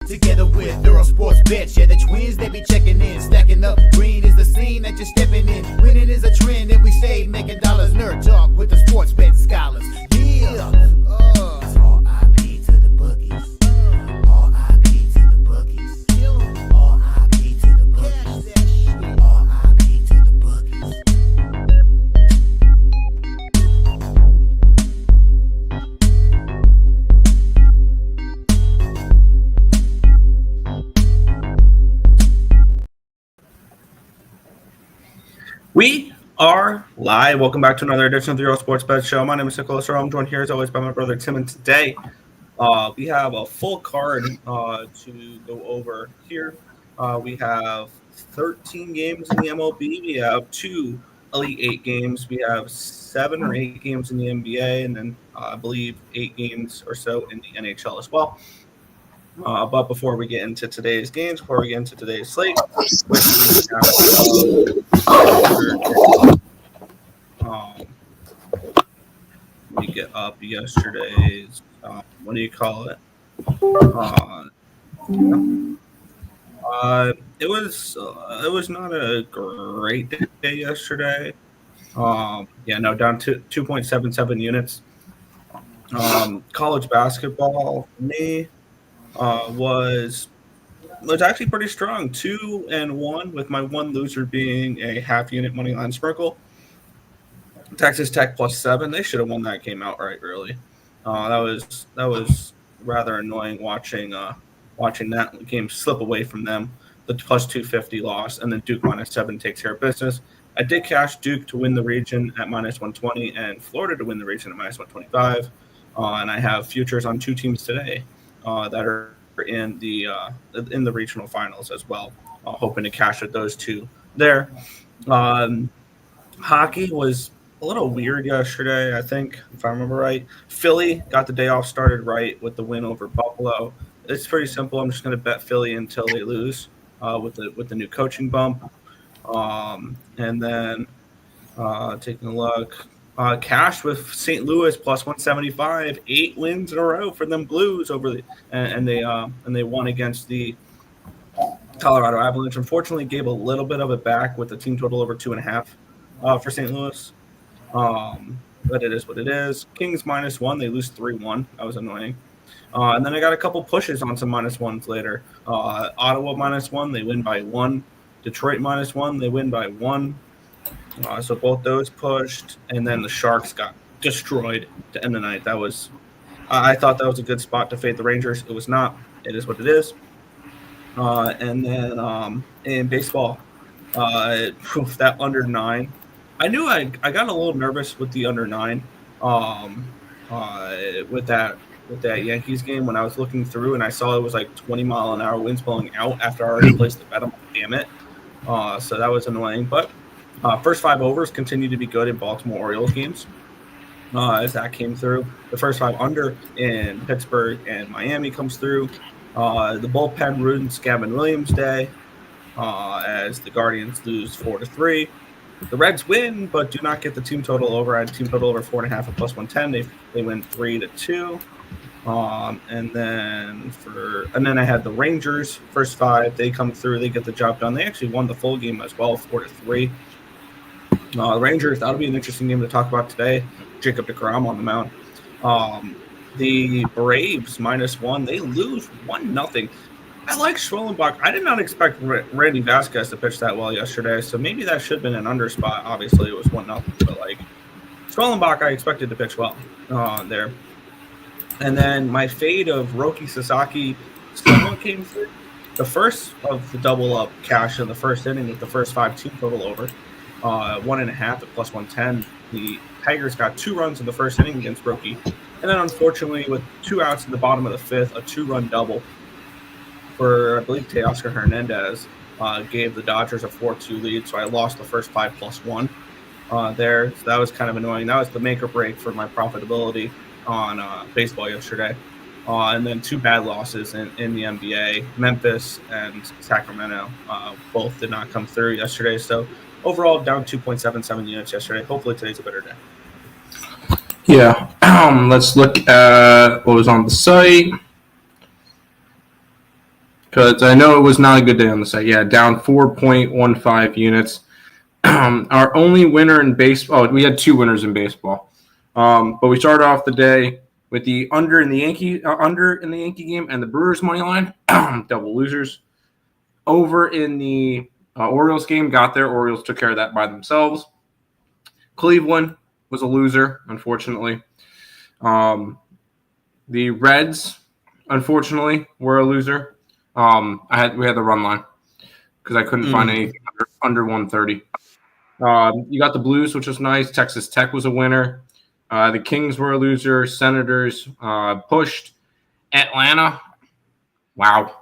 Together with Earle Sports Bets, yeah, the twins, they be checking in, stacking up. Green is the scene that you're stepping in. Winning is a trend, and we stay making dollars. Nerd talk with the sports bet scholars. Yeah, R.I.P. to the bookies. R.I.P. to the bookies. R.I.P. to the bookies. R.I.P. to the bookies. We are live. Welcome back to another edition of the Earle Sports Bet Show. My name is Nicholas Earle. I'm joined here as always by my brother Tim. And today we have a full card to go over here. We have 13 games in the MLB. We have 2 Elite 8 games. We have 7 or 8 games in the NBA, and then I believe 8 games or so in the NHL as well. But before we get into today's games, before we get into today's slate, which we get up yesterday's, what do you call it? It was not a great day yesterday. Down to 2.77 units. College basketball for me was actually pretty strong. 2-1 with my one loser being a half unit money line sprinkle. Texas Tech +7. They should have won that game outright. Really, that was rather annoying watching that game slip away from them. The +250 loss, and then Duke -7 takes care of business. I did cash Duke to win the region at -120 and Florida to win the region at -125. And I have futures on 2 teams today that are in the regional finals as well. Hoping to cash at those 2 there. Hockey was a little weird yesterday, I think, if I remember right. Philly got the day off started right with the win over Buffalo. It's pretty simple. I'm just going to bet Philly until they lose with the new coaching bump. And then taking a look. Cash with St. Louis +175, 8 wins in a row for them Blues and they won against the Colorado Avalanche. Unfortunately, gave a little bit of it back with the team total over 2.5 for St. Louis. But it is what it is. Kings -1, they lose 3-1. That was annoying. And then I got a couple pushes on some -1s later. Ottawa -1, they win by 1. Detroit -1, they win by 1. So both those pushed, and then the Sharks got destroyed to end the night. That was, I thought that was a good spot to fade the Rangers. It was not. It is what it is. And then in baseball, that under 9. I knew I got a little nervous with the under 9 with that Yankees game when I was looking through and I saw it was like 20-mile-an-hour winds blowing out after I already placed the bet. I'm like, damn it. So that was annoying, but. First 5 overs continue to be good in Baltimore Orioles games as that came through. The first 5 under in Pittsburgh and Miami comes through. The bullpen ruins Gavin Williams' day as the Guardians lose 4-3. The Reds win, but do not get the team total over. I had team total over 4.5 at +110. They win 3-2. And then I had the Rangers first 5. They come through. They get the job done. They actually won the full game as well, 4-3. The Rangers, that'll be an interesting game to talk about today. Jacob deGrom on the mound. The Braves -1, they lose 1-0. I like Schwellenbach. I did not expect Randy Vasquez to pitch that well yesterday, so maybe that should have been an under spot. Obviously, it was 1-0, but like Schwellenbach, I expected to pitch well there. And then my fade of Roki Sasaki someone came through. The first of the double up cash in the first inning with the first 5 team total over. 1.5 at +110. The Tigers got 2 runs in the first inning against Roki. And then unfortunately, with 2 outs in the bottom of the 5th, a 2-run double for, I believe, Teoscar Hernandez gave the Dodgers a 4-2 lead. So I lost the first 5 +1 there. So that was kind of annoying. That was the make or break for my profitability on baseball yesterday. And then 2 bad losses in the NBA. Memphis and Sacramento both did not come through yesterday. So overall, down 2.77 units yesterday. Hopefully today's a better day. Yeah. Let's look at what was on the site. because I know it was not a good day on the site. Yeah, down 4.15 units. Our only winner in baseball. Oh, we had 2 winners in baseball, but we started off the day with the under in the Yankee game and the Brewers money line, double losers. Over in the Orioles game, got there. Orioles took care of that by themselves. Cleveland was a loser, unfortunately. The Reds, unfortunately, were a loser. We had the run line because I couldn't find anything under 130. You got the Blues, which was nice. Texas Tech was a winner. The Kings were a loser. Senators pushed. Atlanta, wow.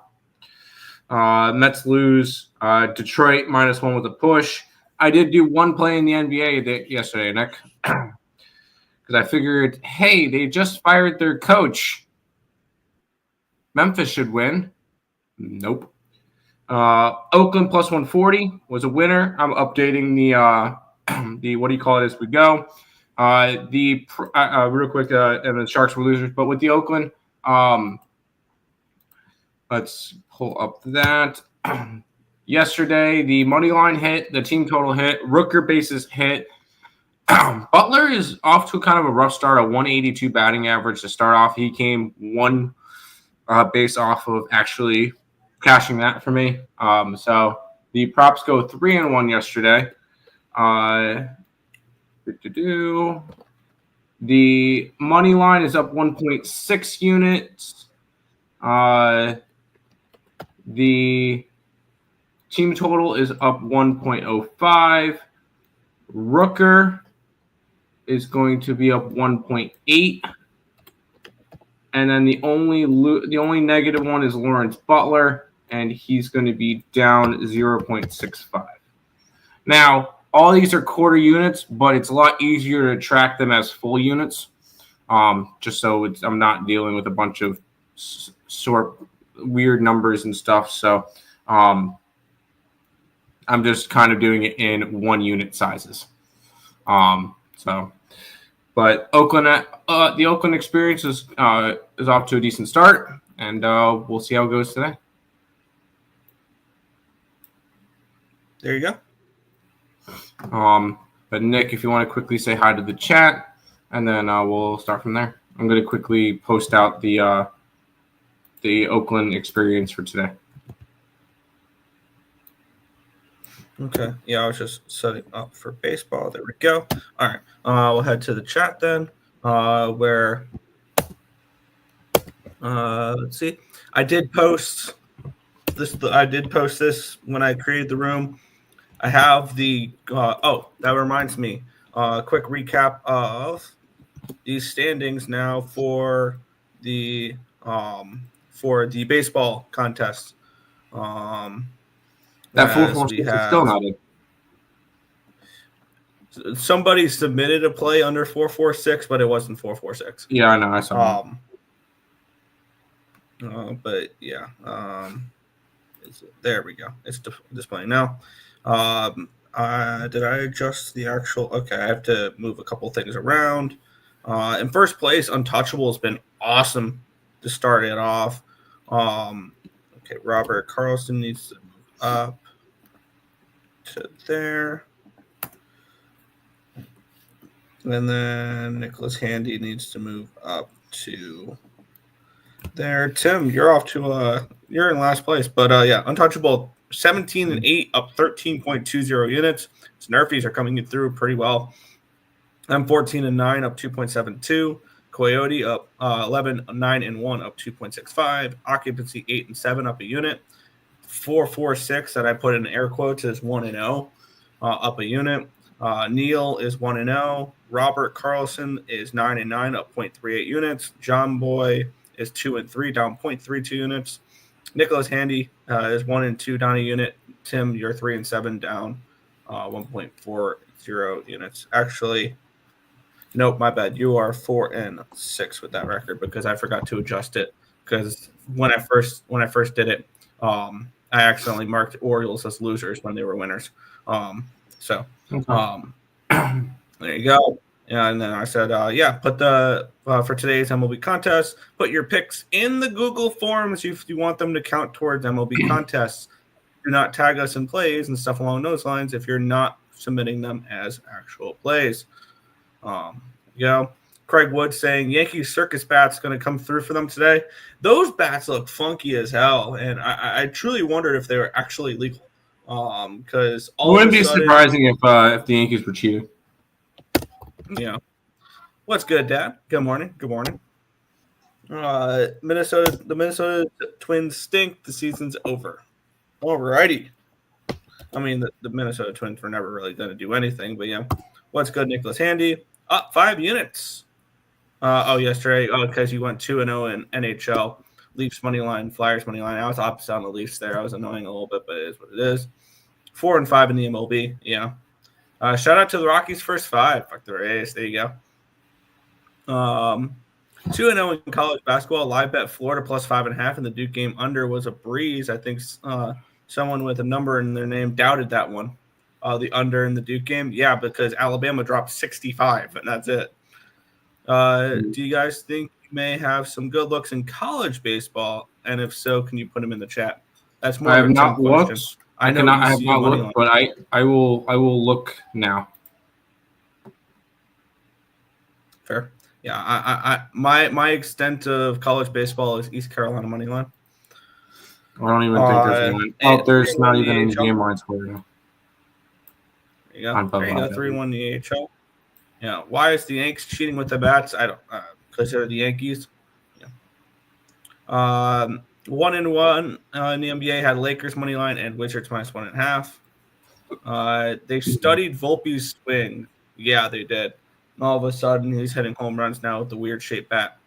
Mets lose. Detroit -1 with a push. I did do one play in the NBA yesterday, Nick, because I figured, hey, they just fired their coach. Memphis should win. Nope. Oakland +140 was a winner. I'm updating the what do you call it as we go. Real quick, and the Sharks were losers, but with the Oakland, let's pull up that. Yesterday, the money line hit, the team total hit, Rooker bases hit. Butler is off to kind of a rough start, a 182 batting average to start off. He came one base off of actually cashing that for me. So the props go 3-1 yesterday. The money line is up 1.6 units. The team total is up 1.05. Rooker is going to be up 1.8. And then the only negative one is Lawrence Butler, and he's going to be down 0.65. Now, all these are quarter units, but it's a lot easier to track them as full units, just so I'm not dealing with a bunch of sort weird numbers and stuff. So I'm just kind of doing it in 1 unit sizes. But Oakland, the Oakland experience is off to a decent start, and we'll see how it goes today. There you go. But Nick, if you want to quickly say hi to the chat, and then we'll start from there. I'm going to quickly post out the Oakland experience for today. Okay. Yeah, I was just setting up for baseball. There we go. All right. We'll head to the chat then, where let's see. I did post this when I created the room. I have the that reminds me. Quick recap of these standings now for the baseball contest. That 446 is still not in. Somebody submitted a play under 446, but it wasn't 446. Yeah, I know. I saw. But yeah, there we go. It's displaying now. Did I adjust the actual? Okay, I have to move a couple things around. In first place, Untouchable has been awesome to start it off. Okay, Robert Carlson needs to move up to there. And then Nicholas Handy needs to move up to there. Tim, you're off to you're in last place. But yeah, Untouchable 17-8, up 13.20 units. Snurfies are coming in through pretty well. I'm 14-9, up 2.72. Coyote up 11-9-1, up 2.65. Occupancy 8-7, up a unit. 446 that I put in air quotes is 1-0, up a unit. Neil is 1-0. Robert Carlson is 9-9, up 0.38 units. John Boy is 2-3, down 0.32 units. Nicholas Handy is 1-2, down a unit. Tim, you're 3-7, down 1.40 units. Actually, nope, my bad. You are 4-6 with that record because I forgot to adjust it. Because when I first did it, I accidentally marked Orioles as losers when they were winners. There you go. And then I said, put the for today's MLB contest, put your picks in the Google Forms if you want them to count towards MLB contests. Do not tag us in plays and stuff along those lines if you're not submitting them as actual plays. Craig Wood saying Yankees circus bats going to come through for them today. Those bats look funky as hell, and I truly wondered if they were actually legal. Because it wouldn't be surprising if the Yankees were cheating. Yeah. What's good, Dad? Good morning. Good morning. The Minnesota Twins stink. The season's over. Alrighty. I mean, the Minnesota Twins were never really going to do anything, but yeah. What's good, Nicholas Handy? Up 5 units. Yesterday. Because you went 2-0 in NHL. Leafs money line, Flyers money line. I was opposite on the Leafs there. I was annoying a little bit, but it is what it is. 4-5 in the MLB. Yeah. Shout out to the Rockies' first 5. Fuck the Rays. There you go. 2-0 in college basketball. Live bet Florida plus 5.5 in the Duke game under was a breeze. I think someone with a number in their name doubted that one. The under in the Duke game. Yeah, because Alabama dropped 65, and that's it. Do you guys think you may have some good looks in college baseball? And if so, can you put them in the chat? That's more. I have not looked. I have not looked, but I will look now. Fair. Yeah, my extent of college baseball is East Carolina money line. I don't even think there's one. There's not even any game lines for you. There you go. There you go. 3-1 the AHL. Yeah. Why is the Yanks cheating with the bats? I don't. Because they're the Yankees. Yeah. 1-1 in the NBA had Lakers money line and Wizards minus 1.5. They studied Volpe's swing. Yeah, they did. And all of a sudden, he's hitting home runs now with the weird shaped bat.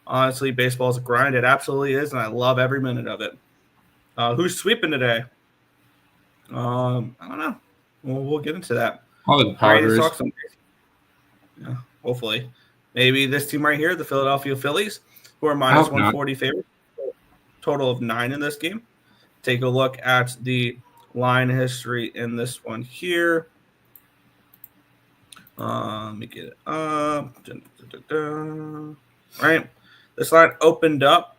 Honestly, baseball's a grind. It absolutely is, and I love every minute of it. Who's sweeping today? I don't know. We'll get into that. Probably the Padres. Yeah, hopefully. Maybe this team right here, the Philadelphia Phillies, who are minus 140 favorites. Total of 9 in this game. Take a look at the line history in this one here. Let me get it up. Right. This line opened up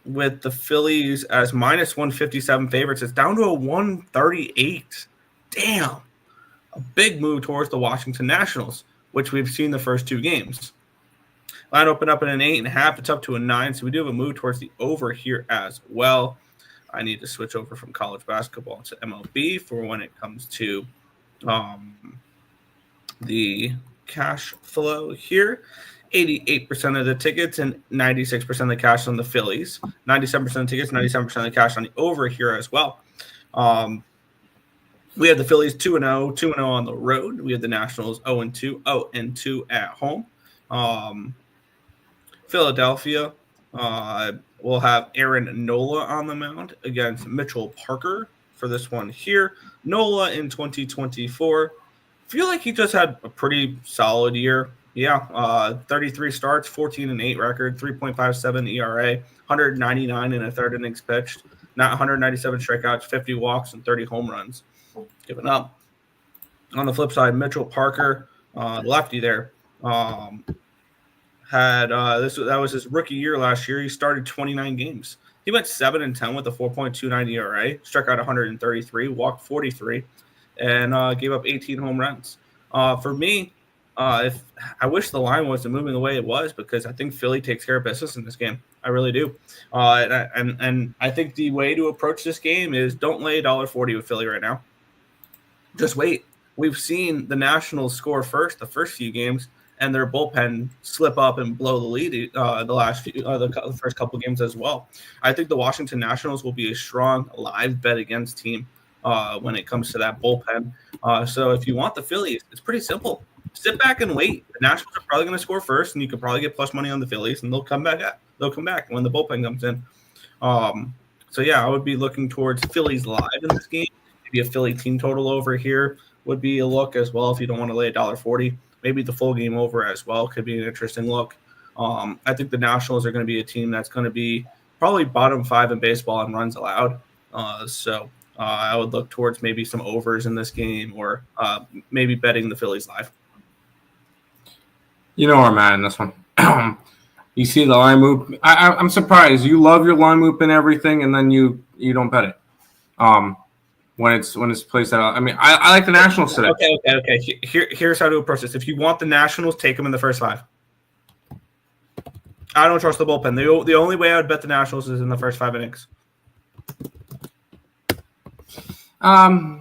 with the Phillies as minus 157 favorites. It's down to a 138. Damn. A big move towards the Washington Nationals, which we've seen the first 2 games. Line opened up at an 8.5. It's up to a 9. So we do have a move towards the over here as well. I need to switch over from college basketball to MLB for when it comes to the cash flow here. 88% of the tickets and 96% of the cash on the Phillies. 97% of tickets, 97% of the cash on the over here as well. We have the Phillies 2-0, 2-0 on the road. We have the Nationals 0-2, 0-2 at home. Philadelphia will have Aaron Nola on the mound against Mitchell Parker for this one here. Nola in 2024. Feel like he just had a pretty solid year. Yeah, 33 starts, 14-8 record, 3.57 ERA, 199 in a third innings pitched, not 197 strikeouts, 50 walks, and 30 home runs given up. On the flip side, Mitchell Parker, lefty there, had that was his rookie year last year. He started 29 games. He went 7-10 with a 4.29 ERA, struck out 133, walked 43, and gave up 18 home runs. For me, if I wish the line wasn't moving the way it was, because I think Philly takes care of business in this game. I really do. And I think the way to approach this game is don't lay $1.40 with Philly right now. Just wait. We've seen the Nationals score first the first few games, and their bullpen slip up and blow the lead the first couple games as well. I think the Washington Nationals will be a strong live bet against team when it comes to that bullpen. So if you want the Phillies, it's pretty simple. Sit back and wait. The Nationals are probably going to score first, and you could probably get plus money on the Phillies, and they'll come back when the bullpen comes in. So yeah, I would be looking towards Phillies live in this game. Maybe a Philly team total over here would be a look as well if you don't want to lay $1.40. Maybe the full game over as well could be an interesting look. I think the Nationals are going to be a team that's going to be probably bottom 5 in baseball in runs allowed. So I would look towards maybe some overs in this game, or maybe betting the Phillies live. You know where I'm at in this one. You see the line move. I'm surprised. You love your line move and everything, and then you don't bet it. When it's placed out. I mean, I like the Nationals today. Okay. Here's how to approach this. If you want the Nationals, take them in the first 5. I don't trust the bullpen. The only way I would bet the Nationals is in the first 5 innings. Yeah,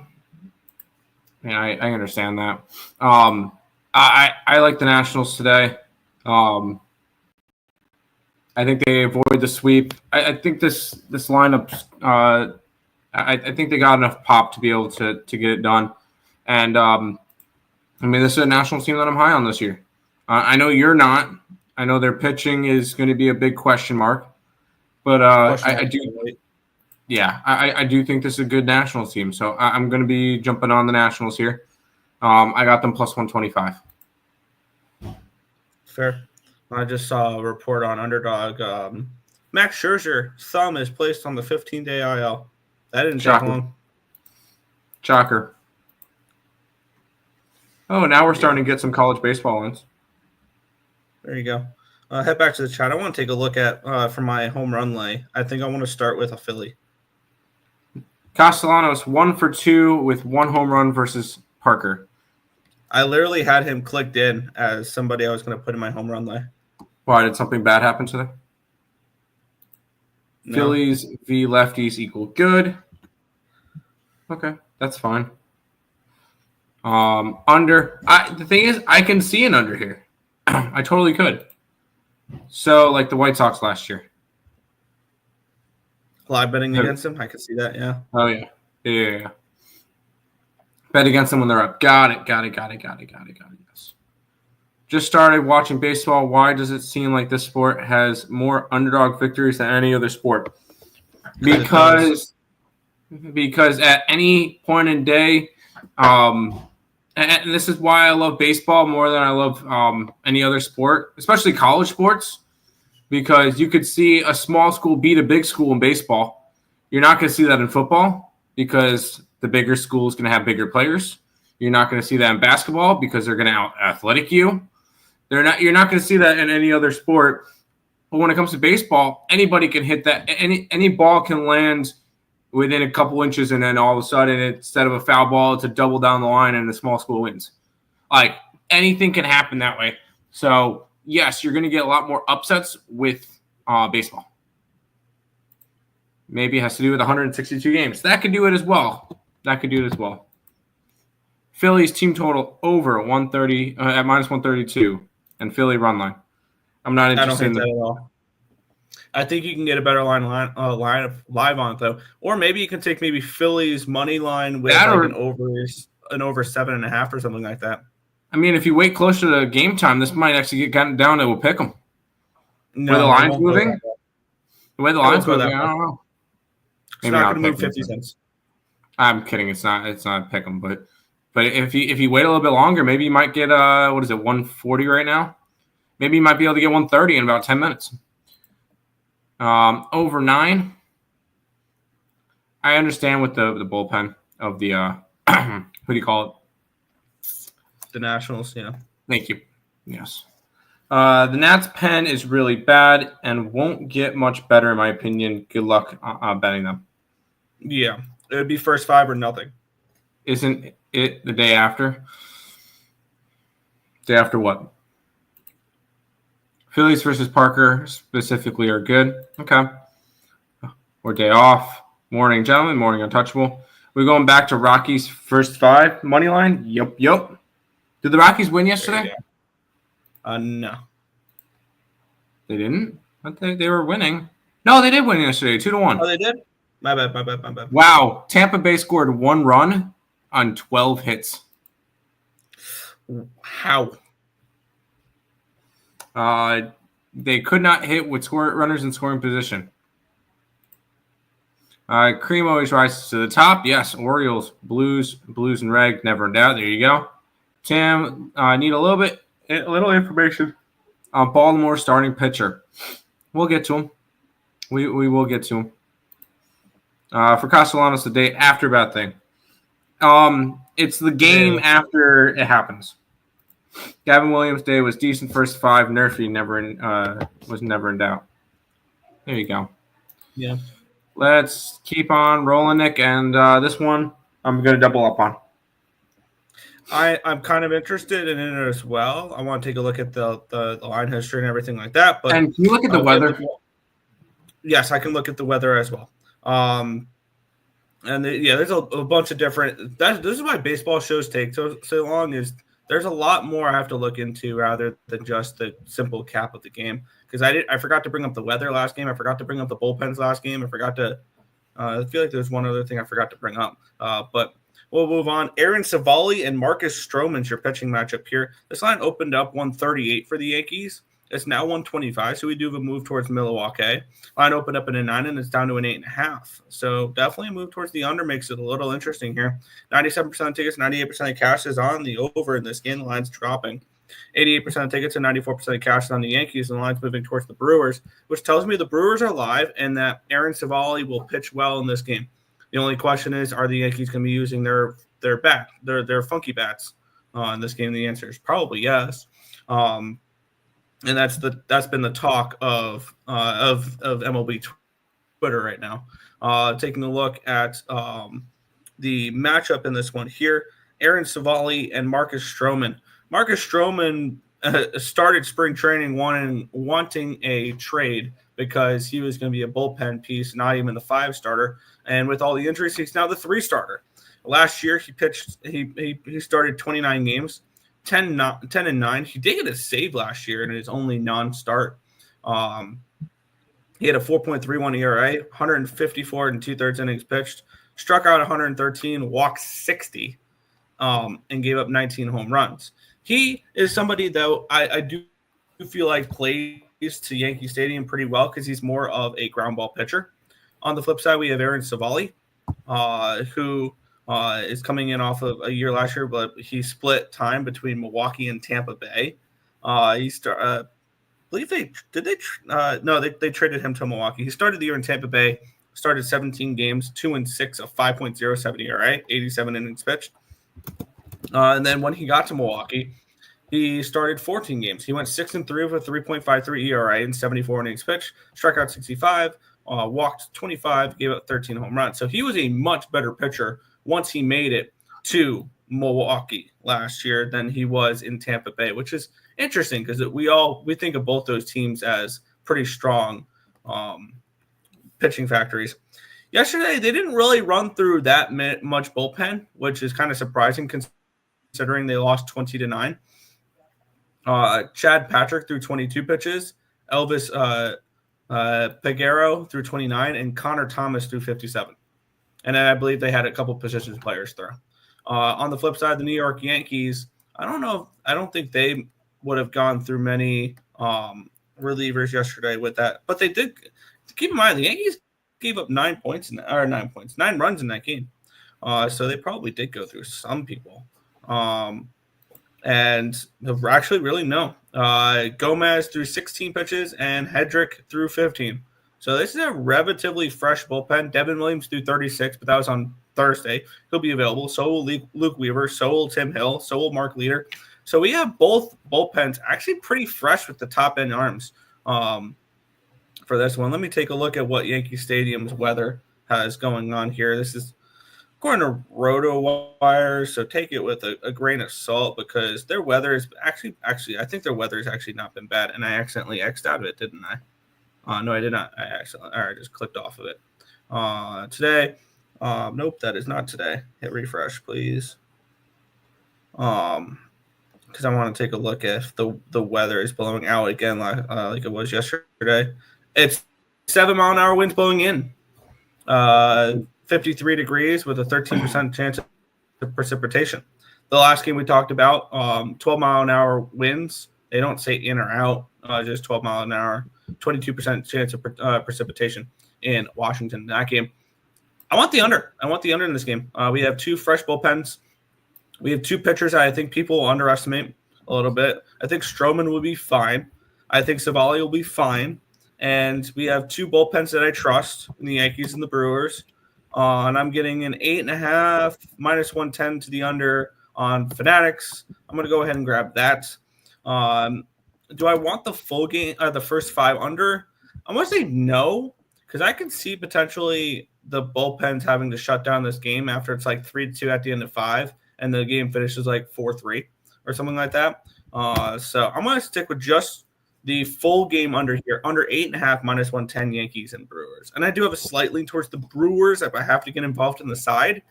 I understand that. I like the Nationals today. I think they avoid the sweep. I think this lineup. I think they got enough pop to be able to get it done. And I mean, this is a Nationals team that I'm high on this year. I know you're not. I know their pitching is going to be a big question mark, but I do. Yeah, I do think this is a good Nationals team. So I'm going to be jumping on the Nationals here. I got them plus 125. Fair. I just saw a report on Underdog. Max Scherzer thumb is placed on the 15-day IL. That didn't take long. Shocker. Oh, now we're starting to get some college baseball ones. There you go. Head back to the chat. I want to take a look at for my home run lay. I think I want to start with a Philly. Castellanos 1 for 2 with 1 home run versus Parker. I literally had him clicked in as somebody I was going to put in my home run lay. Why, did something bad happen today? No. Phillies v. lefties equal good. Okay, that's fine. Under. The thing is, I can see an under here. I totally could. So, like the White Sox last year. Live betting against them? I can see that, yeah. Oh, yeah. Yeah. Bet against them when they're up. Got it. Yes. Just started watching baseball. Why does it seem like this sport has more underdog victories than any other sport? Because at any point in day, and this is why I love baseball more than I love any other sport, especially college sports, because you could see a small school beat a big school in baseball. You're not going to see that in football because the bigger school is going to have bigger players. You're not going to see that in basketball because they're going to out-athletic you. You're not going to see that in any other sport. But when it comes to baseball, anybody can hit that. Any ball can land within a couple inches, and then all of a sudden, instead of a foul ball, it's a double down the line, and the small school wins. Like, anything can happen that way. So, yes, you're going to get a lot more upsets with baseball. Maybe it has to do with 162 games. That could do it as well. Phillies team total over 130 at minus 132, and Philly run line. I'm not interested in that at all. I think you can get a better line live on it though, or maybe you can take maybe Philly's money line with like an over 7.5 or something like that. I mean, if you wait closer to game time, this might actually get gotten down. It will pick them. No, where the line's moving. The way the line's moving, I don't know. It's not going to move 50 cents. I'm kidding. It's not pick them, but if you wait a little bit longer, maybe you might get 140 right now. Maybe you might be able to get 130 in about 10 minutes. Over 9. I understand with the bullpen of the who do you call it? The Nationals, yeah. Thank you. Yes. The Nats pen is really bad and won't get much better in my opinion. Good luck betting them. Yeah, it would be first 5 or nothing. Isn't it the day after? Day after what? Phillies versus Parker specifically are good. Okay. Or day off. Morning, gentlemen. Morning, untouchable. We're going back to Rockies first 5 money line. Yep. Did the Rockies win yesterday? No. They didn't? I think they were winning. No, they did win yesterday, 2-1. Oh, they did? My bad. Wow. Tampa Bay scored 1 run on 12 hits. How? They could not hit with runners in scoring position. Cream always rises to the top. Yes, Orioles, Blues and Red, never in doubt. There you go. Tim, I need a little information on Baltimore starting pitcher. We'll get to him. We will get to him. For Castellanos, the day after bad thing. It's the game after it happens. Gavin Williams' day was decent first 5. Nerfy was never in doubt. There you go. Yeah. Let's keep on rolling, Nick. And this one I'm going to double up on. I'm kind of interested in it as well. I want to take a look at the line history and everything like that. But and can you look at the weather? Yes, I can look at the weather as well. There's a bunch of different. This is why baseball shows take so long. Is there's a lot more I have to look into rather than just the simple cap of the game. Because I forgot to bring up the weather last game. I forgot to bring up the bullpens last game. I forgot to. I feel like there's one other thing I forgot to bring up. But we'll move on. Aaron Savali and Marcus Stroman's your pitching matchup here. This line opened up 138 for the Yankees. It's now 125, so we do have a move towards Milwaukee. Line opened up in a 9, and it's down to an 8.5. So definitely a move towards the under makes it a little interesting here. 97% of tickets, 98% of cash is on the over in this game. The line's dropping. 88% of tickets and 94% of cash is on the Yankees, and the line's moving towards the Brewers, which tells me the Brewers are live and that Aaron Savali will pitch well in this game. The only question is, are the Yankees going to be using their funky bats in this game? The answer is probably yes. And that's been the talk of MLB Twitter right now. Taking a look at the matchup in this one here, Aaron Savali and Marcus Stroman. Marcus Stroman started spring training wanting a trade because he was going to be a bullpen piece, not even the 5 starter. And with all the injuries, he's now the 3 starter. Last year, he pitched. He started 29 games. 10 and 9. He did get a save last year in his only non-start. He had a 4.31 ERA, 154 and 2/3 innings pitched, struck out 113, walked 60, and gave up 19 home runs. He is somebody, though, I do feel like plays to Yankee Stadium pretty well because he's more of a ground ball pitcher. On the flip side, we have Aaron Savali, who is coming in off of a year last year, but he split time between Milwaukee and Tampa Bay. They traded him to Milwaukee. He started the year in Tampa Bay, started 17 games, 2-6, a 5.07 ERA, 87 innings pitched. And then when he got to Milwaukee, he started 14 games. He went 6-3 with a 3.53 ERA and 74 innings pitched, struck out 65, walked 25, gave up 13 home runs. So he was a much better pitcher once he made it to Milwaukee last year than he was in Tampa Bay, which is interesting because we think of both those teams as pretty strong pitching factories. Yesterday, they didn't really run through that much bullpen, which is kind of surprising considering they lost 20-9. Chad Patrick threw 22 pitches, Elvis Peguero threw 29, and Connor Thomas threw 57. And then I believe they had a couple positions players throw. On the flip side, the New York Yankees, I don't think they would have gone through many relievers yesterday with that. But they did. Keep in mind, the Yankees gave up 9 runs in that game. So they probably did go through some people. And actually, really, no. Gomez threw 16 pitches and Hedrick threw 15. So this is a relatively fresh bullpen. Devin Williams threw 36, but that was on Thursday. He'll be available. So will Luke Weaver. So will Tim Hill. So will Mark Leader. So we have both bullpens actually pretty fresh with the top-end arms for this one. Let me take a look at what Yankee Stadium's weather has going on here. This is according to RotoWire, so take it with a grain of salt because their weather is actually I think their weather has actually not been bad, and I accidentally X'd out of it, didn't I? No, I did not. I just clicked off of it. Today, nope, that is not today. Hit refresh, please. Because I want to take a look if the weather is blowing out again like it was yesterday. It's 7-mile-an-hour winds blowing in. 53 degrees with a 13% chance of precipitation. The last game we talked about, 12-mile-an-hour winds. They don't say in or out, just 12-mile-an-hour. 22% chance of precipitation in Washington in that game. I want the under. In this game. We have 2 fresh bullpens. We have 2 pitchers I think people underestimate a little bit. I think Stroman will be fine. I think Savali will be fine. And we have 2 bullpens that I trust in the Yankees and the Brewers. And I'm getting an 8.5 -110 to the under on Fanatics. I'm going to go ahead and grab that. Do I want the full game, the first 5 under? I'm going to say no, because I can see potentially the bullpens having to shut down this game after it's like 3-2 at the end of 5, and the game finishes like 4-3 or something like that. So I'm going to stick with just the full game under here, under 8.5 minus 110 Yankees and Brewers. And I do have a slight lean towards the Brewers if I have to get involved in the side.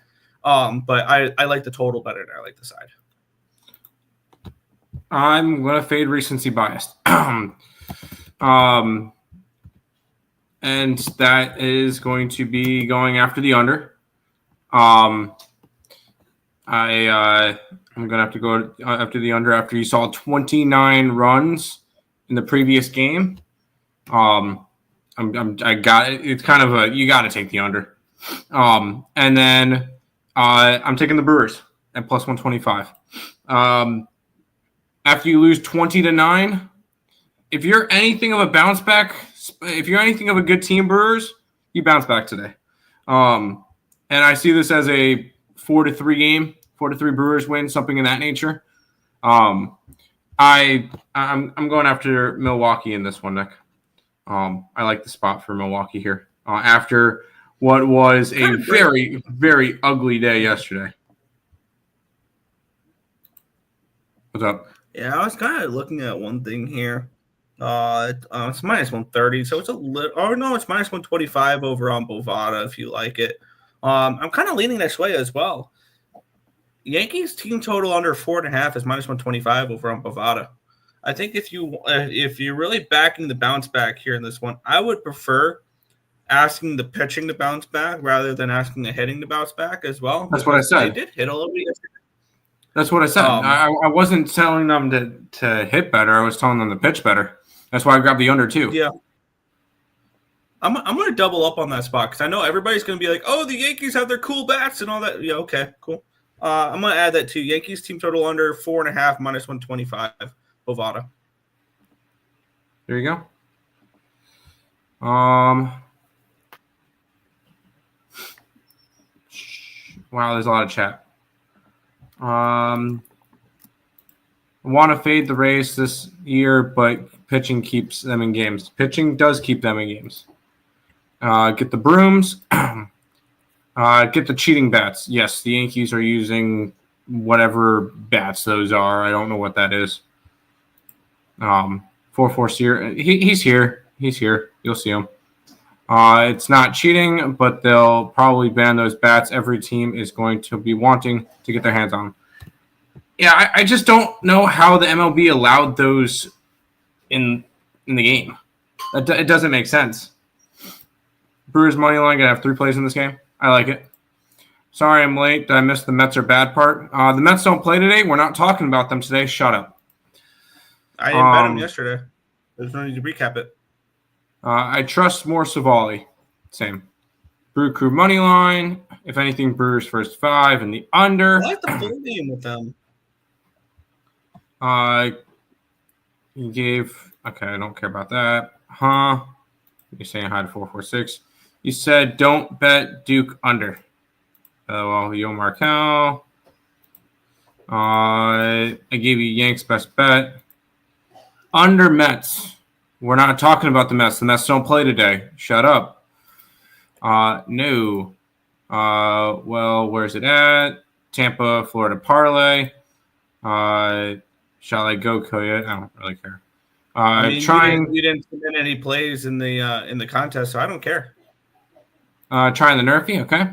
But I like the total better than I like the side. I'm going to fade recency bias. And that is going to be going after the under. I'm going to have to go after the under after you saw 29 runs in the previous game. I got it. It's kind of you got to take the under. And then I'm taking the Brewers at plus 125. After you lose 20-9, if you're anything of a bounce back, if you're anything of a good team, Brewers, you bounce back today. And I see this as a 4-3 game, 4-3 Brewers win, something in that nature. I'm going after Milwaukee in this one, Nick. I like the spot for Milwaukee here after what was a very, very ugly day yesterday. What's up? Yeah, I was kind of looking at one thing here. It's minus 130, so it's a little. Oh no, it's minus 125 over on Bovada if you like it. I'm kind of leaning this way as well. Yankees team total under 4.5 is minus 125 over on Bovada. I think if you're really backing the bounce back here in this one, I would prefer asking the pitching to bounce back rather than asking the hitting to bounce back as well. That's what I said. They did hit a little bit yesterday. That's what I said. I wasn't telling them to hit better. I was telling them to pitch better. That's why I grabbed the under too. Yeah. I'm going to double up on that spot because I know everybody's going to be like, oh, the Yankees have their cool bats and all that. Yeah, okay, cool. I'm going to add that too. Yankees team total under 4.5 minus 125. Bovada. There you go. Wow, there's a lot of chat. I want to fade the Rays this year, but pitching keeps them in games. Pitching does keep them in games. Get the brooms. Get the cheating bats. Yes, the Yankees are using whatever bats those are. I don't know what that is. 4-4 here. He's here. He's here. You'll see him. It's not cheating, but they'll probably ban those bats. Every team is going to be wanting to get their hands on them. Yeah, I just don't know how the MLB allowed those in the game. It doesn't make sense. Brewers money line gonna have 3 plays in this game. I like it. Sorry I'm late. Did I miss the Mets are bad part? The Mets don't play today. We're not talking about them today. Shut up. I didn't bet them yesterday. There's no need to recap it. I trust more Savali. Same. Brew Crew money line. If anything, Brewers first 5 and the under. I like the full game with them. You gave. Okay, I don't care about that. Huh? You're saying hi to 446. You said don't bet Duke under. Well, Yo Markel. I gave you Yanks best bet. Under Mets. We're not talking about the Mets. The Mets don't play today. Shut up. No. Well, where's it at? Tampa, Florida parlay. Shall I go, Koya? I don't really care. You didn't submit any plays in the contest, so I don't care. Trying the Nerfy, okay.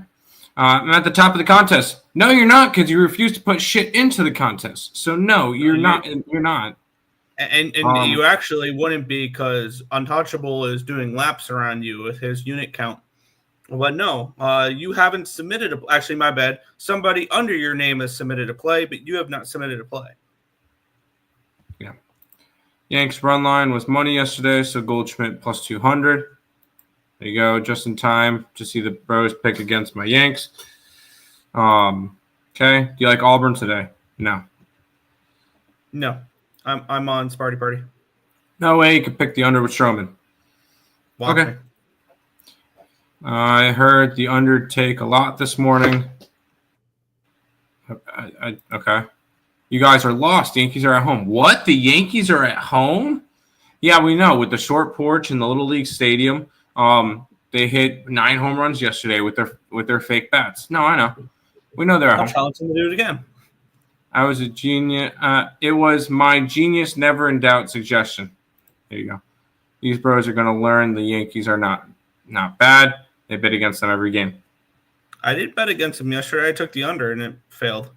I'm at the top of the contest. No, you're not, because you refuse to put shit into the contest. So no, you're not. You're not. And you actually wouldn't be because Untouchable is doing laps around you with his unit count. But no, you haven't submitted actually, my bad. Somebody under your name has submitted a play, but you have not submitted a play. Yeah. Yanks run line was money yesterday, so Goldschmidt plus 200. There you go, just in time to see the Bros pick against my Yanks. Okay. Do you like Auburn today? No. No. I'm on Sparty Party. No way you could pick the under with Stroman. Watch okay. Me. I heard the under take a lot this morning. Okay. You guys are lost. The Yankees are at home. What? The Yankees are at home? Yeah, we know. With the short porch and the Little League Stadium, they hit 9 home runs yesterday with their fake bats. No, I know. We know they're at I'll home. challenge them to do it again. I was a genius. It was my genius, never in doubt suggestion. There you go. These bros are going to learn the Yankees are not bad. They bet against them every game. I did bet against them yesterday. I took the under and it failed.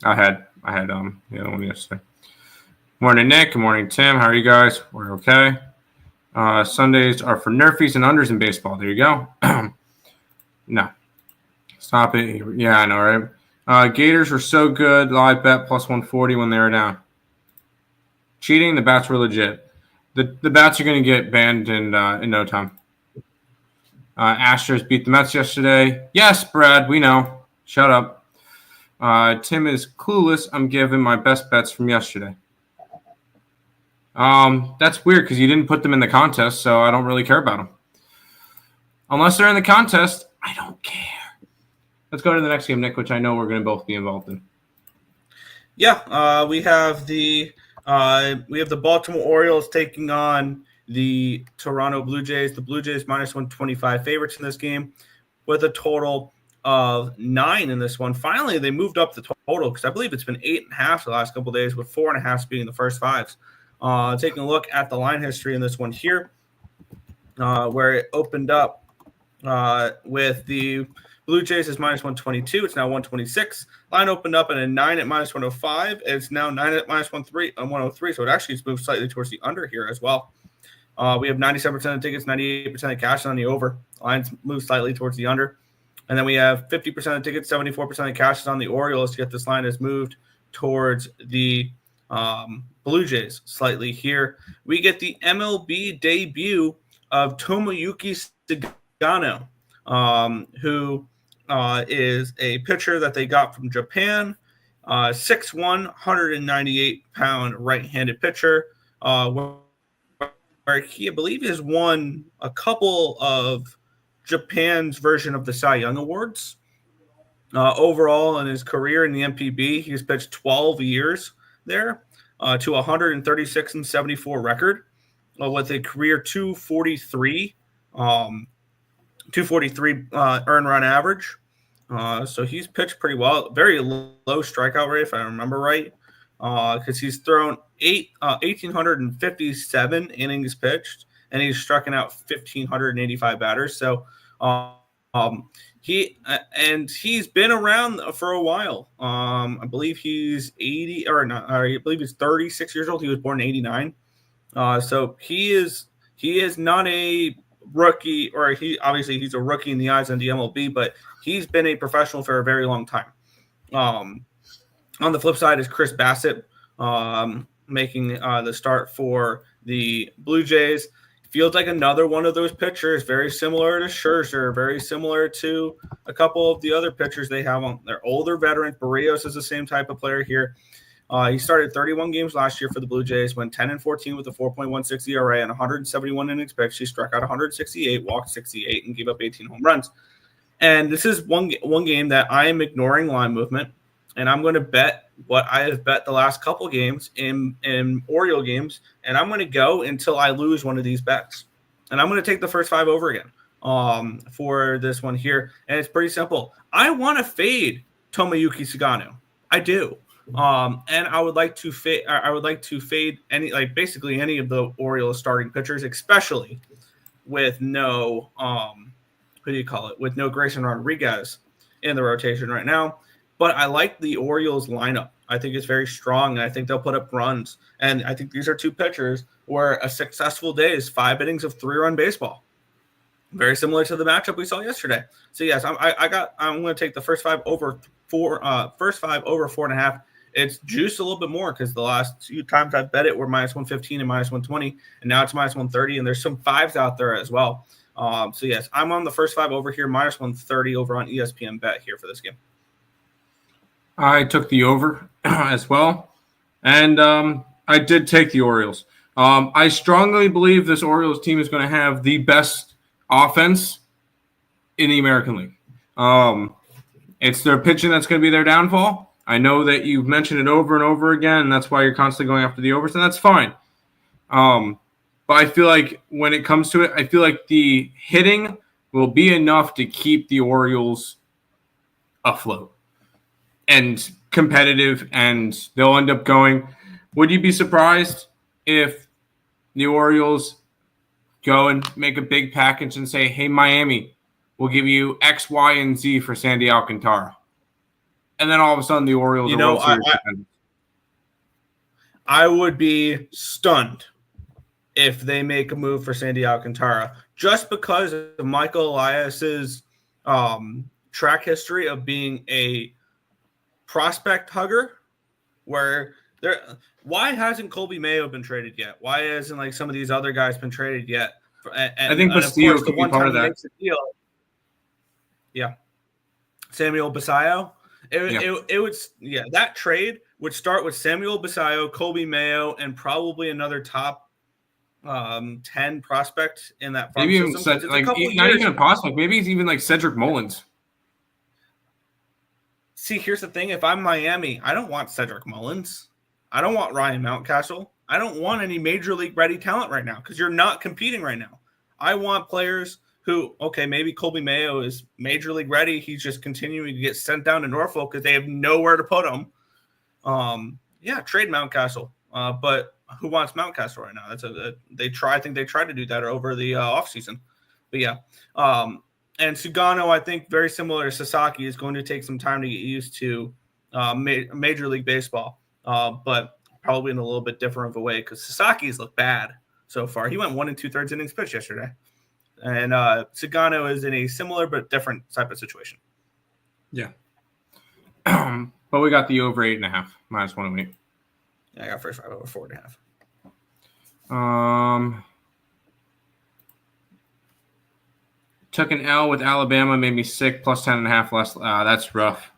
I had the other one yesterday. Morning, Nick. Good morning, Tim. How are you guys? We're okay. Sundays are for nerfies and unders in baseball. There you go. No. Stop it. Yeah, I know, right? Gators were so good. Live bet plus 140 when they were down. Cheating. The bats were legit. The bats are going to get banned in no time. Astros beat the Mets yesterday. Yes, Brad, we know. Shut up. Tim is clueless. I'm giving my best bets from yesterday. That's weird because you didn't put them in the contest, so I don't really care about them. Unless they're in the contest, I don't care. Let's go to the next game, Nick, which I know we're going to both be involved in. Yeah, we have the Baltimore Orioles taking on the Toronto Blue Jays. The Blue Jays minus 125 favorites in this game with a total of 9 in this one. Finally, they moved up the total because I believe it's been 8.5 the last couple of days, with 4.5 being the first 5s. Taking a look at the line history in this one here, where it opened up with the Blue Jays is minus 122. It's now 126. Line opened up at a 9 at minus 105. It's now 9 at minus 103. So it actually has moved slightly towards the under here as well. We have 97% of tickets, 98% of cash on the over. Lines move slightly towards the under. And then we have 50% of tickets, 74% of cash is on the Orioles to get this line has moved towards the Blue Jays slightly here. We get the MLB debut of Tomoyuki Sugano, who is a pitcher that they got from Japan, 6'1", 198-pound right-handed pitcher, where he, I believe, has won a couple of Japan's version of the Cy Young Awards. Overall, in his career in the MPB, he's pitched 12 years there to 136-74 record with a career 243 earned run average. So he's pitched pretty well. Very low strikeout rate, if I remember right, because he's thrown 1,857 innings pitched, and he's striking out 1,585 batters. So he's been around for a while. I believe he's 80 or not. I believe he's 36 years old. He was born in 89. So he is not a rookie, or he's a rookie in the eyes of the MLB, but he's been a professional for a very long time. On the flip side is Chris Bassett, making the start for the Blue Jays. Feels like another one of those pitchers, very similar to Scherzer, very similar to a couple of the other pitchers they have on. They're older veterans. Barrios is the same type of player here. He started 31 games last year for the Blue Jays, went 10-14 with a 4.16 ERA and 171 innings pitched. He struck out 168, walked 68, and gave up 18 home runs. And this is one game that I am ignoring line movement, and I'm going to bet what I have bet the last couple games in Oriole games, and I'm going to go until I lose one of these bets. And I'm going to take the first 5 over again for this one here. And it's pretty simple. I want to fade Tomoyuki Sugano. I do. And I would like to fade. Basically any of the Orioles starting pitchers, especially with no with no Grayson Rodriguez in the rotation right now. But I like the Orioles lineup. I think it's very strong, and I think they'll put up runs. And I think these are two pitchers where a successful day is 5 innings of 3-run baseball. Very similar to the matchup we saw yesterday. So yes, I'm going to take the first 5 over 4.5. It's juiced a little bit more because the last 2 times I've bet it were minus 115 and minus 120, and now it's minus 130, and there's some 5s out there as well. So yes, I'm on the first 5 over here, minus 130 over on ESPN bet here for this game. I took the over as well, and I did take the Orioles. I strongly believe this Orioles team is going to have the best offense in the American League. It's their pitching that's going to be their downfall. I know that you've mentioned it over and over again, and that's why you're constantly going after the overs, and that's fine. But I feel like when it comes to it, I feel like the hitting will be enough to keep the Orioles afloat and competitive, and they'll end up going. Would you be surprised if the Orioles go and make a big package and say, hey, Miami, we'll give you X, Y, and Z for Sandy Alcantara? And then all of a sudden the Orioles are World Series contenders. I would be stunned if they make a move for Sandy Alcantara, just because of Michael Elias's track history of being a prospect hugger. Why hasn't Colby Mayo been traded yet? Why hasn't like some of these other guys been traded yet? I think Castillo could be part of that. Yeah, Samuel Basallo. It would that trade would start with Samuel Basallo, Colby Mayo, and probably another top 10 prospect in that farm maybe system. even not even a prospect. Maybe it's even like Cedric Mullins. See, here's the thing. If I'm Miami, I don't want Cedric Mullins. I don't want Ryan Mountcastle. I don't want any major league ready talent right now because you're not competing right now. I want players who, okay, maybe Colby Mayo is major league ready. He's just continuing to get sent down to Norfolk because they have nowhere to put him. Trade Mountcastle. But who wants Mountcastle right now? I think they tried to do that over the offseason. But yeah. And Sugano, I think very similar to Sasaki, is going to take some time to get used to Major League Baseball. But probably in a little bit different of a way because Sasaki's looked bad so far. He went 1 2/3 innings pitched yesterday. And Sugano is in a similar but different type of situation. Yeah. But we got the over 8.5, -108. Yeah, I got first 5 over 4.5. Took an L with Alabama, made me sick, +10.5 less. That's rough.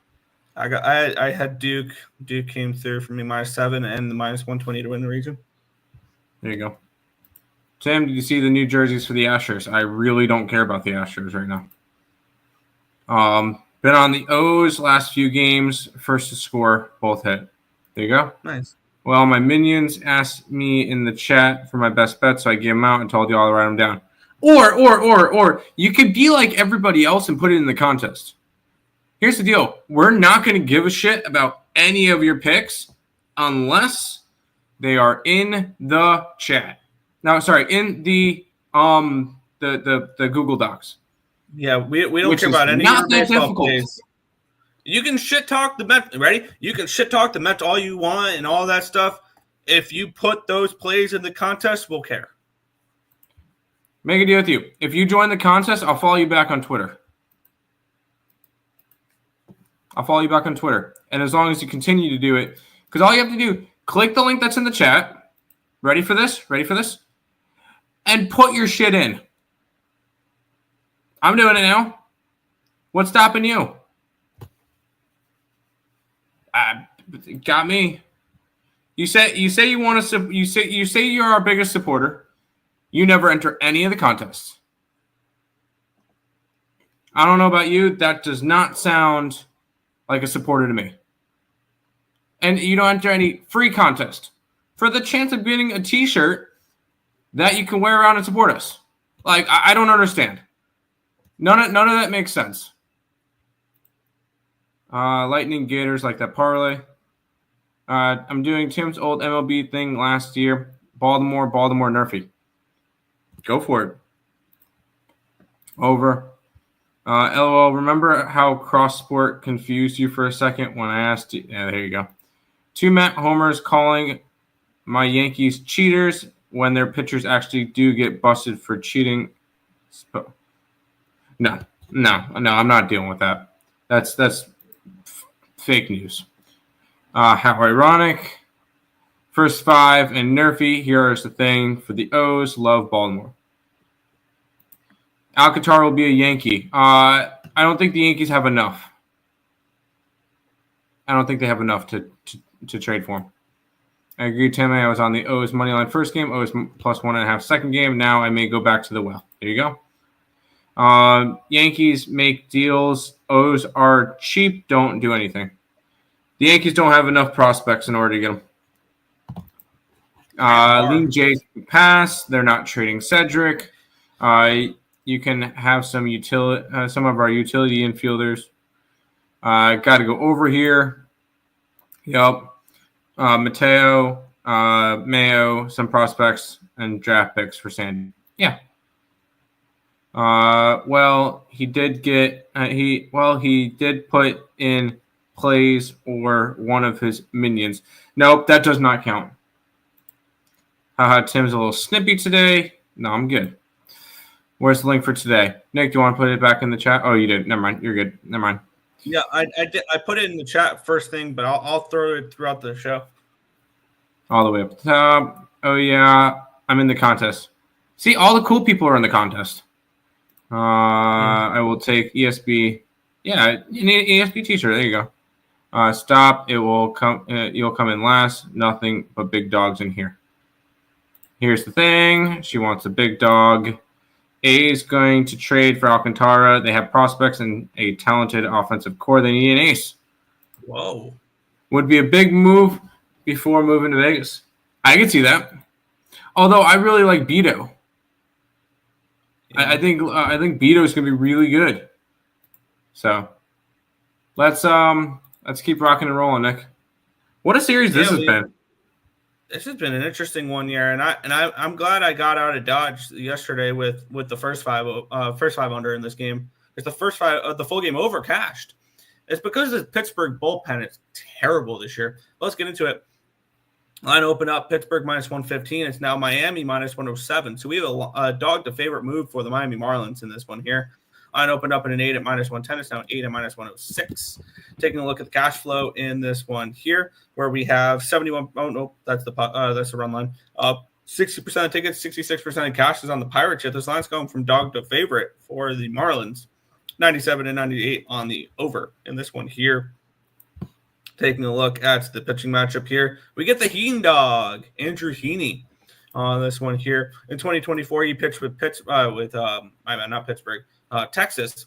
I had Duke. Duke came through for me -7 and the -120 to win the region. There you go. Sam, did you see the new jerseys for the Astros? I really don't care about the Astros right now. Been on the O's last few games. First to score, both hit. There you go. Nice. Well, my minions asked me in the chat for my best bet, so I gave them out and told you all to write them down. Or you could be like everybody else and put it in the contest. Here's the deal. We're not going to give a shit about any of your picks unless they are in the chat. No, sorry, in the Google Docs. Yeah, we don't care about any of your baseball plays. You can shit talk the Mets. Ready? You can shit talk the Mets all you want and all that stuff. If you put those plays in the contest, we'll care. Make a deal with you. If you join the contest, I'll follow you back on Twitter. And as long as you continue to do it, because all you have to do, click the link that's in the chat. Ready for this? And put your shit in. I'm doing it now. What's stopping you? Got me. You say you want to. You say you're our biggest supporter. You never enter any of the contests. I don't know about you. That does not sound like a supporter to me. And you don't enter any free contest for the chance of getting a T-shirt that you can wear around and support us. Like, I don't understand. None of that makes sense. Lightning Gators like that parlay. I'm doing Tim's old MLB thing last year. Baltimore, Nerfy. Go for it. Over. LOL, remember how cross-sport confused you for a second when I asked you? Yeah, there you go. 2 Matt Homers calling my Yankees cheaters when their pitchers actually do get busted for cheating. No, I'm not dealing with that. That's fake news. How ironic. First 5 and Nerfy. Here's the thing for the O's. Love Baltimore. Alcantara will be a Yankee. I don't think the Yankees have enough. I don't think they have enough to trade for him. I agree, Tim. I was on the O's money line first game. O's +1.5 second game. Now I may go back to the well. There you go. Yankees make deals. O's are cheap. Don't do anything. The Yankees don't have enough prospects in order to get them. Lean Jays pass. They're not trading Cedric. You can have some of our utility infielders. Got to go over here. Yep. Mateo, Mayo, some prospects, and draft picks for Sandy. Yeah. Well, he did get he did put in plays or one of his minions. Nope, that does not count. Tim's a little snippy today. No, I'm good. Where's the link for today? Nick, do you want to put it back in the chat? Oh, you did. Never mind. You're good. Never mind. Yeah, I did. I put it in the chat first thing, but I'll throw it throughout the show. All the way up the top. Oh, yeah. I'm in the contest. See, all the cool people are in the contest. I will take ESB. Yeah, an ESB t-shirt. There you go. Stop. It will come. You'll come in last. Nothing but big dogs in here. Here's the thing. She wants a big dog. A is going to trade for Alcantara. They have prospects and a talented offensive core. They need an ace. Whoa. Would be a big move before moving to Vegas. I could see that. Although I really like Beto. Yeah. I think Beto is going to be really good. So let's keep rocking and rolling, Nick. What a series this has been. This has been an interesting one year, and I'm glad I got out of Dodge yesterday with the first five under in this game. It's the full game over cashed. It's because the Pittsburgh bullpen is terrible this year. Let's get into it. Line open up, Pittsburgh minus 115. It's now Miami minus 107. So we have a dog to favorite move for the Miami Marlins in this one here. Line opened up in an 8 at minus 110. It's now 8 at minus 106. Taking a look at the cash flow in this one here, where we have 71. Oh no, that's the run line. 60% of tickets, 66% of cash is on the Pirates. Yet this line's going from dog to favorite for the Marlins. 97 and 98 on the over in this one here. Taking a look at the pitching matchup here, we get the Heen dog, Andrew Heaney, on this one here. In 2024, he pitched with Texas,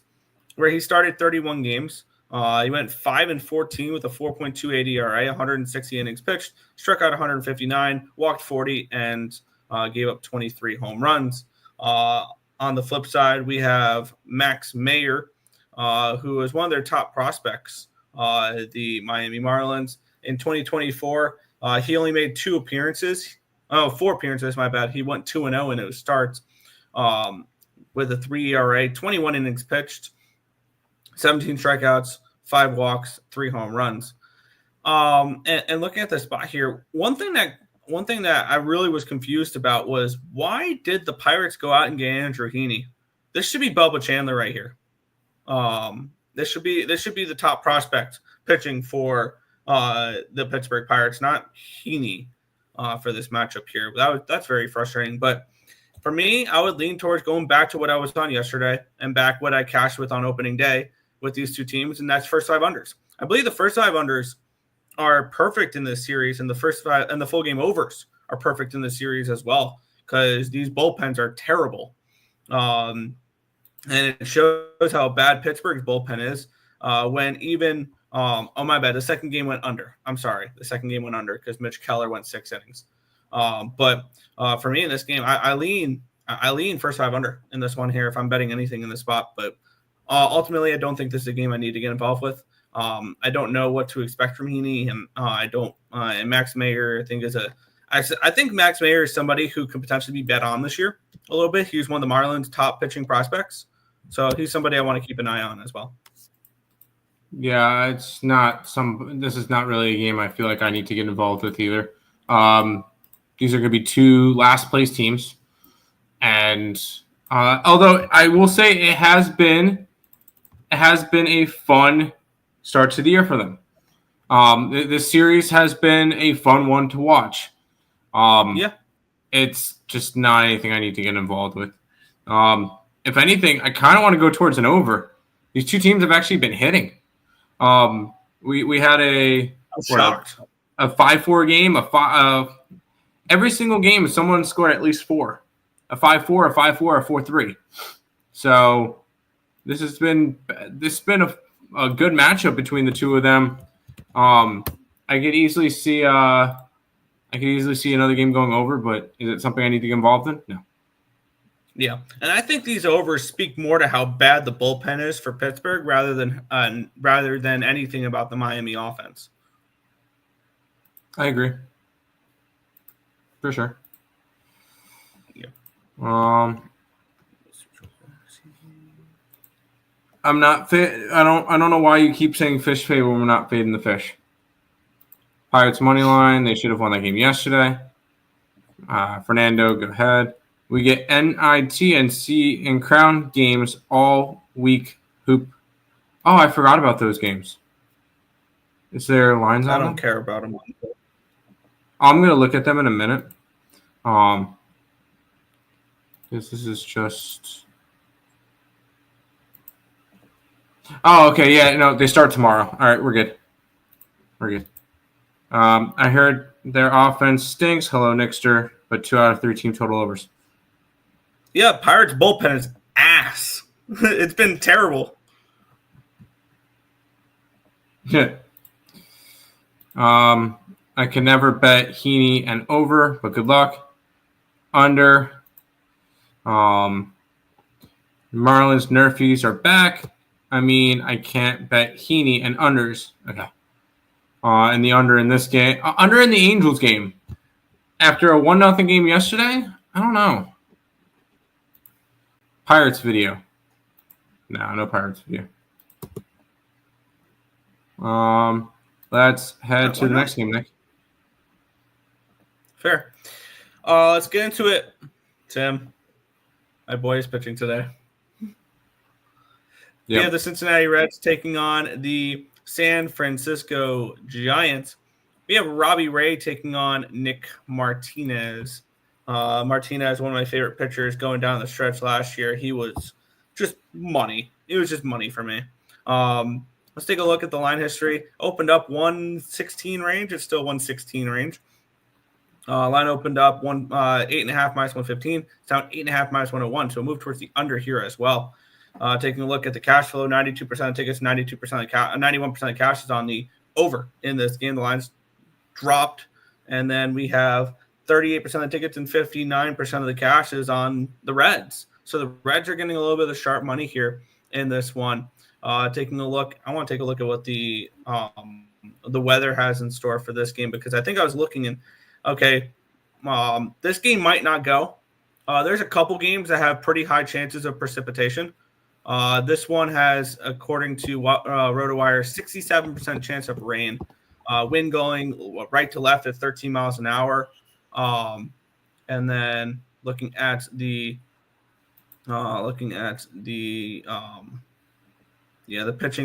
where he started 31 games. He went 5-14 with a 4.28 ERA, 160 innings pitched, struck out 159, walked 40, and gave up 23 home runs. On the flip side, we have Max Meyer, who is one of their top prospects, the Miami Marlins. In 2024, he only made 4 appearances, my bad. He went 2-0 in those starts. With a 3 ERA, 21 innings pitched, 17 strikeouts, 5 walks, 3 home runs. And looking at the spot here, one thing that I really was confused about was, why did the Pirates go out and get Andrew Heaney? This should be Bubba Chandler right here. This should be the top prospect pitching for the Pittsburgh Pirates, not Heaney for this matchup here. That's very frustrating, but. For me, I would lean towards going back to what I was on yesterday and back what I cashed with on opening day with these two teams, and that's first 5 unders. I believe the first 5 unders are perfect in this series, and the first 5 and the full game overs are perfect in this series as well, because these bullpens are terrible. And it shows how bad Pittsburgh's bullpen is when even my bad, the second game went under. I'm sorry. The second game went under because Mitch Keller went 6 innings. But for me in this game, I lean first 5 under in this one here if I'm betting anything in this spot. But ultimately, I don't think this is a game I need to get involved with. I don't know what to expect from Heaney, and and Max Meyer I think Max Meyer is somebody who could potentially be bet on this year a little bit. He's one of the Marlins' top pitching prospects, so he's somebody I want to keep an eye on as well. Yeah, this is not really a game I feel like I need to get involved with either. These are going to be 2 last place teams. And although I will say it has been a fun start to the year for them. This series has been a fun one to watch. It's just not anything I need to get involved with. If anything, I kind of want to go towards an over. These 2 teams have actually been hitting. We had a 5-4 game, every single game, someone scored at least 4. A 5-4, a 5-4, a 4-3. So this has been a good matchup between the two of them. I could easily see another game going over, but is it something I need to get involved in? No. Yeah, and I think these overs speak more to how bad the bullpen is for Pittsburgh rather than anything about the Miami offense. I agree. For sure. Yeah. I'm not fit. I don't know why you keep saying fish fade when we're not fading the fish. Pirates money line. They should have won that game yesterday. Fernando, go ahead. We get NIT and C and Crown games all week. Hoop. Oh, I forgot about those games. Is there lines on I don't them? care about them. I'm gonna look at them in a minute. This is just. Oh, okay. Yeah, no, they start tomorrow. All right, we're good. I heard their offense stinks. Hello, Nixter. But 2 out of 3 team total overs. Yeah, Pirates bullpen is ass. It's been terrible. Yeah. I can never bet Heaney and over, but good luck. Under. Marlins Nerfies are back. I mean, I can't bet Heaney and unders. Okay. And the under in this game. Under in the Angels game. After a 1-0 game yesterday? I don't know. Pirates video. No Pirates video. Let's head to the next game, Nick. Fair. Let's get into it. Tim, my boy is pitching today. Yep. We have the Cincinnati Reds taking on the San Francisco Giants. We have Robbie Ray taking on Nick Martinez. Martinez, one of my favorite pitchers going down the stretch last year. He was just money. It was just money for me. Let's take a look at the line history. Opened up 116 range. It's still 116 range. Line opened up 8.5 minus 115. It's down 8.5 minus 101. So move towards the under here as well. Taking a look at the cash flow, 92% of tickets, 91% of cash is on the over in this game. The line's dropped. And then we have 38% of the tickets and 59% of the cash is on the Reds. So the Reds are getting a little bit of sharp money here in this one. Taking a look, I want to take a look at what the weather has in store for this game, because I think I was looking and this game might not go. There's a couple games that have pretty high chances of precipitation. This one has, according to RotoWire, 67% chance of rain. Wind going right to left at 13 miles an hour. And then looking at the pitching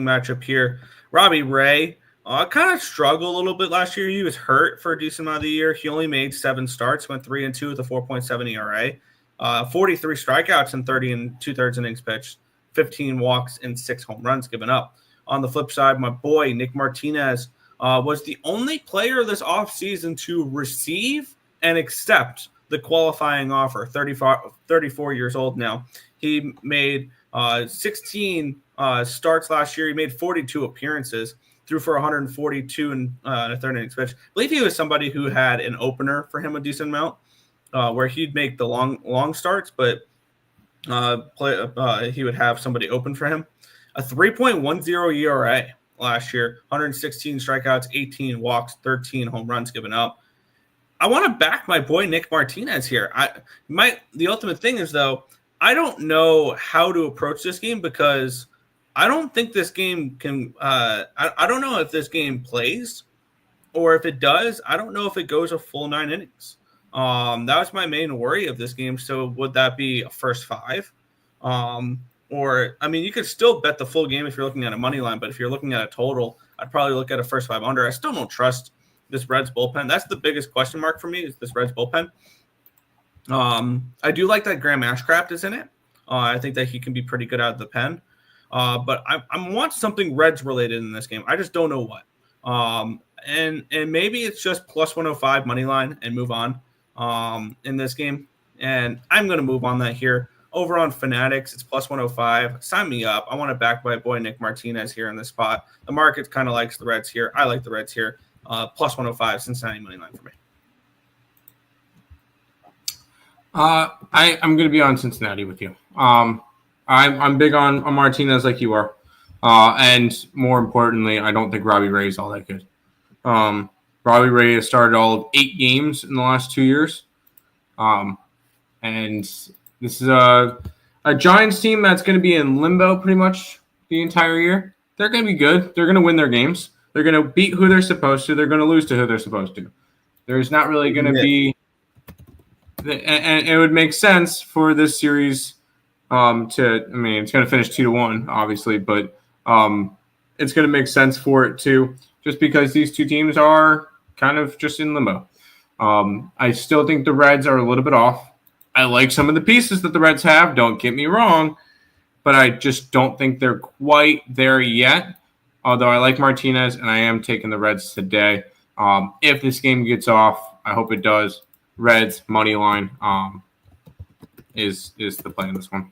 matchup here, Robbie Ray kind of struggled a little bit last year. He was hurt for a decent amount of the year. He only made 7 starts, went 3-2 with a 4.7 ERA, 43 strikeouts in 30 2/3 innings pitched, 15 walks and 6 home runs given up. On the flip side, my boy Nick Martinez was the only player this offseason to receive and accept the qualifying offer. 34 years old now. He made 16 starts last year. He made 42 appearances, threw for 142 in a third innings pitch. I believe he was somebody who had an opener for him a decent amount, where he'd make the long starts, but he would have somebody open for him. A 3.10 ERA last year, 116 strikeouts, 18 walks, 13 home runs given up. I want to back my boy Nick Martinez here. The ultimate thing is, though, I don't know how to approach this game, because I don't think this game can I don't know if this game plays, or if it does, I don't know if it goes a full 9 innings. That was my main worry of this game. So would that be a first 5? Or, I mean, you could still bet the full game if you're looking at a money line, but if you're looking at a total, I'd probably look at a first 5 under. I still don't trust this Reds bullpen. That's the biggest question mark for me, is this Reds bullpen. I do like that Graham Ashcraft is in it. I think that he can be pretty good out of the pen. But I want something Reds related in this game. I just don't know what. And maybe it's just plus 105 money line and move on in this game. And I'm going to move on that here. over on Fanatics. It's plus 105. Sign me up. I want to back my boy Nick Martinez here in this spot. The market kind of likes the Reds here. I like the Reds here. Plus 105, Cincinnati money line for me. I'm going to be on Cincinnati with you. I'm big on Martinez like you are. And more importantly, I don't think Robbie Ray is all that good. Robbie Ray has started all of 8 games in the last 2 years. And this is a Giants team that's going to be in limbo pretty much the entire year. They're going to be good. They're going to win their games. They're going to beat who they're supposed to. They're going to lose to who they're supposed to. There's not really going to be – and it would make sense for this series it's going to finish 2-1, obviously, but it's going to make sense for it too, just because these two teams are kind of just in limbo. I still think the Reds are a little bit off. I like some of the pieces that the Reds have, don't get me wrong, but I just don't think they're quite there yet, although I like Martinez, and I am taking the Reds today. If this game gets off, I hope it does. Reds, money line is the play in this one.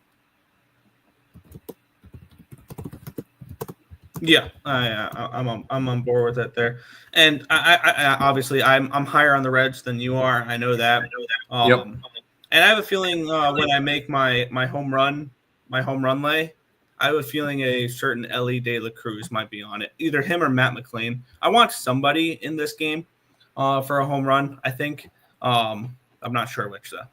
Yeah, I'm on board with that there, and I obviously I'm higher on the Reds than you are. I know that. Yep. And I have a feeling when I make my home run lay, I have a feeling a certain Ellie De La Cruz might be on it. Either him or Matt McLean. I want somebody in this game for a home run. I think. I'm not sure which though.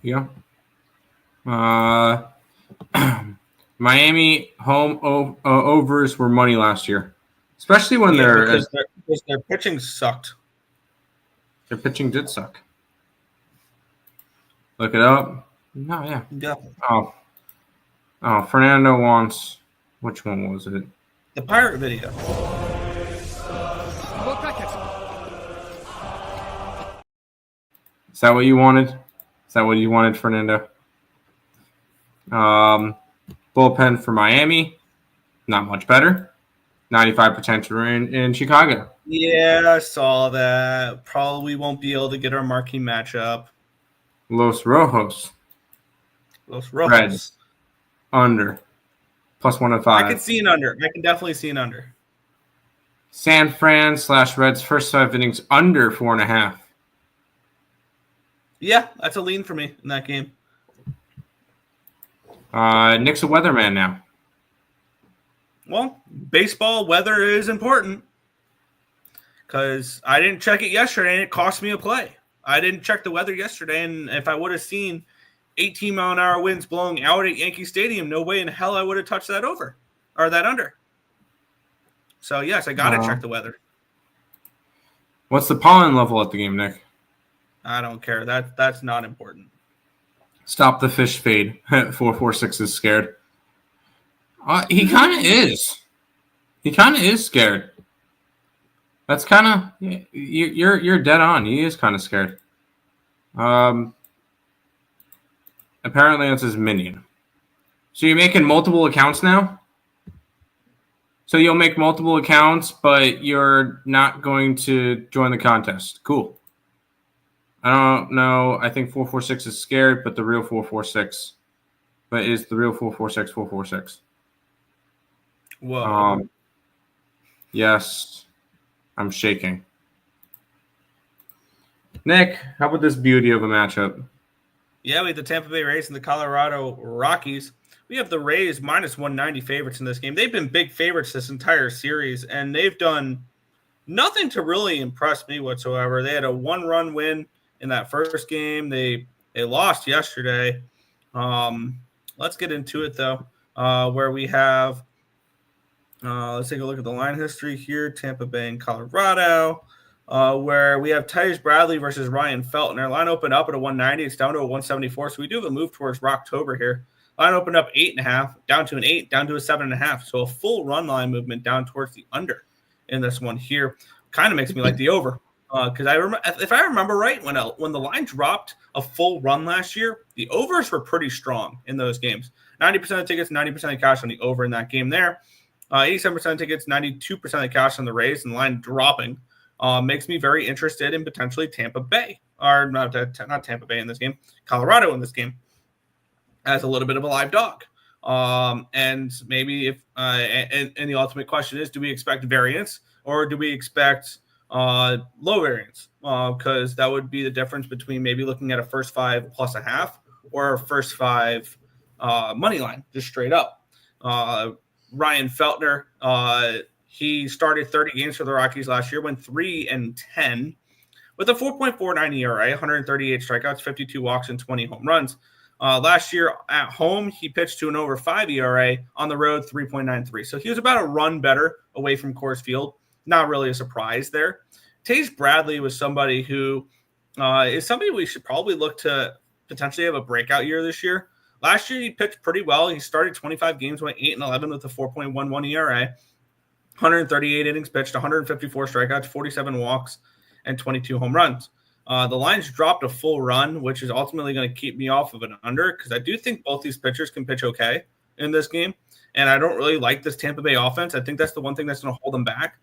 Yeah. Miami home overs were money last year, especially when because their pitching sucked. Their pitching did suck. Look it up. No, yeah. Yeah. Oh, Fernando wants. Which one was it? The pirate video. Is that what you wanted? Is that what you wanted, Fernando? Bullpen for Miami, not much better. 95% in Chicago. Yeah, I saw that. Probably won't be able to get our marquee matchup. Los Rojos. Reds. Under. Plus 105. I can see an under. I can definitely see an under. San Fran / Reds first 5 innings under 4.5. Yeah, that's a lean for me in that game. Nick's a weatherman now. Well, baseball weather is important because I didn't check it yesterday and it cost me a play. I didn't check the weather yesterday, and if I would have seen 18-mile-an-hour winds blowing out at Yankee Stadium, no way in hell I would have touched that over or that under. So, yes, I got to check the weather. What's the pollen level at the game, Nick? I don't care. That's not important. Stop the fish fade. 446 is scared. He kind of is. He kind of is scared. That's kind of you're dead on. He is kind of scared. Apparently that's his minion. So you're making multiple accounts now? So you'll make multiple accounts, but you're not going to join the contest. Cool. I don't know. I think 446 is scared, but the real 446. But is the real 446 446? Whoa. Yes. I'm shaking. Nick, how about this beauty of a matchup? Yeah, we have the Tampa Bay Rays and the Colorado Rockies. We have the Rays minus 190 favorites in this game. They've been big favorites this entire series, and they've done nothing to really impress me whatsoever. They had a 1-run win in that first game. They lost yesterday. Let's get into it, though, where we have let's take a look at the line history here. Tampa Bay and Colorado, where we have Titus Bradley versus Ryan Felton. Our line opened up at a 190. It's down to a 174, so we do have a move towards Rocktober here. Line opened up 8.5, down to an 8, down to a 7.5. So a full run line movement down towards the under in this one here. Kind of makes me like the over. Because if I remember right, when the line dropped a full run last year, the overs were pretty strong in those games. 90% of tickets, 90% of cash on the over in that game there. 87% of tickets, 92% of cash on the Rays, and the line dropping makes me very interested in potentially Tampa Bay or not Tampa Bay in this game, Colorado in this game, as a little bit of a live dog. And maybe if and the ultimate question is, do we expect variance or do we expect low variance? Because that would be the difference between maybe looking at a first 5 plus a half or a first 5 money line, just straight up. Ryan Feltner, he started 30 games for the Rockies last year, went 3-10 with a 4.49 ERA, 138 strikeouts, 52 walks, and 20 home runs. Last year at home, he pitched to an over 5 ERA. On the road, 3.93. So he was about a run better away from Coors Field. Not really a surprise there. Tage Bradley was somebody who is somebody we should probably look to potentially have a breakout year this year. Last year, he pitched pretty well. He started 25 games, went 8-11 with a 4.11 ERA, 138 innings pitched, 154 strikeouts, 47 walks, and 22 home runs. The lines dropped a full run, which is ultimately going to keep me off of an under because I do think both these pitchers can pitch okay in this game. And I don't really like this Tampa Bay offense. I think that's the one thing that's going to hold them back.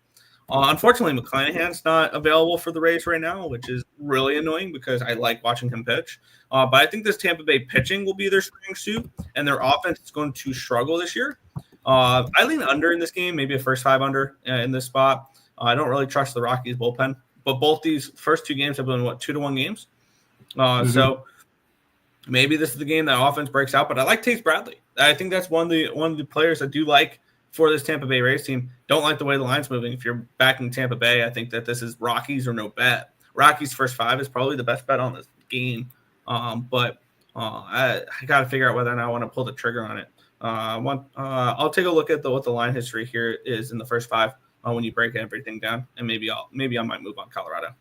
Unfortunately, McClanahan's not available for the Rays right now, which is really annoying because I like watching him pitch. But I think this Tampa Bay pitching will be their strong suit, and their offense is going to struggle this year. I lean under in this game, maybe a first 5 under in this spot. I don't really trust the Rockies bullpen. But both these first 2 games have been, 2-1 games? So maybe this is the game that offense breaks out. But I like Tage Bradley. I think that's one of the players I do like for this Tampa Bay Rays team. Don't like the way the line's moving. If you're backing Tampa Bay, I think that this is Rockies or no bet. Rockies first 5 is probably the best bet on this game. But I got to figure out whether or not I want to pull the trigger on it. I'll take a look at what the line history here is in the first 5. When you break everything down, and maybe I might move on Colorado.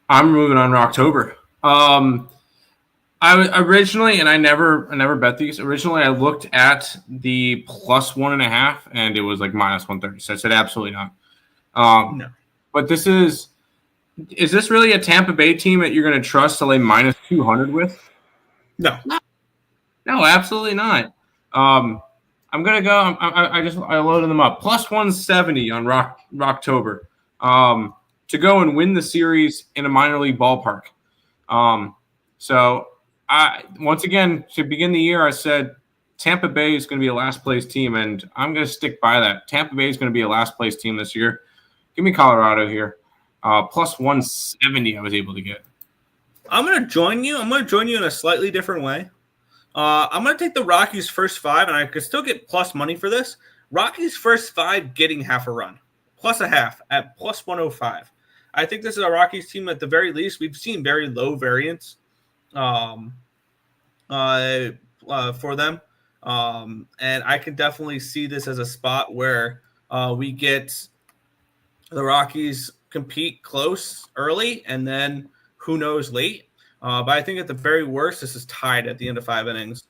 I'm moving on October. I originally, and I never bet these. Originally, I looked at the plus 1.5, and it was like minus 130. So I said absolutely not. No. But is this really a Tampa Bay team that you're going to trust to lay minus 200 with? No, absolutely not. I'm going to go – I loaded them up. Plus 170 on Rocktober to go and win the series in a minor league ballpark. So, once again, to begin the year, I said Tampa Bay is going to be a last-place team, and I'm going to stick by that. Tampa Bay is going to be a last-place team this year. Give me Colorado here. Plus 170 I was able to get. I'm going to join you. I'm going to join you in a slightly different way. I'm going to take the Rockies' first 5, and I could still get plus money for this. Rockies' first 5 getting half a run, plus a half at plus 105. I think this is a Rockies team at the very least. We've seen very low variance for them. And I can definitely see this as a spot where we get the Rockies compete close early and then who knows late. But I think at the very worst, this is tied at the end of 5 innings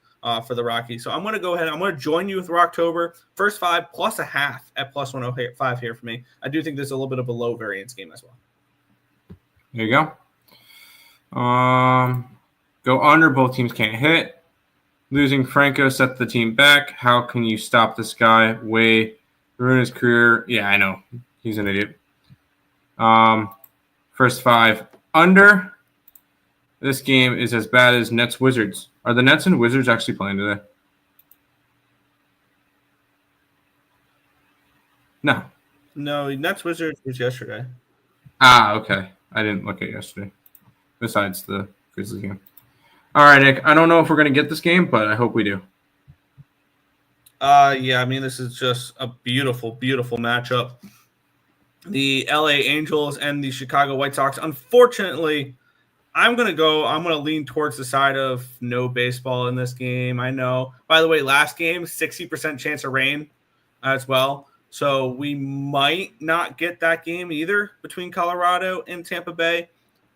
for the Rockies. So I'm going to go ahead. I'm going to join you with Rocktober. First 5 plus a half at plus 105 here for me. I do think there's a little bit of a low variance game as well. There you go. Go under. Both teams can't hit. Losing Franco set the team back. How can you stop this guy? Way ruin his career. Yeah, I know. He's an idiot. First 5 under. This game is as bad as Nets-Wizards. Are the Nets and Wizards actually playing today? No. No, Nets-Wizards was yesterday. Okay. I didn't look at yesterday. Besides the Grizzlies game. All right, Nick. I don't know if we're going to get this game, but I hope we do. Yeah, I mean, this is just a beautiful, beautiful matchup. The LA Angels and the Chicago White Sox. Unfortunately, I'm going to lean towards the side of no baseball in this game. I know. By the way, last game, 60% chance of rain as well. So we might not get that game either between Colorado and Tampa Bay,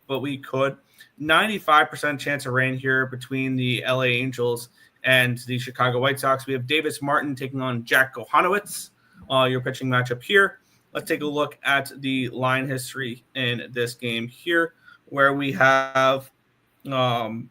but we could. 95% chance of rain here between the LA Angels and the Chicago White Sox. We have Davis Martin taking on Jack Kohanowitz, your pitching matchup here. Let's take a look at the line history in this game here, where we have the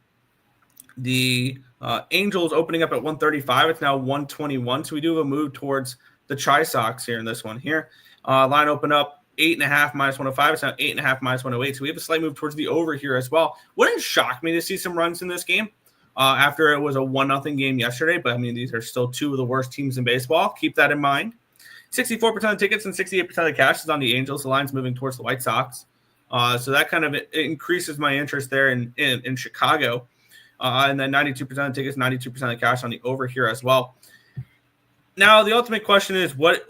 Angels opening up at 135. It's now 121. So we do have a move towards the Chi Sox here in this one here. Line open up 8.5 minus 105. It's now 8.5 minus 108. So we have a slight move towards the over here as well. Wouldn't shock me to see some runs in this game after it was a 1-0 game yesterday. But I mean, these are still two of the worst teams in baseball. Keep that in mind. 64% of tickets and 68% of the cash is on the Angels. The line's moving towards the White Sox. So that kind of increases my interest there in Chicago. And then 92% of tickets, 92% of the cash on the over here as well. Now, the ultimate question is, what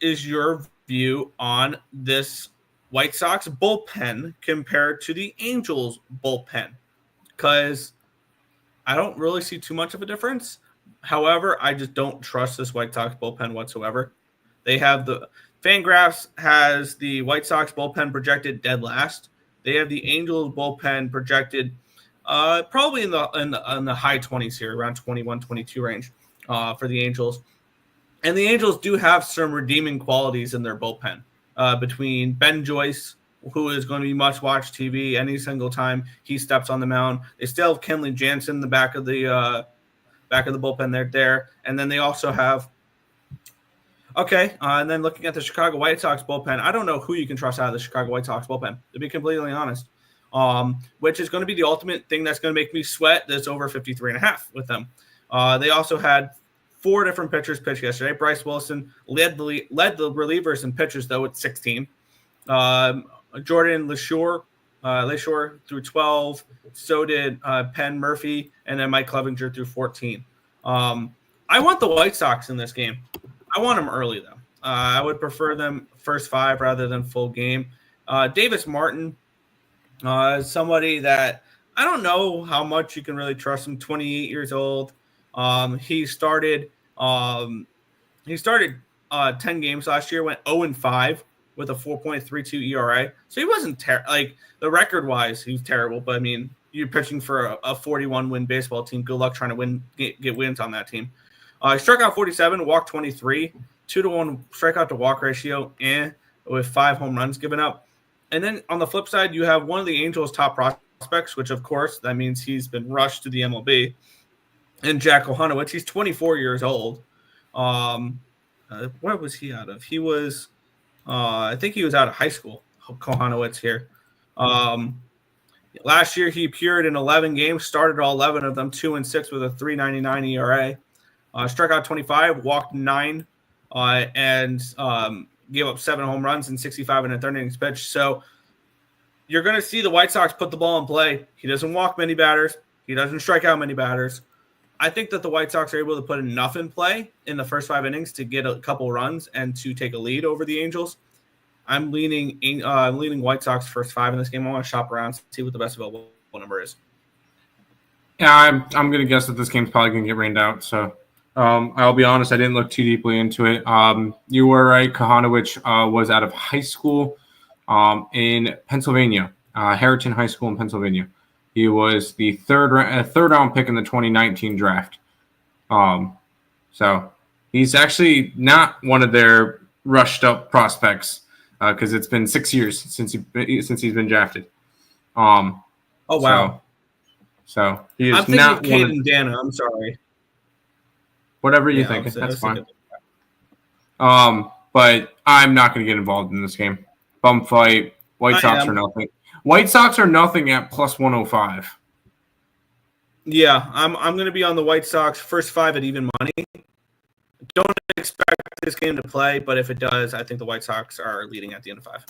is your view on this White Sox bullpen compared to the Angels bullpen? Because I don't really see too much of a difference. However, I just don't trust this White Sox bullpen whatsoever. They have the Fangraphs has the White Sox bullpen projected dead last. They have the Angels bullpen projected probably in the high 20s here, around 21, 22 range for the Angels. And the Angels do have some redeeming qualities in their bullpen between Ben Joyce, who is going to be much-watched TV any single time he steps on the mound. They still have Kenley Jansen in the back of the bullpen there. And then they also have and then looking at the Chicago White Sox bullpen, I don't know who you can trust out of the Chicago White Sox bullpen, to be completely honest, which is going to be the ultimate thing that's going to make me sweat this over 53.5 with them. They also had 4 different pitchers pitch yesterday. Bryce Wilson led the relievers in pitches, though, at 16. Jordan LeSure threw 12. So did Penn Murphy, and then Mike Clevinger threw 14. I want the White Sox in this game. I want them early, though. I would prefer them first 5 rather than full game. Davis Martin, somebody that I don't know how much you can really trust him. 28 years old. He started 10 games last year, went 0-5 with a 4.32 ERA. So he wasn't the record-wise, he was terrible. But I mean, you're pitching for a 41-win baseball team. Good luck trying to get wins on that team. He struck out 47, walked 23, 2-to-1 strikeout to walk ratio, with 5 home runs given up. And then on the flip side, you have one of the Angels' top prospects, which of course that means he's been rushed to the MLB. And Jack Kohanovic, he's 24 years old. Where was he out of? He was, I think he was out of high school. Kohanovic here. Last year he appeared in 11 games, started all 11 of them, 2-6 with a 3.99 ERA. Struck out 25, walked 9, and gave up 7 home runs and 65 in a third innings pitch. So you're going to see the White Sox put the ball in play. He doesn't walk many batters. He doesn't strike out many batters. I think that the White Sox are able to put enough in play in the first 5 innings to get a couple runs and to take a lead over the Angels. I'm leaning White Sox first 5 in this game. I want to shop around, see what the best available number is. Yeah, I'm going to guess that this game's probably going to get rained out. So I'll be honest, I didn't look too deeply into it. You were right. Kohanovic was out of high school in Pennsylvania, Harriton High School in Pennsylvania. He was the third round pick in the 2019 draft. So he's actually not one of their rushed up prospects because it's been 6 years since he's been drafted. Oh wow! So he is I'm thinking not of Caden Dana. I'm sorry. Whatever you think, that's fine. But I'm not going to get involved in this game. Bum fight. White Sox are nothing. White Sox are nothing at plus 105. Yeah, I'm going to be on the White Sox first 5 at even money. Don't expect this game to play, but if it does, I think the White Sox are leading at the end of 5.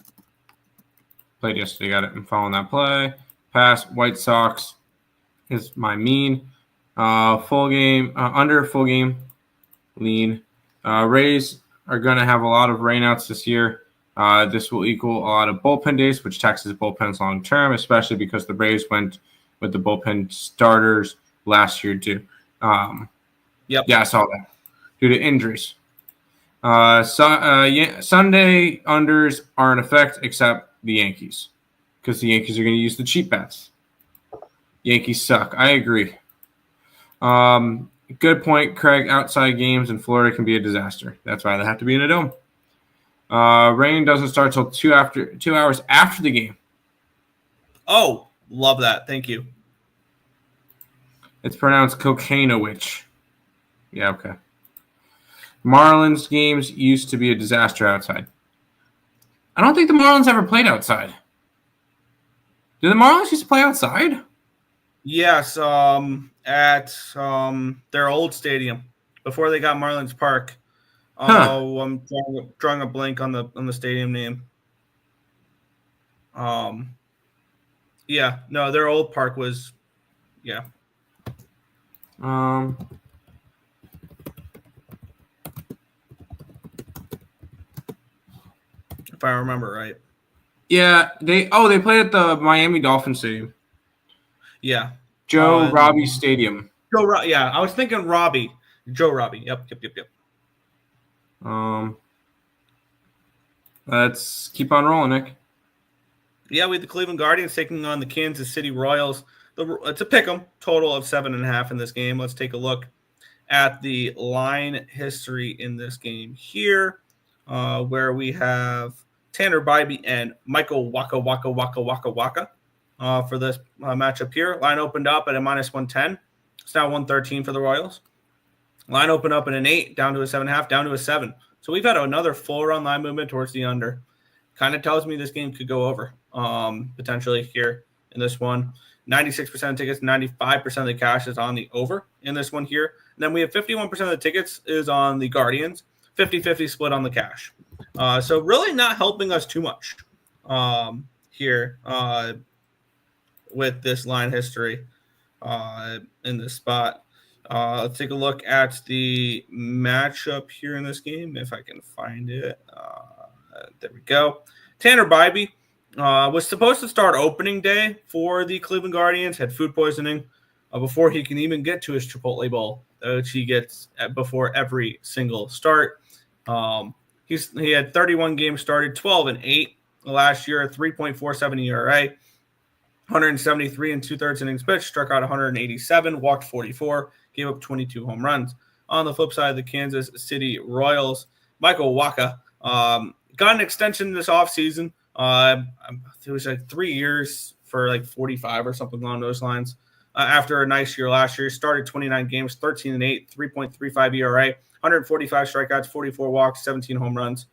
Played yesterday, got it. I'm following that play. Pass. White Sox is my mean. Full game, under full game, lean. Rays are going to have a lot of rainouts this year. This will equal a lot of bullpen days, which taxes bullpens long term, especially because the Rays went with the bullpen starters last year too. Yeah, I saw that due to injuries. Sunday unders are in effect except the Yankees because the Yankees are going to use the cheap bets. Yankees suck. I agree. Good point, Craig. Outside games in Florida can be a disaster. That's why they have to be in a dome. Rain doesn't start till 2 hours after the game. Oh, love that. Thank you. It's pronounced Cocainowich. Yeah, okay. Marlins games used to be a disaster outside. I don't think the Marlins ever played outside. Did the Marlins used to play outside? Yes, at their old stadium before they got Marlins Park. Oh, I'm drawing a blank on the stadium name. Yeah, no, their old park was, yeah. If I remember right. Yeah, they played at the Miami Dolphins Stadium. Yeah. Joe Robbie Stadium. Yeah, I was thinking Robbie. Joe Robbie. Yep. Let's keep on rolling, Nick. Yeah, we have the Cleveland Guardians taking on the Kansas City Royals. It's a pick'em, total of 7.5 in this game. Let's take a look at the line history in this game here, where we have Tanner Bybee and Michael Waka for this matchup here. Line opened up at a -110. It's now 113 for the Royals. Line opened up at an 8, down to a 7.5, down to a 7. So we've had another full run line movement towards the under. Kind of tells me this game could go over potentially here in this one. 96% of tickets, 95% of the cash is on the over in this one here. And then we have 51% of the tickets is on the Guardians, 50-50 split on the cash. So really not helping us too much here with this line history in this spot. Let's take a look at the matchup here in this game, if I can find it. There we go. Tanner Bybee was supposed to start opening day for the Cleveland Guardians, had food poisoning before he can even get to his Chipotle Bowl, which he gets before every single start. He had 31 games started, 12-8 last year, 3.47 ERA, 173 and 2/3 innings pitched, struck out 187, walked 44, gave up 22 home runs. On the flip side, the Kansas City Royals, Michael Waka, got an extension this offseason. It was like 3 years for like 45 or something along those lines. After a nice year last year, started 29 games, 13-8, 3.35 ERA, 145 strikeouts, 44 walks, 17 home runs.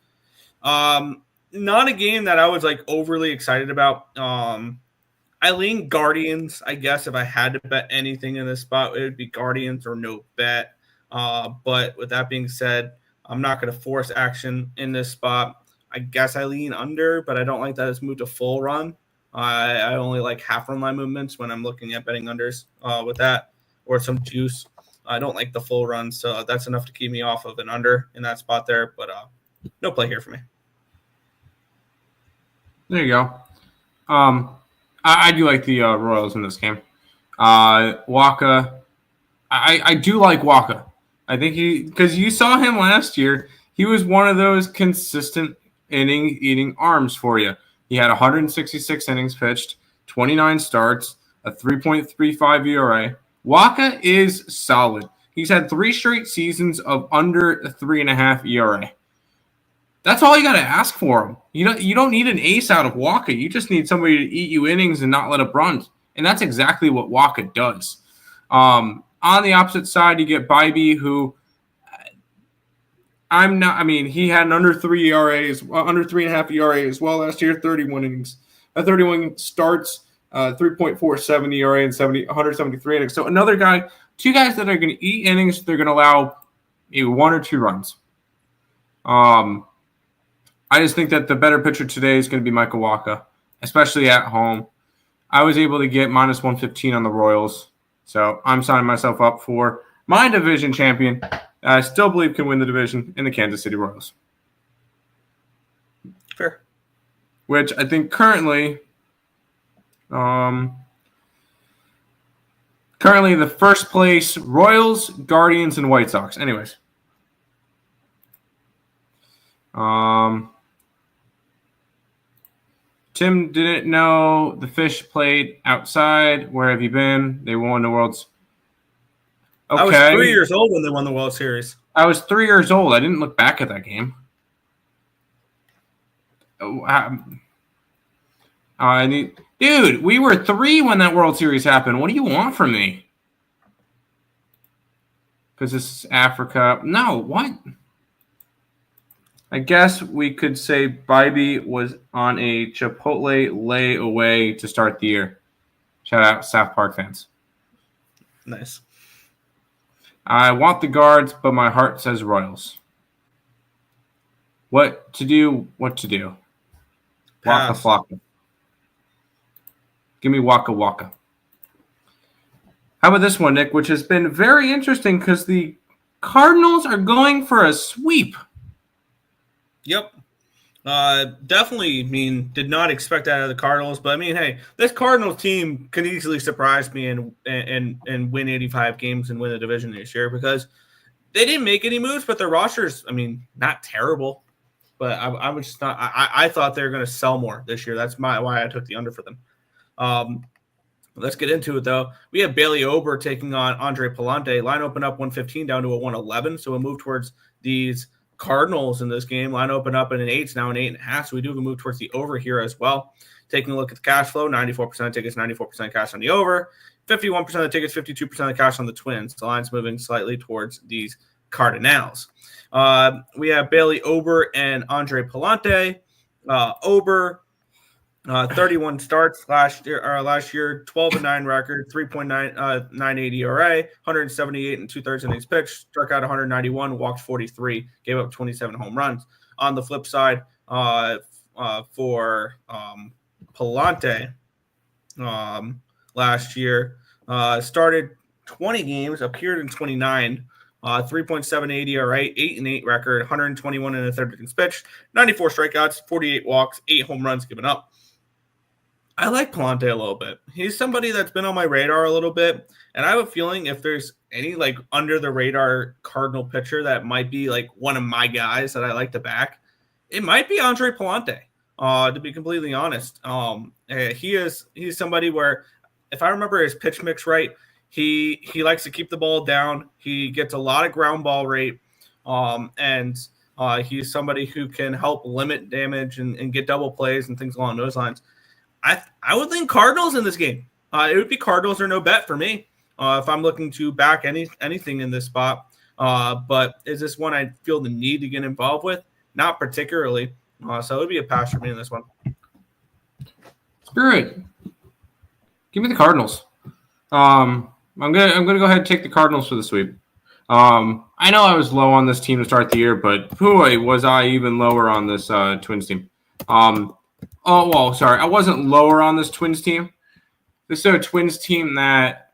Not a game that I was like overly excited about. I lean Guardians, I guess. If I had to bet anything in this spot, it would be Guardians or no bet. But with that being said, I'm not going to force action in this spot. I guess I lean under, but I don't like that it's moved to full run. I only like half run line movements when I'm looking at betting unders with that, or some juice. I don't like the full run, so that's enough to keep me off of an under in that spot there. But no play here for me. There you go. I do like the Royals in this game. Waka, I do like Waka. I think because you saw him last year, he was one of those consistent inning-eating arms for you. He had 166 innings pitched, 29 starts, a 3.35 ERA. Waka is solid. He's had 3 straight seasons of under a 3.5 ERA. That's all you got to ask for him. You don't need an ace out of Waka. You just need somebody to eat you innings and not let up runs. And that's exactly what Waka does. On the opposite side, you get Bybee, who he had an under 3 ERAs, under 3.5 ERA as well last year, 31 innings, 31 starts, 3.47 ERA and 173 innings. So another guy, 2 guys that are going to eat innings. They're going to allow maybe 1 or 2 runs. I just think that the better pitcher today is going to be Michael Waka, especially at home. I was able to get -115 on the Royals, so I'm signing myself up for my division champion. I still believe can win the division in the Kansas City Royals. Fair. Which I think currently the first place Royals, Guardians, and White Sox. Anyways. Tim didn't know the Fish played outside. Where have you been? They won the World's. Okay. I was 3 years old when they won the World Series. I was 3 years old. I didn't look back at that game. Dude, we were 3 when that World Series happened. What do you want from me? Because this is Africa. No, what? I guess we could say Bybee was on a Chipotle layaway to start the year. Shout out South Park fans. Nice. I want the Guards, but my heart says Royals. What to do? What to do? Waka Pass. flocka. Give me Waka Waka. How about this one, Nick, which has been very interesting because the Cardinals are going for a sweep. Yep. Definitely, did not expect that out of the Cardinals, but hey, this Cardinals team can easily surprise me and win 85 games and win the division this year because they didn't make any moves, but their rosters, not terrible, but I was just not. I thought they were going to sell more this year. That's why I took the under for them. Let's get into it though. We have Bailey Ober taking on Andre Palante. Line opened up 115 down to a 111, so we'll move towards these Cardinals in this game. Line open up in an 8, now an 8.5. So we do move towards the over here as well. Taking a look at the cash flow, 94% of tickets, 94% cash on the over, 51% of the tickets, 52% of the cash on the Twins. The line's moving slightly towards these Cardinals. We have Bailey Ober and Andre Palante. Ober, 31 starts last year, 12-9 record, 3.98 ERA, 178 and 2/3 innings pitched, struck out 191, walked 43, gave up 27 home runs. On the flip side, for Palante, last year, started 20 games, appeared in 29. 3.78 ERA, 8-8 record, 121 and 1/3 innings pitched, 94 strikeouts, 48 walks, 8 home runs given up. I like Palante a little bit. He's somebody that's been on my radar a little bit, and I have a feeling if there's any under the radar Cardinal pitcher that might be one of my guys that I like to back, it might be Andre Palante. To be completely honest, he's somebody where if I remember his pitch mix right, he likes to keep the ball down. He gets a lot of ground ball rate, and he's somebody who can help limit damage and get double plays and things along those lines. I would think Cardinals in this game. It would be Cardinals or no bet for me if I'm looking to back anything in this spot. But is this one I feel the need to get involved with? Not particularly. So it would be a pass for me in this one. Spirit, give me the Cardinals. I'm gonna go ahead and take the Cardinals for the sweep. I know I was low on this team to start the year, but boy, was I even lower on this Twins team. I wasn't lower on this Twins team. This is a Twins team that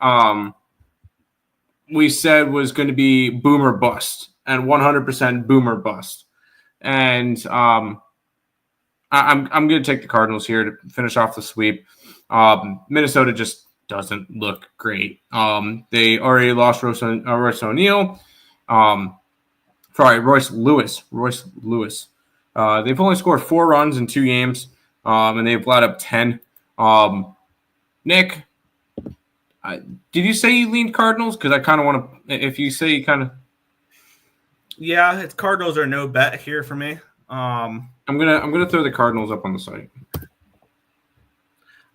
we said was going to be boomer bust and 100% boomer bust. And I'm going to take the Cardinals here to finish off the sweep. Minnesota just doesn't look great. They already lost Royce O'Neal. Royce Lewis. They've only scored 4 runs in 2 games. And they've let up 10. Nick, did you say you leaned Cardinals? Because I kind of want to. If you say you kind of, yeah, it's Cardinals or no bet here for me. I'm gonna throw the Cardinals up on the site.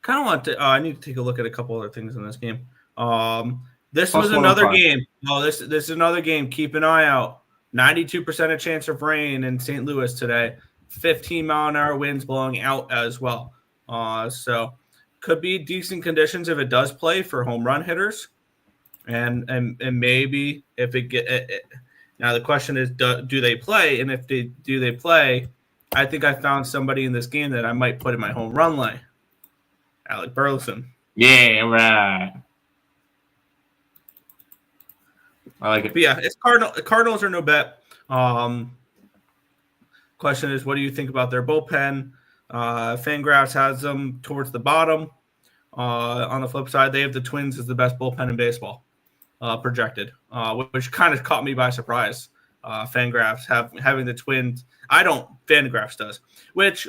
Kind of want to. I need to take a look at a couple other things in this game. This Plus was another 105. game. This is another game. Keep an eye out. 92% of chance of rain in St. Louis today. 15-mile-an-hour winds blowing out as well. So could be decent conditions if it does play for home run hitters. And maybe if it get now the question is do they play? And if they play, I think I found somebody in this game that I might put in my home run lane. Alec Burleson. Yeah, right. I like it. But yeah, it's Cardinals are no bet. Question is, what do you think about their bullpen? Fangraphs has them towards the bottom. On the flip side, they have the Twins as the best bullpen in baseball, projected, which kind of caught me by surprise. Fangraphs having the Twins. Fangraphs does, which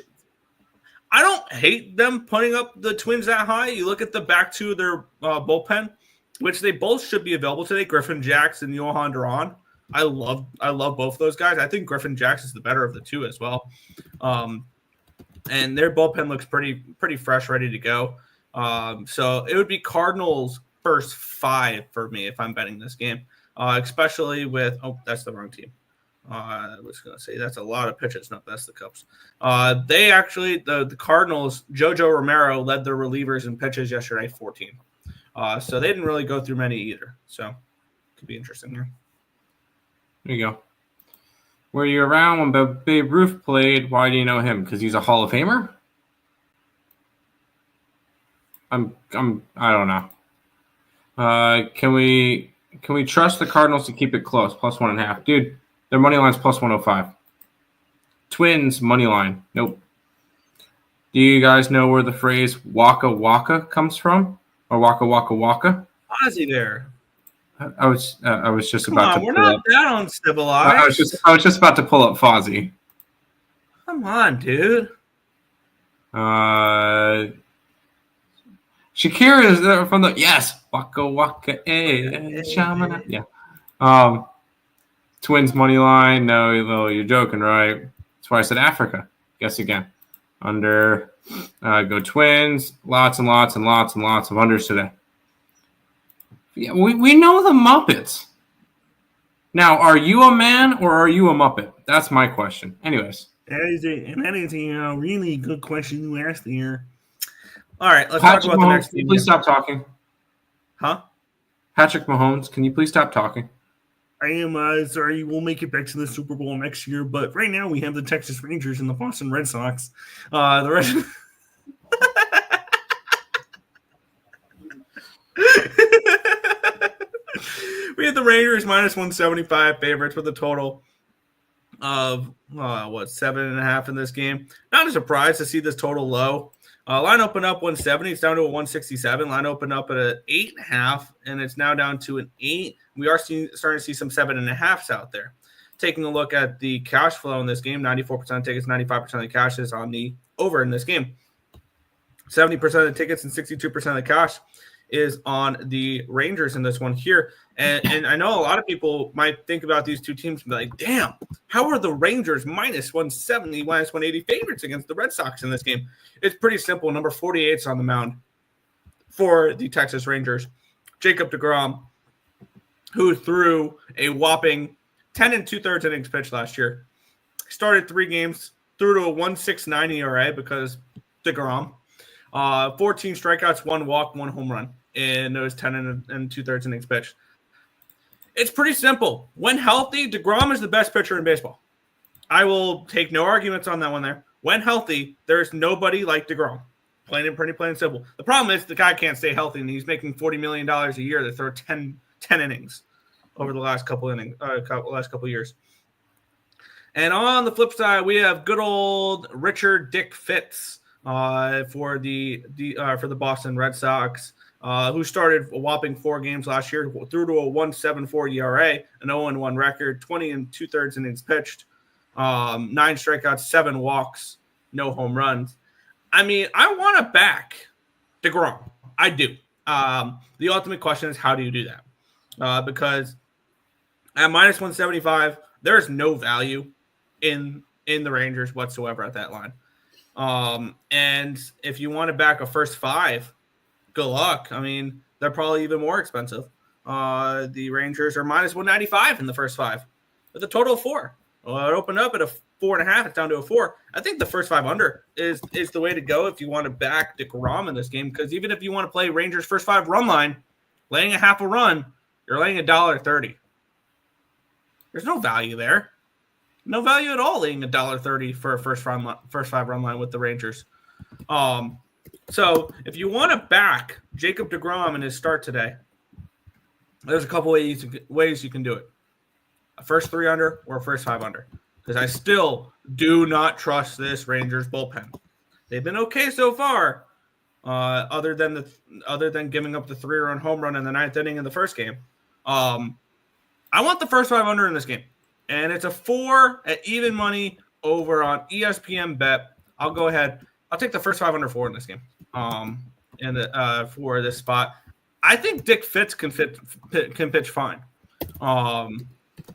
I don't hate them putting up the Twins that high. You look at the back two of their bullpen, which they both should be available today. Griffin Jax and Johan Duran. I love both of those guys. I think Griffin Jax is the better of the two as well. And their bullpen looks pretty fresh, ready to go. So it would be Cardinals first 5 for me if I'm betting this game, especially with – that's the wrong team. I was going to say that's a lot of pitches. No, that's the Cubs. They actually, the Cardinals, Jojo Romero led their relievers in pitches yesterday, 14. So they didn't really go through many either. So could be interesting here. There you go. Were you around when Babe Ruth played? Why do you know him? Because he's a Hall of Famer? I don't know. Can we trust the Cardinals to keep it close? Plus 1.5. Dude, their money line's plus 105. Twins money line. Nope. Do you guys know where the phrase Waka Waka comes from? Or Waka Waka Waka? Ozzy there. I was just Come about on, to we're pull not up. that uncivilized. I was just about to pull up Fozzie. Come on, dude. Shakira is there from the Waka Waka Shamana. Yeah. Twins money line. No, you're joking, right? That's why I said Africa. Guess again. Under go Twins. Lots and lots and lots and lots of unders today. Yeah, we know the Muppets. Now, are you a man or are you a Muppet? That's my question. Anyways. That is a really good question you asked here. All right, let's Patrick talk about Mahomes, the next can you team. please stop talking? Huh? Patrick Mahomes, can you please stop talking? I am sorry. We'll make it back to the Super Bowl next year, but right now we have the Texas Rangers and the Boston Red Sox. The rest. We had the Rangers minus 175 favorites with a total of 7.5 in this game. Not a surprise to see this total low. Line opened up 170. It's down to a 167. Line opened up at an 8.5, and it's now down to an 8. We are starting to see some 7.5s out there. Taking a look at the cash flow in this game, 94% of tickets, 95% of the cash is on the over in this game. 70% of the tickets and 62% of the cash is on the Rangers in this one here. And I know a lot of people might think about these two teams and be like, damn, how are the Rangers minus 170, minus 180 favorites against the Red Sox in this game? It's pretty simple. Number 48 is on the mound for the Texas Rangers. Jacob deGrom, who threw a whopping 10 2/3 innings pitched last year. Started 3 games, threw to a 1.69 ERA because deGrom. 14 strikeouts, 1 walk, 1 home run in those 10 2/3 innings pitched. It's pretty simple. When healthy, deGrom is the best pitcher in baseball. I will take no arguments on that one there. When healthy, there's nobody like deGrom. Plain and simple. The problem is the guy can't stay healthy, and he's making $40 million a year to throw 10 innings over the last couple years. And on the flip side, we have good old Richard Dick Fitz for the Boston Red Sox. Who started a whopping 4 games last year, threw to a 1.74 ERA, an 0-1 record, 20 2/3 innings pitched, 9 strikeouts, 7 walks, no home runs. I mean, I want to back deGrom. I do. The ultimate question is, how do you do that? Because at minus 175, there's no value in the Rangers whatsoever at that line. And if you want to back a first 5, good luck. I mean, they're probably even more expensive. The Rangers are minus 195 in the first 5 with a total of 4. Well, it opened up at a 4.5. It's down to a 4. I think the first 5 under is the way to go if you want to back deGrom in this game, because even if you want to play Rangers first 5 run line, laying a half a run, you're laying $1.30. There's no value there. No value at all laying $1.30 for a first 5 run line with the Rangers. So if you want to back Jacob deGrom in his start today, there's a couple ways you can do it. A first 3 under or a first 5 under. Because I still do not trust this Rangers bullpen. They've been okay so far, other than giving up the 3-run home run in the 9th inning in the first game. I want the first 5 under in this game. And it's a 4 at even money over on ESPN Bet. I'll go ahead. I'll take the first 5 under 4 in this game. For this spot, I think Dick Fitz can pitch fine.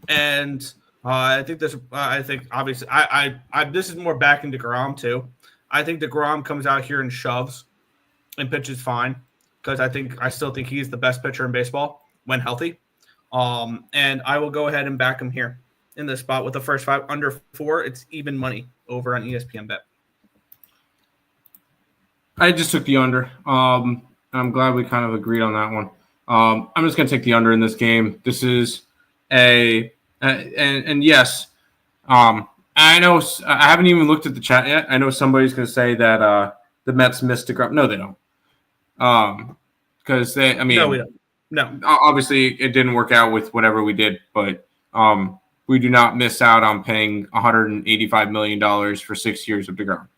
And I think this. I think obviously, I this is more back into deGrom too. I think deGrom comes out here and shoves and pitches fine because I still think he's the best pitcher in baseball when healthy. And I will go ahead and back him here. in this spot with the first 5 under 4. It's even money over on ESPN Bet. I just took the under. I'm glad we kind of agreed on that one. I'm just going to take the under in this game. This is and yes, I know I haven't even looked at the chat yet. I know somebody's going to say that the Mets missed a grab. No, they don't. Because no, we don't. No, obviously it didn't work out with whatever we did, but we do not miss out on paying $185 million for 6 years of DeGrom.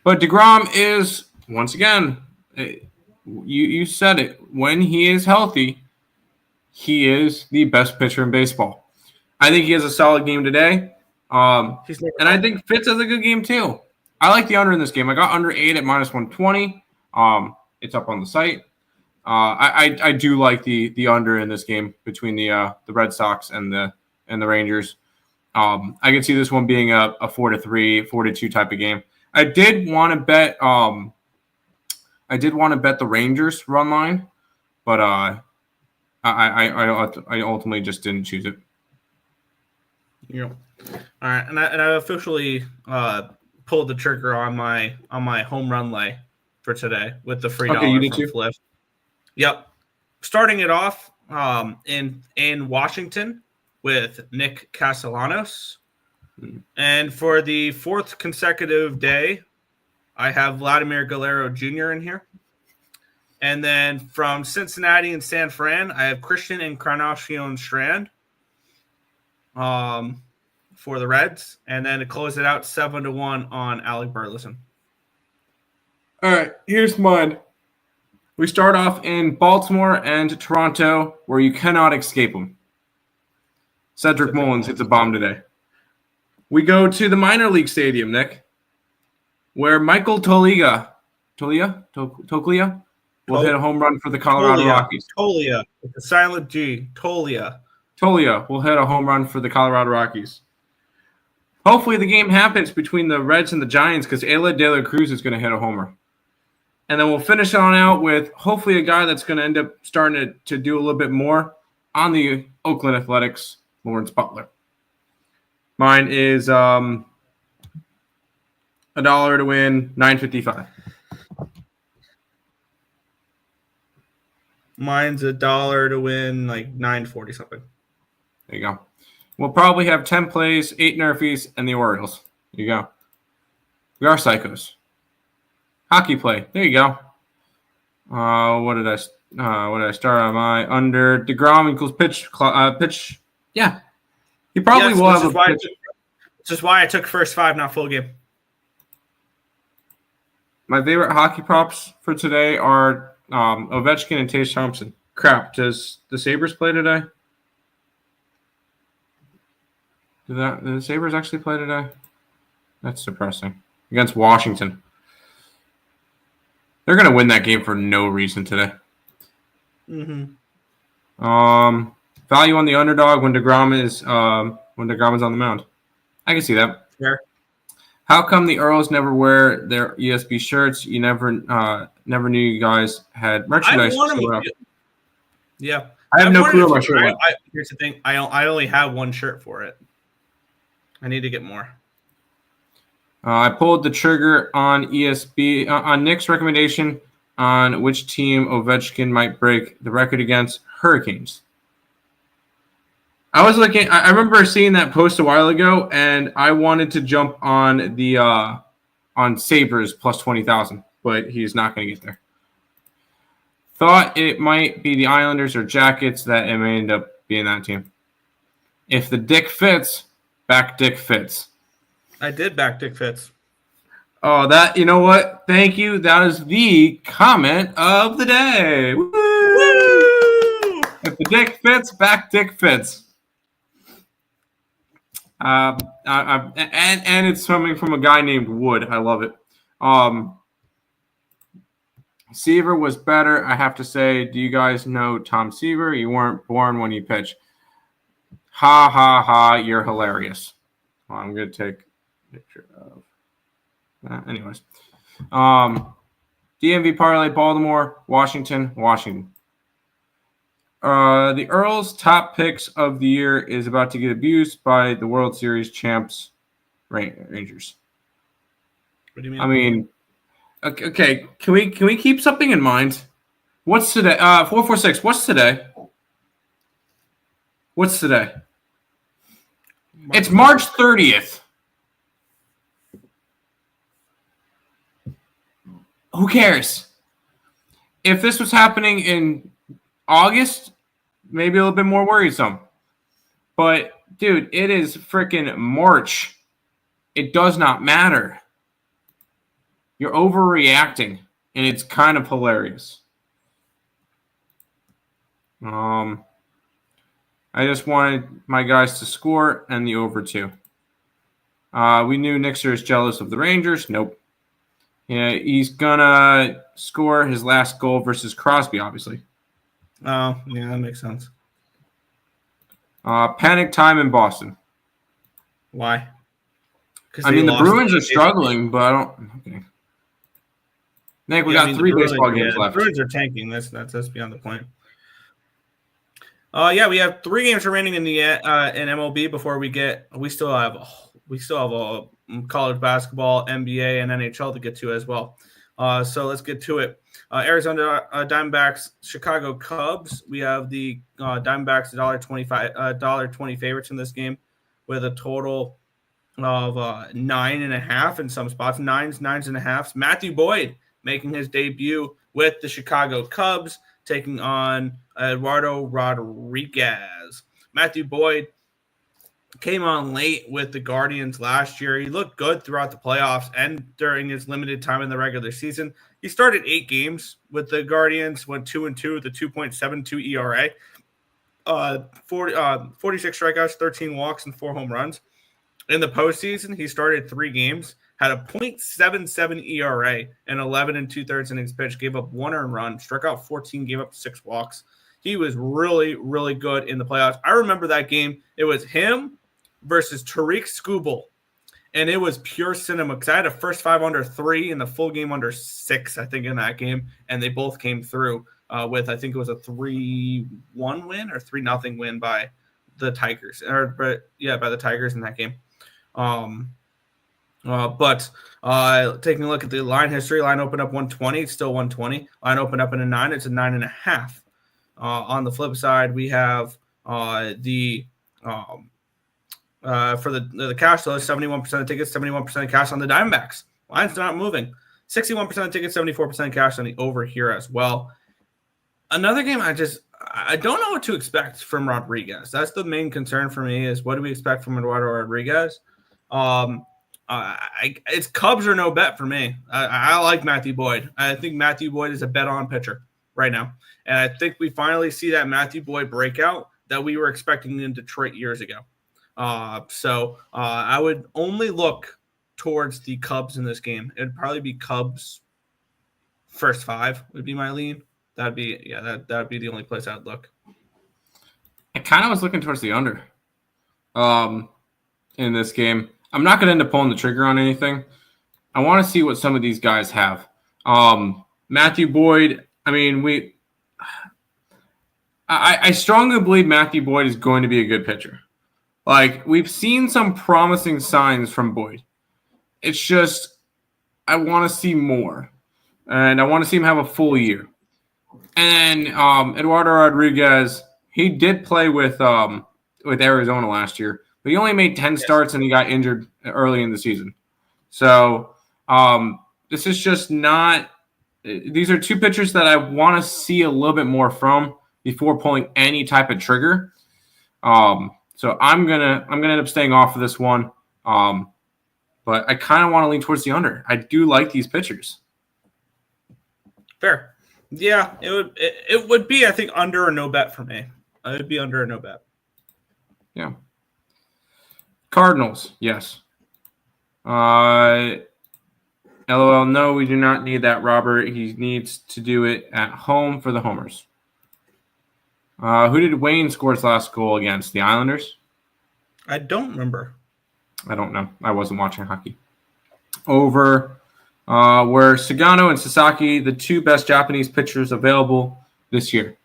But DeGrom is, once again, you said it. When he is healthy, he is the best pitcher in baseball. I think he has a solid game today. And I think Fitz has a good game too. I like the under in this game. I got under 8 at -120. It's up on the site. I do like the under in this game between the Red Sox and the Rangers. I can see this one being a 4-3, 4-2 type of game. I did want to bet the Rangers run line, but I ultimately just didn't choose it. Yeah. All right, and I officially pulled the trigger on my home run lay for today with the free dollar from Flip. Yep. Starting it off in Washington with Nick Castellanos. And for the 4th consecutive day, I have Vladimir Guerrero Jr. in here. And then from Cincinnati and San Fran, I have Christian Encarnacion Strand for the Reds. And then to close it out, 7-1 on Alec Burleson. All right, here's mine. We start off in Baltimore and Toronto, where you cannot escape them. Cedric Mullins hits a bomb today. We go to the minor league stadium, Nick, where Michael Toglia will hit a home run for the Colorado Rockies. Toglia, with a silent G. Toglia will hit a home run for the Colorado Rockies. Hopefully the game happens between the Reds and the Giants because Earle De La Cruz is going to hit a homer. And then we'll finish on out with hopefully a guy that's going to end up starting to do a little bit more on the Oakland Athletics, Lawrence Butler. Mine is $1 to win, $9.55. Mine's $1 to win, like $9.40 something. There you go. We'll probably have 10 plays, 8 nerfies, and the Orioles. There you go. We are psychos. Hockey play. There you go. What did I start on my under? DeGrom equals pitch. Yeah. He probably will have a pitch. Which is why I took first 5, not full game. My favorite hockey props for today are Ovechkin and Tage Thompson. Crap. Does the Sabres play today? Did the Sabres actually play today? That's depressing. Against Washington. They're going to win that game for no reason today. Mm-hmm. Value on the underdog when DeGrom is on the mound. I can see that. Sure. How come the Earls never wear their ESB shirts? You never knew you guys had merchandise. Yeah. I have no clue on my shirt. Here's the thing. I only have one shirt for it. I need to get more. I pulled the trigger on ESB on Nick's recommendation on which team Ovechkin might break the record against. Hurricanes. I was looking. I remember seeing that post a while ago, and I wanted to jump on the on Sabres plus 20,000, but he's not going to get there. Thought it might be the Islanders or Jackets that it may end up being that team. If the dick fits, back dick fits. I did back Dick Fitz. Oh, you know what? Thank you. That is the comment of the day. Woo! If the dick fits, back dick fits. And it's coming from a guy named Wood. I love it. Seaver was better, I have to say. Do you guys know Tom Seaver? You weren't born when you pitched. Ha, ha, ha. You're hilarious. Well, I'm going to take a picture of that. Anyways. DMV Parlay, Baltimore, Washington. The Earle's top picks of the year is about to get abused by the World Series champs Rangers. What do you mean? I mean, okay. Can we keep something in mind? What's today? 446. What's today? What's today? It's March 30th. Who cares? If this was happening in August, maybe a little bit more worrisome. But, dude, it is freaking March. It does not matter. You're overreacting, and it's kind of hilarious. I just wanted my guys to score and the over 2. We knew Nixer is jealous of the Rangers. Nope. Yeah, he's gonna score his last goal versus Crosby, obviously. Oh, yeah, that makes sense. Panic time in Boston. Why? I mean, the Bruins are struggling, but I don't. Okay. Nick, we got 3 baseball games left. The Bruins are tanking. That's beyond the point. Yeah, we have 3 games remaining in the in MLB before we still have a college basketball, NBA, and NHL to get to as well. So let's get to it. Arizona Diamondbacks, Chicago Cubs. We have the Diamondbacks $1.20 favorites in this game, with a total of 9.5 in some spots, 9.5. Matthew Boyd making his debut with the Chicago Cubs, taking on Eduardo Rodriguez. Matthew Boyd came on late with the Guardians last year. He looked good throughout the playoffs and during his limited time in the regular season. He started 8 games with the Guardians, went 2-2 with a 2.72 ERA, 46 strikeouts, 13 walks, and 4 home runs. In the postseason, he started 3 games, had a .77 ERA and 11 2/3 innings pitched, gave up 1 earned run, struck out 14, gave up 6 walks. He was really, really good in the playoffs. I remember that game. It was him versus Tariq Skubal, and it was pure cinema because I had a first 5 under 3 and the full game under 6, I think, in that game, and they both came through with, I think it was a 3-1 win or 3-0 win by the Tigers, by the Tigers in that game. But taking a look at the line history, line opened up 120, it's still 120. Line opened up in a 9, it's a 9.5. On the flip side, we have for the cash though, 71% of tickets, 71% of cash on the Diamondbacks. Line's not moving. 61% of tickets, 74% of cash on the over here as well. Another game I don't know what to expect from Rodriguez. That's the main concern for me, is what do we expect from Eduardo Rodriguez? It's Cubs or no bet for me. I like Matthew Boyd. I think Matthew Boyd is a bet-on pitcher right now. And I think we finally see that Matthew Boyd breakout that we were expecting in Detroit years ago. So I would only look towards the Cubs in this game. It would probably be Cubs first 5 would be my lean. That'd be the only place I'd look. I kind of was looking towards the under in this game. I'm not going to end up pulling the trigger on anything. I want to see what some of these guys have. Matthew Boyd, I mean, I strongly believe Matthew Boyd is going to be a good pitcher. Like, we've seen some promising signs from Boyd. It's just I want to see more. And I want to see him have a full year. And then Eduardo Rodriguez, he did play with Arizona last year, but he only made 10 starts and he got injured early in the season. So this is just not – these are 2 pitchers that I want to see a little bit more from before pulling any type of trigger. So I'm gonna end up staying off of this one. But I kind of want to lean towards the under. I do like these pitchers. Fair. Yeah, it would be, I think, under or no bet for me. It would be under or no bet. Yeah. Cardinals, yes. LOL, no, we do not need that, Robert. He needs to do it at home for the homers. Who did Wayne score his last goal against? The Islanders? I don't remember. I don't know. I wasn't watching hockey. Over were Sagano and Sasaki, the 2 best Japanese pitchers available this year.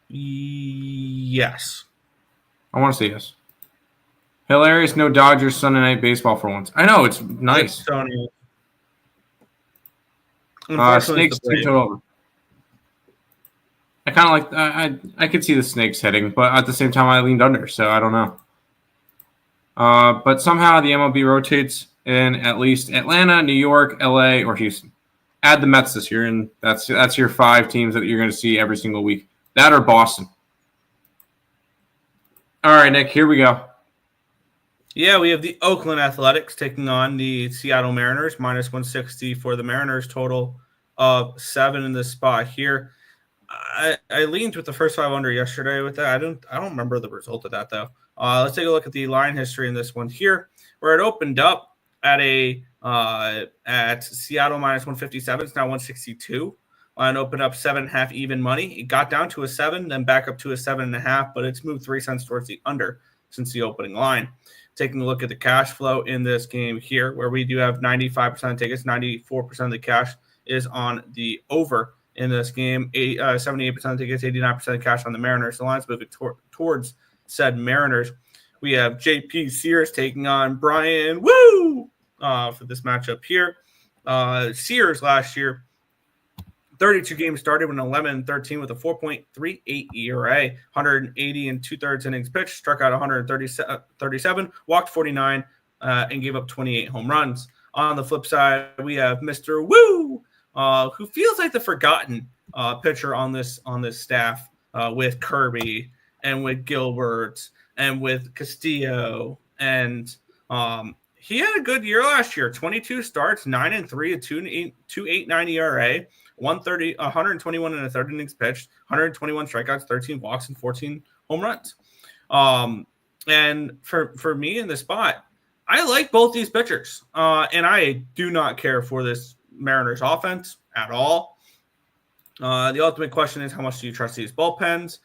Yes. I want to say yes. Hilarious. No Dodgers Sunday night baseball for once. I know it's nice. Tony. Unfortunately, Snakes team total over. I kind of like. I could see the Snakes hitting, but at the same time, I leaned under, so I don't know. But somehow the MLB rotates in at least Atlanta, New York, LA, or Houston. Add the Mets this year, and that's your 5 teams that you're going to see every single week. That or Boston. All right, Nick, here we go. Yeah, we have the Oakland Athletics taking on the Seattle Mariners, -160 for the Mariners, total of 7 in this spot here. I leaned with the first 5 under yesterday with that. I don't remember the result of that, though. Let's take a look at the line history in this one here, where it opened up at at Seattle -157. It's now 162. Line opened up 7.5 even money. It got down to a 7, then back up to a 7.5, but it's moved 3 cents towards the under since the opening line. Taking a look at the cash flow in this game here, where we do have 95% of tickets, 94% of the cash is on the over in this game. 78% of tickets, 89% of cash on the Mariners. The line's moving towards said Mariners. We have J.P. Sears taking on Brian Woo for this matchup here. Sears last year, 32 games started with 11-13 with a 4.38 ERA, 180 and 2/3 innings pitched, struck out 137, walked 49, and gave up 28 home runs. On the flip side, we have Mr. Woo, who feels like the forgotten pitcher on this staff with Kirby and with Gilbert and with Castillo. And he had a good year last year. 22 starts, 9-3, a 2.89 ERA, 121 and a third innings pitched, 121 strikeouts, 13 walks, and 14 home runs. And for me in this spot, I like both these pitchers, and I do not care for this Mariners offense at all. The ultimate question is, how much do you trust these bullpens?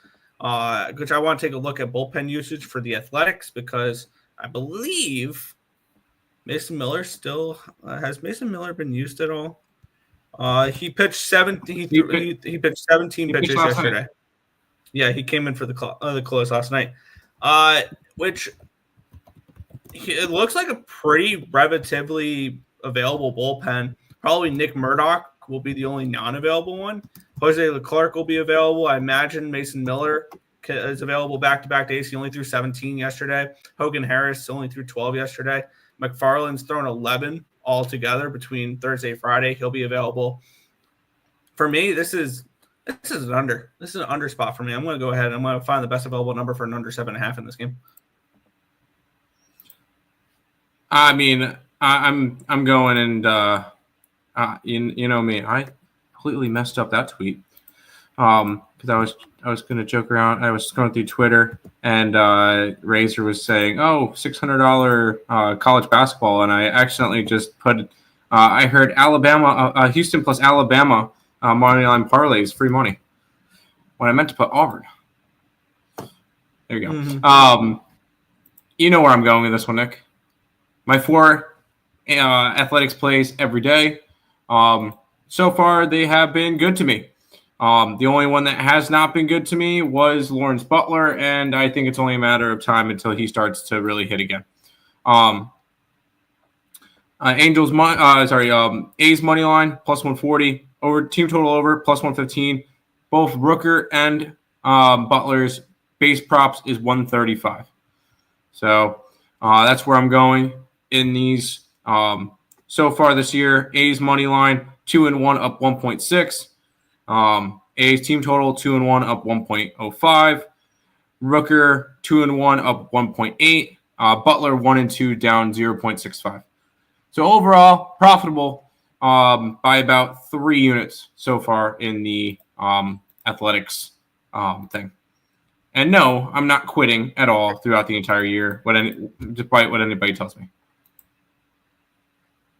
Which I want to take a look at bullpen usage for the Athletics, because I believe Mason Miller still has Mason Miller been used at all? He pitched 17. He pitched 17 pitches yesterday. Night. Yeah, he came in for the close last night. Which it looks like a pretty relatively available bullpen. Probably Nick Murdoch will be the only non-available one. Jose Leclerc will be available. I imagine Mason Miller is available back-to-back days. He only threw 17 yesterday. Hogan Harris only threw 12 yesterday. McFarland's thrown 11 altogether between Thursday and Friday. He'll be available. For me, this is an under. This is an under spot for me. I'm going to go ahead and I'm going to find the best available number for an under 7.5 in this game. I mean, I'm going and you know me, I completely messed up that tweet because I was going to joke around. I was going through Twitter and Razor was saying, "Oh, $600 college basketball," and I accidentally just put. I heard Alabama, Houston plus Alabama money line parlays, free money. When I meant to put Auburn. There you go. Mm-hmm. You know where I'm going with this one, Nick. My 4 athletics plays every day. So far, they have been good to me. The only one that has not been good to me was Lawrence Butler, and I think it's only a matter of time until he starts to really hit again. A's money line plus 140, over team total over plus 115. Both Rooker and Butler's base props is 135. So that's where I'm going in these. So far this year, A's money line 2-1 up 1.6. A's team total 2-1 up 1.05. Rooker 2-1 up 1.8. Butler 1-2 down 0.65. So overall profitable by about 3 units so far in the athletics thing. And no, I'm not quitting at all throughout the entire year, despite what anybody tells me.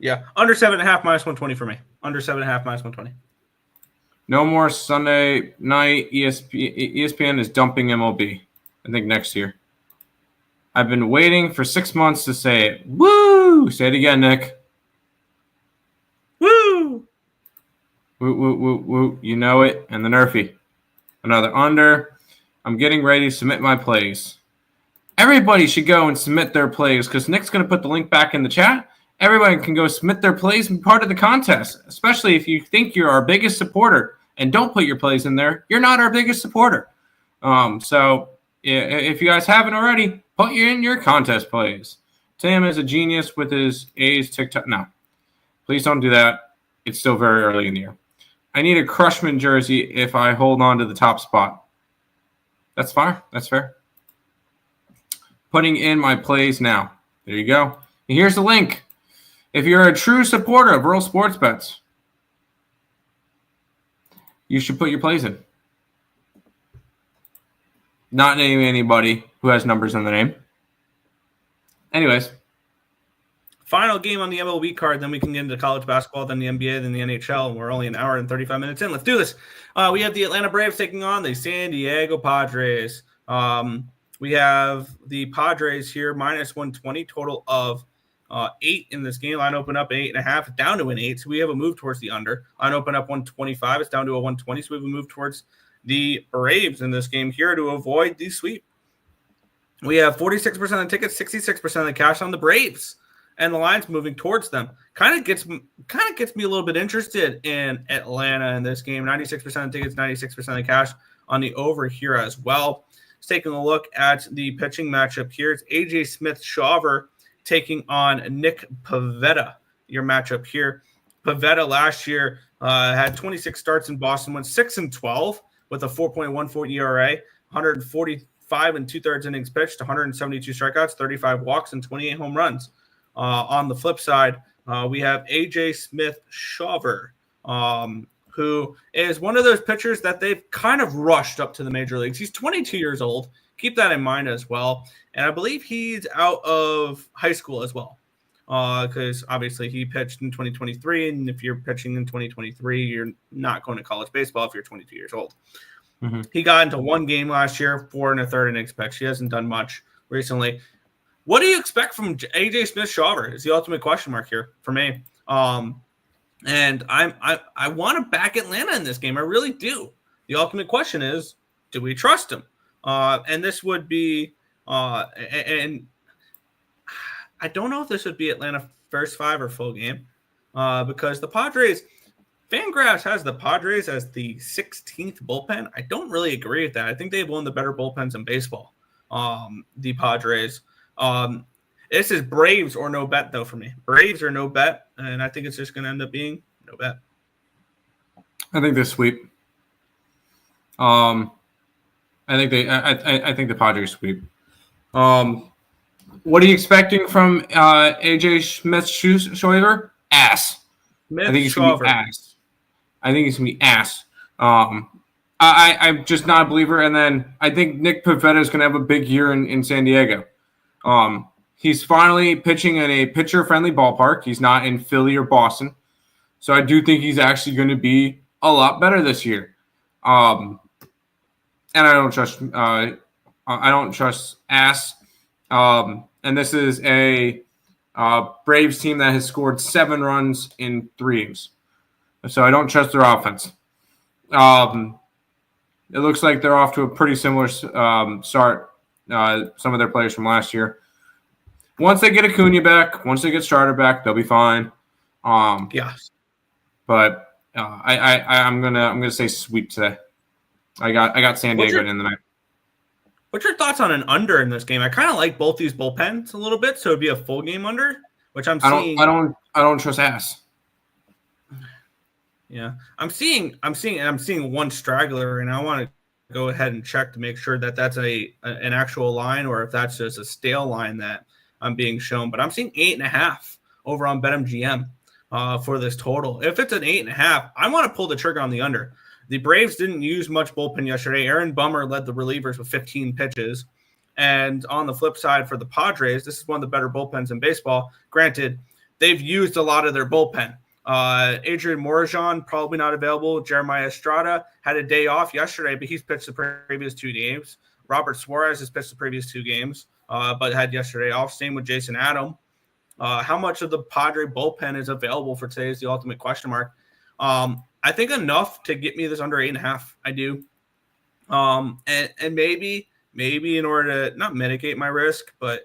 Yeah, under 7.5 -120 for me. Under 7.5 -120. No more Sunday night. ESPN is dumping MLB. I think next year. I've been waiting for 6 months to say it. Woo! Say it again, Nick. Woo! Woo, woo, woo, woo. You know it. And the Nerfy. Another under. I'm getting ready to submit my plays. Everybody should go and submit their plays because Nick's going to put the link back in the chat. Everybody can go submit their plays and be part of the contest, especially if you think you're our biggest supporter and don't put your plays in there. You're not our biggest supporter. So if you guys haven't already, put in your contest plays. Sam is a genius with his A's TikTok. No, please don't do that. It's still very early in the year. I need a Crushman jersey if I hold on to the top spot. That's fine. That's fair. Putting in my plays now. There you go. And here's the link. If you're a true supporter of Earle Sports Bets, you should put your plays in. Not naming anybody who has numbers in the name. Anyways. Final game on the MLB card, then we can get into college basketball, then the NBA, then the NHL, and we're only an hour and 35 minutes in. Let's do this. We have the Atlanta Braves taking on the San Diego Padres. We have the Padres here, minus 120, total of 8 in this game. Line open up at 8.5, down to an 8. So we have a move towards the under. Line open up 125. It's down to a 120. So we have a move towards the Braves in this game here to avoid the sweep. We have 46% of the tickets, 66% of the cash on the Braves, and the line's moving towards them. Kind of gets me a little bit interested in Atlanta in this game. 96% of the tickets, 96% of the cash on the over here as well. Let's take a look at the pitching matchup here. It's AJ Smith-Shawver taking on Nick Pivetta, your matchup here. Pivetta last year had 26 starts in Boston, went 6-12 with a 4.14 ERA, 145 and 2/3 innings pitched, 172 strikeouts, 35 walks, and 28 home runs. On the flip side, we have AJ Smith-Shawver, who is one of those pitchers that they've kind of rushed up to the major leagues. He's 22 years old. Keep that in mind as well. And I believe he's out of high school as well, because obviously he pitched in 2023. And if you're pitching in 2023, you're not going to college baseball if you're 22 years old. Mm-hmm. He got into one game last year, 4 1/3 innings pitched. He hasn't done much recently. What do you expect from AJ Smith-Shawver is the ultimate question mark here for me. And I want to back Atlanta in this game. I really do. The ultimate question is, do we trust him? And this would be and I don't know if this would be Atlanta first 5 or full game because the Padres, Fangraphs has the Padres as the 16th bullpen. I don't really agree with that. I think they've one of the better bullpens in baseball, the Padres. This is Braves or no bet, though, for me. Braves or no bet, and I think it's just going to end up being no bet. I think they sweep. I think the Padres sweep. What are you expecting from AJ Smith-Shawver? Ass. I think he's going to be ass. I think he's going to be ass. I'm just not a believer. And then I think Nick Pivetta is going to have a big year in San Diego. He's finally pitching in a pitcher-friendly ballpark. He's not in Philly or Boston. So I do think he's actually going to be a lot better this year. And I don't trust ass. And this is a Braves team that has scored 7 runs in 3 games. So I don't trust their offense. It looks like they're off to a pretty similar start. Some of their players from last year. Once they get Acuna back, once they get Starter back, they'll be fine. Yes. But I'm gonna say sweep today. I got San Diego in the night. What's your thoughts on an under in this game? I kind of like both these bullpens a little bit, so it'd be a full game under, which I'm seeing. I don't trust ass. Yeah, I'm seeing one straggler, and I want to go ahead and check to make sure that that's an actual line or if that's just a stale line that I'm being shown. But I'm seeing 8.5 over on BetMGM for this total. If it's an 8.5, I want to pull the trigger on the under. The Braves didn't use much bullpen yesterday. Aaron Bummer led the relievers with 15 pitches. And on the flip side for the Padres, this is one of the better bullpens in baseball. Granted, they've used a lot of their bullpen. Adrian Morejon, probably not available. Jeremiah Estrada had a day off yesterday, but he's pitched the previous 2 games. Robert Suarez has pitched the previous 2 games, but had yesterday off. Same with Jason Adam. How much of the Padre bullpen is available for today is the ultimate question mark. I think enough to get me this under 8.5. I do. And maybe in order to not mitigate my risk, but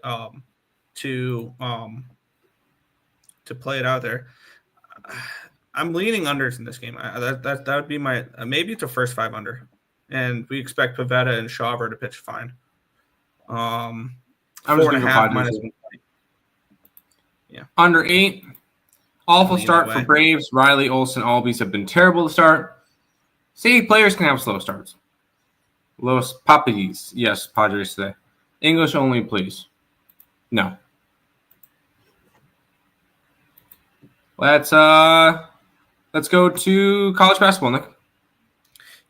to play it out there, I'm leaning unders in this game. That would be my maybe it's a first 5 under, and we expect Pavetta and Shawver to pitch fine. I'm just going to go minus Padres. 120. Yeah, Under 8. Awful start for Braves. Riley, Olsen, Albies have been terrible to start. See, players can have slow starts. Los Papis. Yes, Padres today. English only, please. No. Let's go to college basketball, Nick.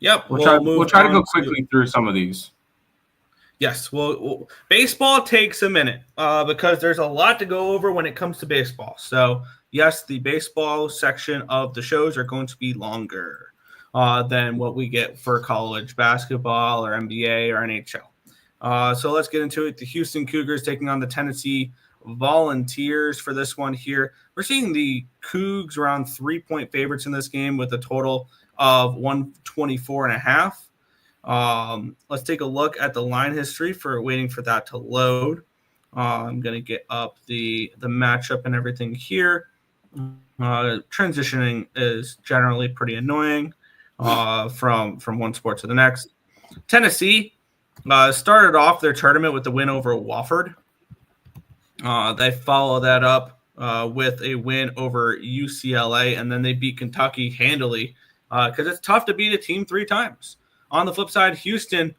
Yep. We'll try to go quickly through some of these. Yes. Well, baseball takes a minute because there's a lot to go over when it comes to baseball. So, yes, the baseball section of the shows are going to be longer than what we get for college basketball or NBA or NHL. So let's get into it. The Houston Cougars taking on the Tennessee Volunteers for this one here. We're seeing the Cougs around 3-point favorites in this game with a total of 124.5. Let's take a look at the line history for waiting for that to load. I'm going to get up the matchup and everything here. Transitioning is generally pretty annoying from one sport to the next. Tennessee started off their tournament with the win over Wofford. They follow that up with a win over UCLA, and then they beat Kentucky handily because it's tough to beat a team 3 times. On the flip side, Houston,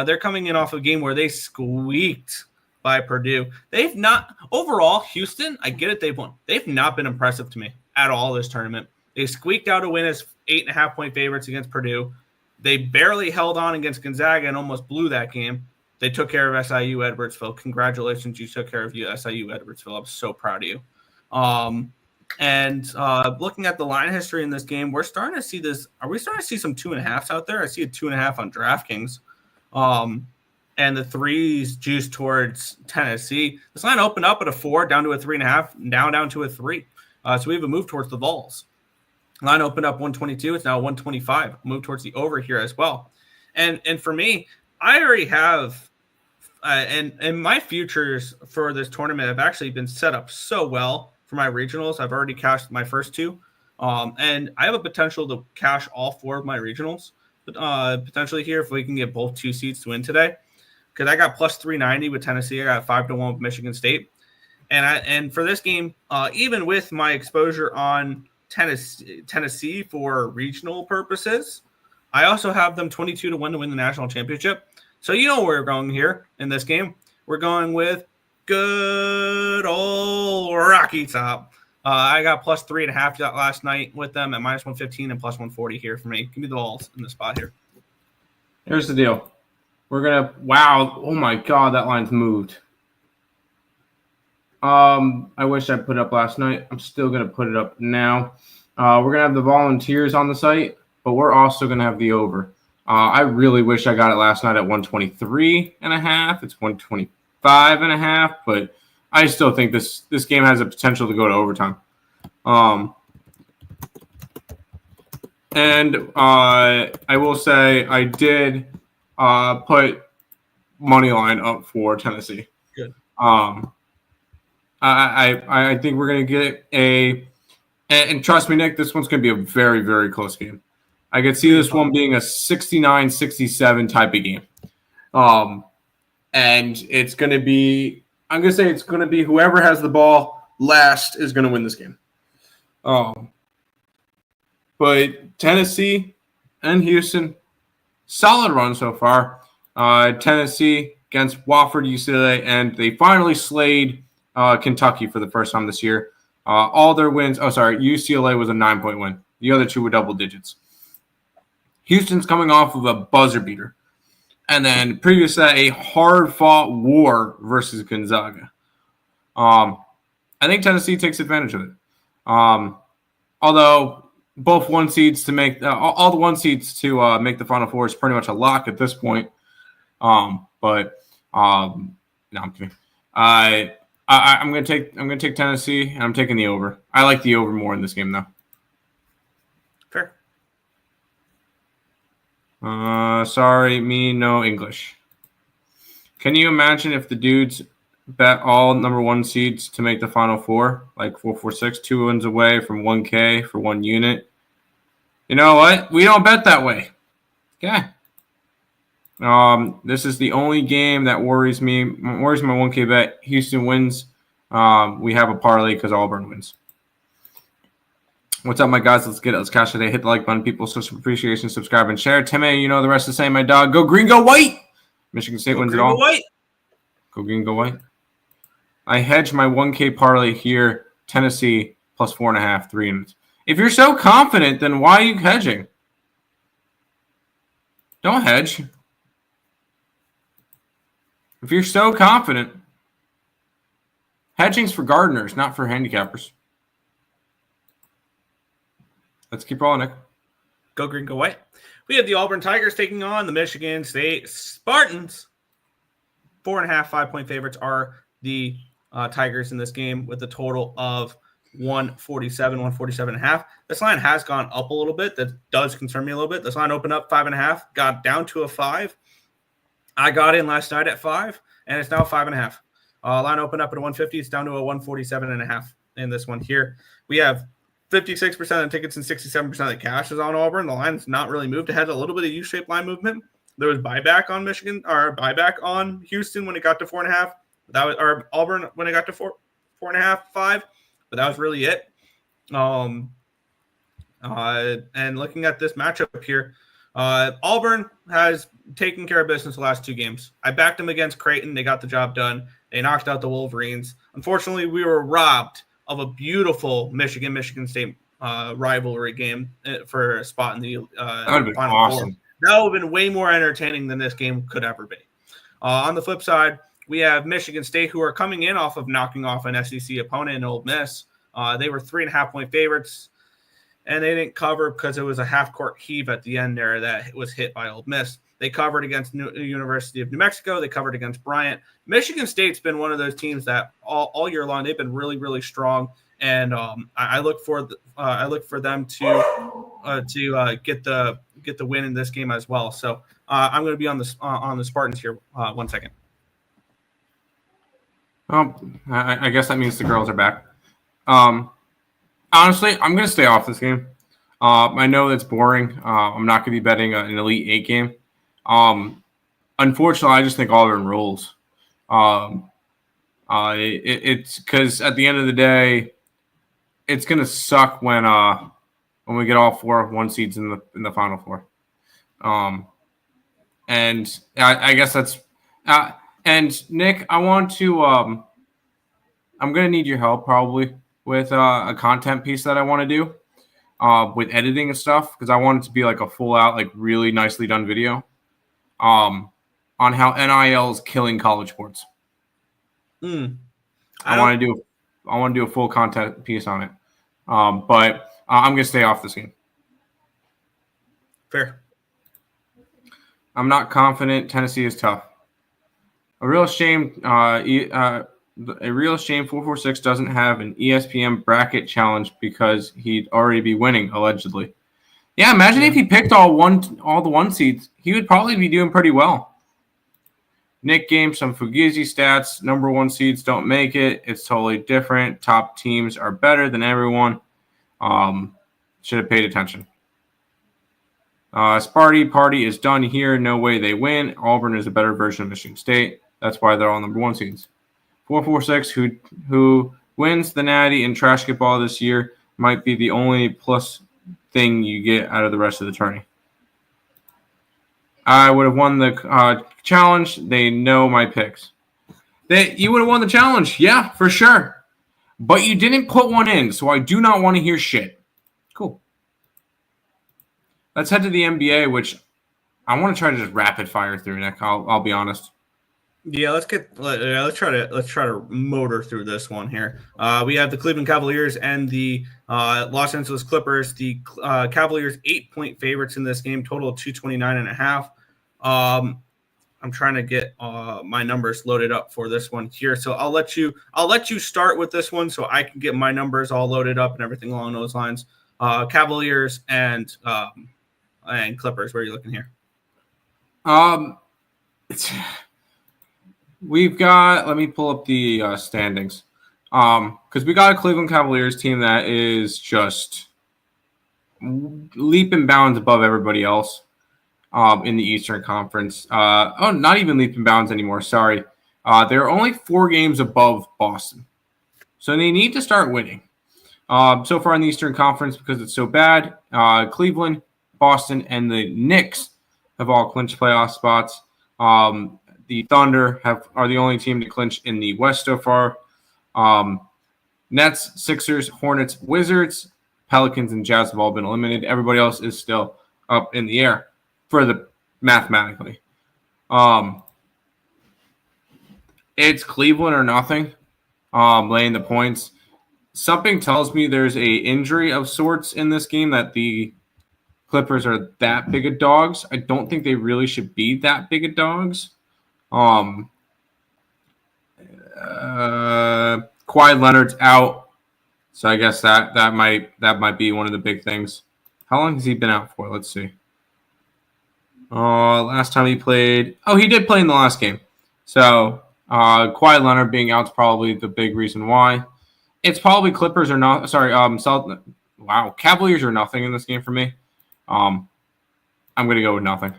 they're coming in off a game where they squeaked by Purdue. They've not – overall, Houston, I get it, they've won. They've not been impressive to me at all this tournament. They squeaked out a win as 8.5-point favorites against Purdue. They barely held on against Gonzaga and almost blew that game. They took care of SIU Edwardsville. Congratulations, you took care of SIU Edwardsville. I'm so proud of you. And looking at the line history in this game, we're starting to see this. Are we starting to see some 2.5s out there? I see a 2.5 on DraftKings. And the 3s juiced towards Tennessee. This line opened up at a 4, down to a 3.5, down to a 3. So we have a move towards the Vols. Line opened up 122. It's now 125. Move towards the over here as well. And for me, I already have and my futures for this tournament have actually been set up so well for my regionals. I've already cashed my first 2. And I have a potential to cash all 4 of my regionals potentially here if we can get both 2 seeds to win today. Because I got plus 390 with Tennessee. I got 5-1 with Michigan State. And for this game, even with my exposure on Tennessee for regional purposes, I also have them 22-1 to win the national championship. So you know where we're going here in this game. We're going with good old Rocky Top. I got plus 3.5 last night with them at minus 115 and plus 140 here for me. Give me the balls in the spot here. Here's the deal. We're going to – wow. Oh, my God, that line's moved. I wish I put it up last night. I'm still going to put it up now. We're going to have the Volunteers on the site, but we're also going to have the over. I really wish I got it last night at 123.5. It's 125.5, but I still think this game has the potential to go to overtime. And I will say I did put money line up for Tennessee. Good. I think we're going to get and trust me, Nick, this one's going to be a very, very close game. I could see this one being a 69-67 type of game. And it's going to be, I'm going to say it's going to be whoever has the ball last is going to win this game. But Tennessee and Houston, solid run so far. Tennessee against Wofford, UCLA, and they finally slayed Kentucky for the first time this year. All their wins, UCLA was a 9-point win. The other 2 were double digits. Houston's coming off of a buzzer beater. And then previous to that, a hard-fought war versus Gonzaga. I think Tennessee takes advantage of it. Although both 1 seeds to make all the 1 seeds to make the Final Four is pretty much a lock at this point. No, I'm kidding. I'm gonna take Tennessee, and I'm taking the over. I like the over more in this game, though. Fair. Sorry, me no English. Can you imagine if the dudes bet all number 1 seeds to make the Final Four, like 446, 2 wins away from 1K for 1 unit? You know what? We don't bet that way. Okay. This is the only game that worries me. Worries my 1K bet. Houston wins. We have a parlay because Auburn wins. What's up, my guys? Let's get it. Let's cash today. Hit the like button, people. Show some appreciation, subscribe, and share. Timmy, you know the rest of the same, my dog. Go green, go white. Michigan State wins it all. Go white. Go green, go white. I hedge my 1K parlay here. Tennessee plus 4.5, 3 units. If you're so confident, then why are you hedging? Don't hedge. If you're so confident, hedging's for gardeners, not for handicappers. Let's keep rolling, Nick. Go green, go white. We have the Auburn Tigers taking on the Michigan State Spartans. 4.5, 5-point favorites are the Tigers in this game with a total of 147.5. This line has gone up a little bit. That does concern me a little bit. This line opened up 5.5, got down to a 5. I got in last night at 5, and it's now 5.5. Line opened up at a 150. It's down to a 147.5 in this one here. We have 56% of the tickets and 67% of the cash is on Auburn. The line's not really moved. It had a little bit of U-shaped line movement. There was buyback on Michigan, or buyback on Houston when it got to 4.5. That was, or Auburn when it got to 4.5, 5. But that was really it. And looking at this matchup here, Auburn has taken care of business the last 2 games. I backed them against Creighton. They got the job done. They knocked out the Wolverines. Unfortunately, we were robbed of a beautiful Michigan State rivalry game for a spot in the Final Four. That would have been way more entertaining than this game could ever be. On the flip side, we have Michigan State, who are coming in off of knocking off an SEC opponent in Ole Miss. They were 3.5-point favorites, and they didn't cover because it was a half-court heave at the end there that was hit by Ole Miss. They covered against University of New Mexico. They covered against Bryant. Michigan State's been one of those teams that all year long they've been really, really strong. And I look for them to get the win in this game as well. So I'm going to be on the Spartans here. 1 second. I guess that means the girls are back. Honestly, I'm going to stay off this game. I know that's boring. I'm not going to be betting an Elite 8 game. Unfortunately, I just think Auburn rules. It's because at the end of the day, it's going to suck when we get all 4 1 seeds in the Final Four. And I guess that's and Nick, I want to I'm going to need your help probably with a content piece that I want to do with editing and stuff, because I want it to be like a full out, like really nicely done video on how NIL is killing college sports. I want to do a full content piece on it. But I'm going to stay off this game. Fair. I'm not confident. Tennessee is tough. A real shame. A real shame 446 doesn't have an ESPN bracket challenge because he'd already be winning, allegedly. Yeah, imagine if he picked all the 1 seeds. He would probably be doing pretty well. Nick game, some Fugazi stats. Number 1 seeds don't make it. It's totally different. Top teams are better than everyone. Should have paid attention. Sparty party is done here. No way they win. Auburn is a better version of Michigan State. That's why they're all number 1 seeds. 446, who wins the Natty and trash get ball this year, might be the only plus thing you get out of the rest of the tourney. I would have won the challenge. They know my picks. You would have won the challenge, yeah, for sure. But you didn't put one in, so I do not want to hear shit. Cool. Let's head to the NBA, which I want to try to just rapid fire through, Nick. I'll be honest. Yeah, let's try to motor through this one here. We have the Cleveland Cavaliers and the Los Angeles Clippers. The Cavaliers 8-point favorites in this game, total of 229.5. I'm trying to get my numbers loaded up for this one here. So I'll let you start with this one so I can get my numbers all loaded up and everything along those lines. Cavaliers and Clippers. Where are you looking here? It's we've got. Let me pull up the standings. Because we got a Cleveland Cavaliers team that is just leap and bounds above everybody else in the Eastern Conference. Not even leap and bounds anymore. Sorry. They're only 4 games above Boston. So they need to start winning. So far in the Eastern Conference, because it's so bad, Cleveland, Boston, and the Knicks have all clinched playoff spots. The Thunder are the only team to clinch in the West so far. Nets, Sixers, Hornets, Wizards, Pelicans, and Jazz have all been eliminated. Everybody else is still up in the air mathematically. It's Cleveland or nothing, laying the points. Something tells me there's a injury of sorts in this game that the Clippers are that big of dogs. I don't think they really should be that big of dogs. Kawhi Leonard's out, so I guess that might be one of the big things. How long has he been out for? Let's see. Last time he played. Oh, he did play in the last game. So Kawhi Leonard being out is probably the big reason why. It's probably Clippers or not. Sorry, Cavaliers or nothing in this game for me. I'm going to go with nothing.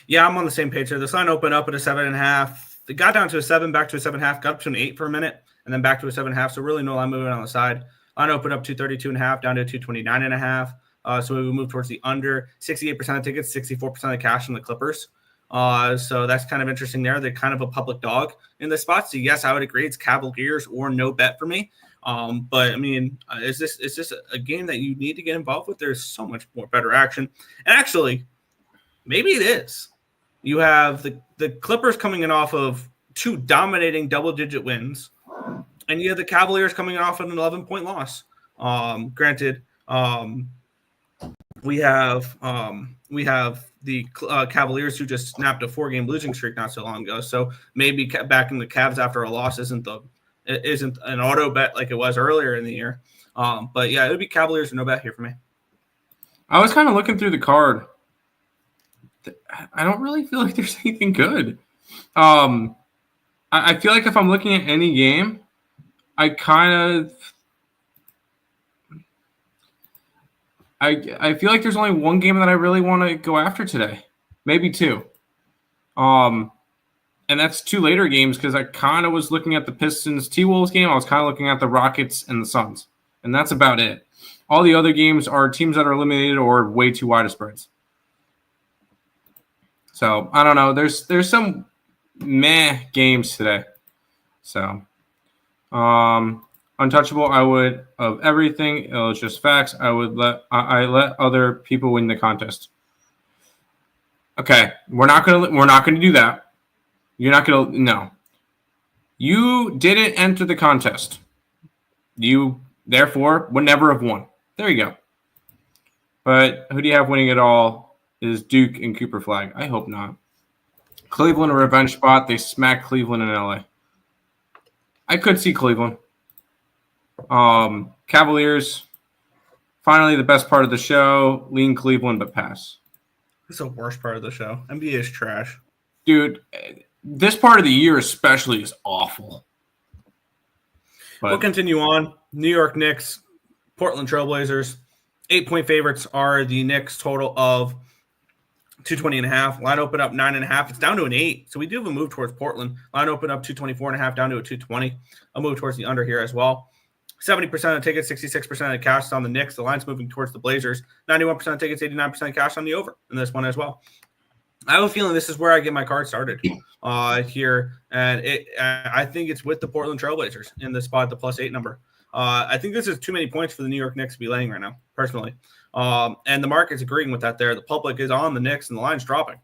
Yeah, I'm on the same page here. This line opened up at a 7.5. It got down to a 7, back to a 7.5, got up to an 8 for a minute, and then back to a 7.5. So really no line movement on the side. Line opened up 232.5 down to 229.5. So we move towards the under. 68% of tickets, 64% of the cash from the Clippers. So that's kind of interesting there. They're kind of a public dog in this spot. So yes, I would agree. It's Cavaliers or no bet for me. But I mean, is this a game that you need to get involved with? There's so much more better action. And actually, maybe it is. You have the Clippers coming in off of 2 dominating double-digit wins, and you have the Cavaliers coming off an 11-point loss. Granted, we have the Cavaliers who just snapped a 4-game losing streak not so long ago. So maybe backing the Cavs after a loss isn't an auto bet like it was earlier in the year. But yeah, it would be Cavaliers or no bet here for me. I was kind of looking through the card. I don't really feel like there's anything good. I feel like if I'm looking at any game, I feel like there's only one game that I really want to go after today, maybe 2. And that's 2 later games because I kind of was looking at the Pistons T-Wolves game. I was kind of looking at the Rockets and the Suns, and that's about it. All the other games are teams that are eliminated or way too wide of spreads. So I don't know. There's some meh games today. So untouchable. I would of everything. It was just facts. I let other people win the contest. Okay, we're not gonna do that. You're not gonna no. You didn't enter the contest. You therefore would never have won. There you go. But who do you have winning it all? Is Duke and Cooper Flag? I hope not. Cleveland a revenge spot. They smack Cleveland in LA. I could see Cleveland. Cavaliers. Finally, the best part of the show. Lean Cleveland, but pass. It's the worst part of the show. NBA is trash. Dude, this part of the year especially is awful. But we'll continue on. New York Knicks, Portland Trailblazers. 8-point favorites are the Knicks, total of 220.5. Line open up 9.5. It's down to an 8. So we do have a move towards Portland. Line open up 224.5 down to a 220. A move towards the under here as well. 70% of the tickets, 66% of the cash on the Knicks. The line's moving towards the Blazers. 91% of tickets, 89% of cash on the over in this one as well. I have a feeling this is where I get my card started here. And I think it's with the Portland Trailblazers in the spot, the +8 number. I think this is too many points for the New York Knicks to be laying right now, personally. And the market's agreeing with that there. The public is on the Knicks, and the line's dropping.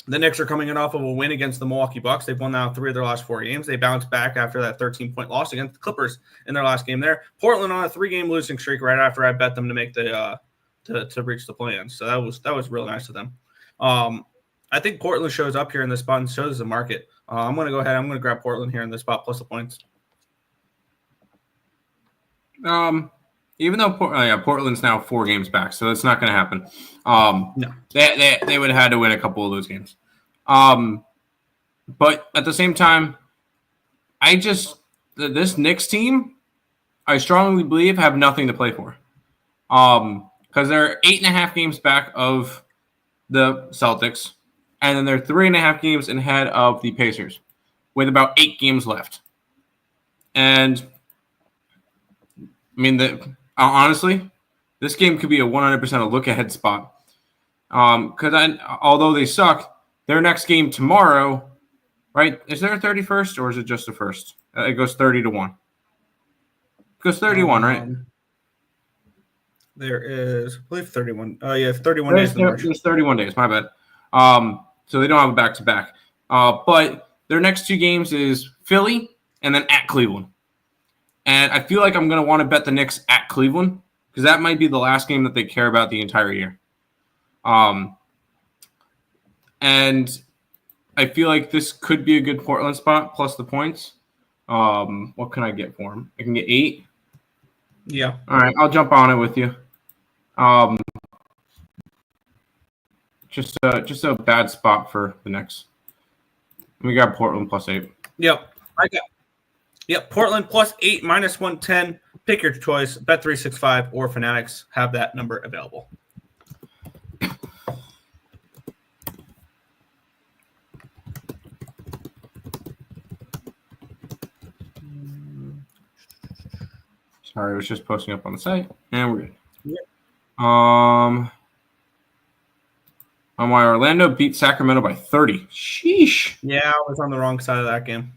The Knicks are coming in off of a win against the Milwaukee Bucks. They've won now 3 of their last 4 games. They bounced back after that 13-point loss against the Clippers in their last game there. Portland on a 3-game losing streak right after I bet them to make the to reach the play-in. So that was real nice of them. I think Portland shows up here in this spot and shows the market. I'm going to go ahead. I'm going to grab Portland here in this spot plus the points. Even though Portland's now 4 games back, so that's not going to happen. No. They would have had to win a couple of those games. But at the same time, this Knicks team, I strongly believe, have nothing to play for. Because they're 8.5 games back of the Celtics, and then they're 3.5 games ahead of the Pacers, with about 8 games left. And I mean, honestly, this game could be a 100% a look-ahead spot. Because although they suck, their next game tomorrow, right? Is there a 31st or is it just the first? It goes 30-1. It goes 31, right? There is, I believe, 31. Yeah, 31 days. There's 31 days. My bad. So they don't have a back-to-back. But their next 2 games is Philly and then at Cleveland. And I feel like I'm going to want to bet the Knicks at Cleveland because that might be the last game that they care about the entire year. And I feel like this could be a good Portland spot plus the points. What can I get for them? I can get 8. Yeah. All right, I'll jump on it with you. Just a bad spot for the Knicks. We got Portland plus 8. Yep. Portland plus 8 minus 110. Pick your choice. Bet365 or Fanatics have that number available. Sorry, I was just posting up on the site, and we're good. Yep. On why Orlando beat Sacramento by 30. Sheesh. Yeah, I was on the wrong side of that game.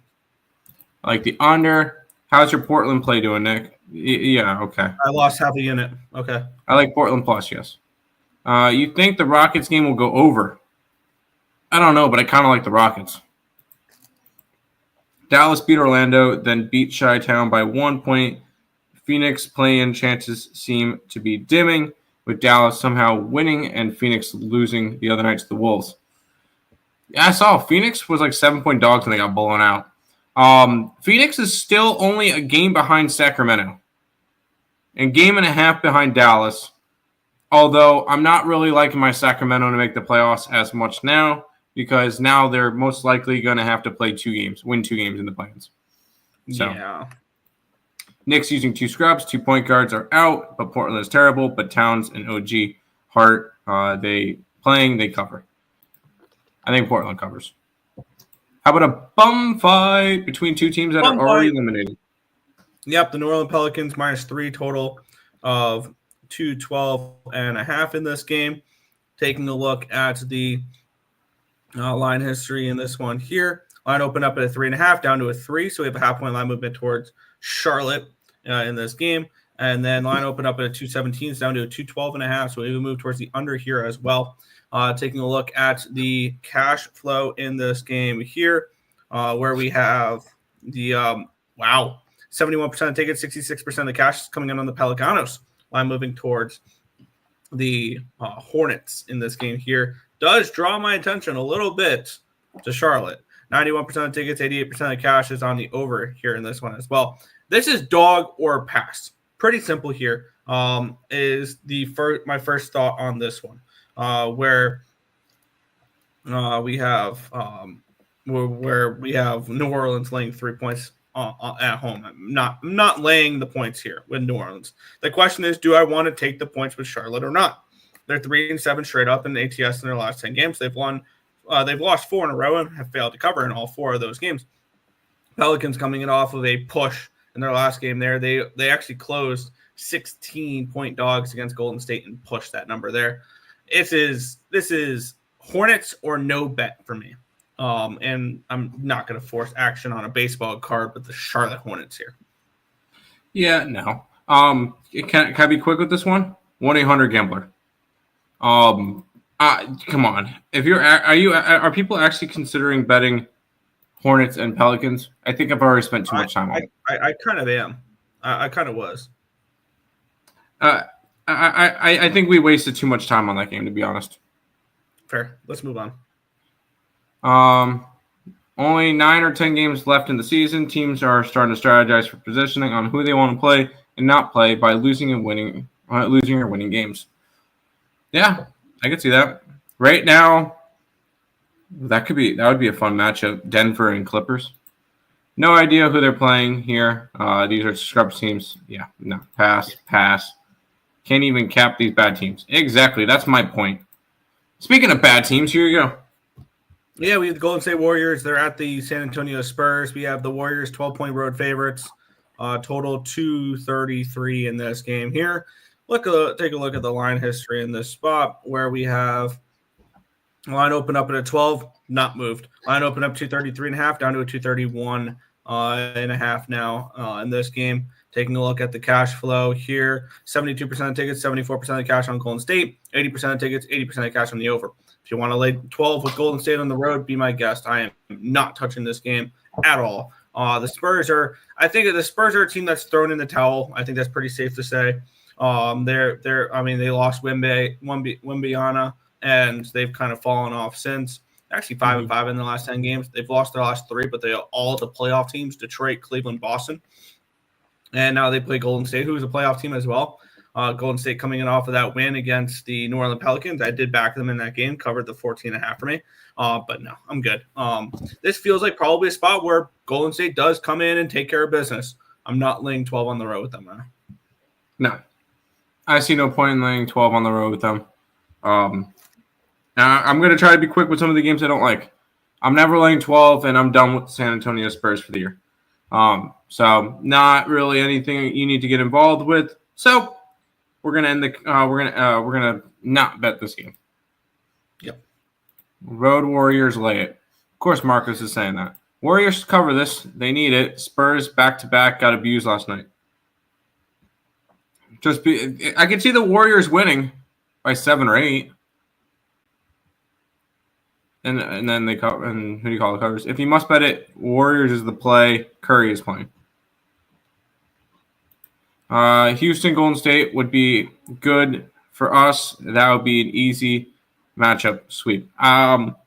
I like the under. How's your Portland play doing, Nick? Yeah, okay. I lost half a unit. Okay. I like Portland plus, yes. You think the Rockets game will go over? I don't know, but I kind of like the Rockets. Dallas beat Orlando, then beat Chi-Town by 1 point. Phoenix play-in chances seem to be dimming, with Dallas somehow winning and Phoenix losing the other night to the Wolves. Yeah, I saw Phoenix was like 7-point dogs and they got blown out. Phoenix is still only a game behind Sacramento and game and a half behind Dallas, although I'm not really liking my Sacramento to make the playoffs as much now because now they're most likely going to have to play 2 games, win 2 games in the play-ins. So. Yeah. Knicks using 2 scrubs, 2 point guards are out, but Portland is terrible. But Towns and OG Hart, they cover. I think Portland covers. How about a bum fight between 2 teams that are already eliminated? Yep, the New Orleans Pelicans minus 3 total of 212.5 in this game. Taking a look at the line history in this one here. Line opened up at a 3.5 down to a 3, so we have a half-point line movement towards Charlotte in this game. And then line opened up at a 217 down to a 212.5, so we move towards the under here as well. Taking a look at the cash flow in this game here, where we have the 71% of tickets, 66% of the cash is coming in on the Pelicanos. Line moving towards the Hornets in this game here. Does draw my attention a little bit to Charlotte. 91% of tickets, 88% of the cash is on the over here in this one as well. This is dog or pass. Pretty simple here. Is my first thought on this one, where we have New Orleans laying 3 points at home. I'm not laying the points here with New Orleans. The question is, do I want to take the points with Charlotte or not? They're 3-7 straight up in ATS in their last 10 games. They've lost 4 in a row and have failed to cover in all 4 of those games. Pelicans coming in off of a push in their last game there. They actually closed 16-point dogs against Golden State and pushed that number there. This is Hornets or no bet for me. And I'm not going to force action on a baseball card with the Charlotte Hornets here. Yeah, no. Can I be quick with this one? 1-800-GAMBLER. Come on. Are people actually considering betting Hornets and Pelicans? I think I've already spent too much time on it. I kind of am. I kind of was. I think we wasted too much time on that game, to be honest. Fair. Let's move on. Only 9 or 10 games left in the season. Teams are starting to strategize for positioning on who they want to play and not play by losing or winning games. Yeah, I could see that. Right now, that would be a fun matchup. Denver and Clippers. No idea who they're playing here. These are scrub teams. Yeah, no, pass. Can't even cap these bad teams. Exactly, that's my point. Speaking of bad teams, here you go. Yeah, we have the Golden State Warriors. They're at the San Antonio Spurs. We have the Warriors 12-point road favorites. Total 233 in this game here. Take a look at the line history in this spot where we have line open up at a 12, not moved. Line open up 233.5 down to a 231 and a half now in this game. Taking a look at the cash flow here, 72% of tickets, 74% of the cash on Golden State, 80% of tickets, 80% of cash on the over. If you want to lay 12 with Golden State on the road, be my guest. I am not touching this game at all. The Spurs are a team that's thrown in the towel. I think that's pretty safe to say. They lost Wembyana, and they've kind of fallen off since. Actually 5-5 in the last 10 games. They've lost their last 3, but they are all the playoff teams: Detroit, Cleveland, Boston. And now they play Golden State, who is a playoff team as well. Golden State coming in off of that win against the New Orleans Pelicans. I did back them in that game, covered the 14.5 for me. But no, I'm good. This feels like probably a spot where Golden State does come in and take care of business. I'm not laying 12 on the road with them now. No. I see no point in laying 12 on the road with them. Now I'm going to try to be quick with some of the games I don't like. I'm never laying 12, and I'm done with San Antonio Spurs for the year. So not really anything you need to get involved with. So we're gonna end the we're gonna not bet this game. Yep. Road Warriors lay it. Of course, Marcus is saying that. Warriors cover this. They need it. Spurs back-to-back got abused last night. I could see the Warriors winning by 7 or 8. And then they cover. And who do you call the covers? If you must bet it, Warriors is the play. Curry is playing. Houston Golden State would be good for us. That would be an easy matchup sweep. I'll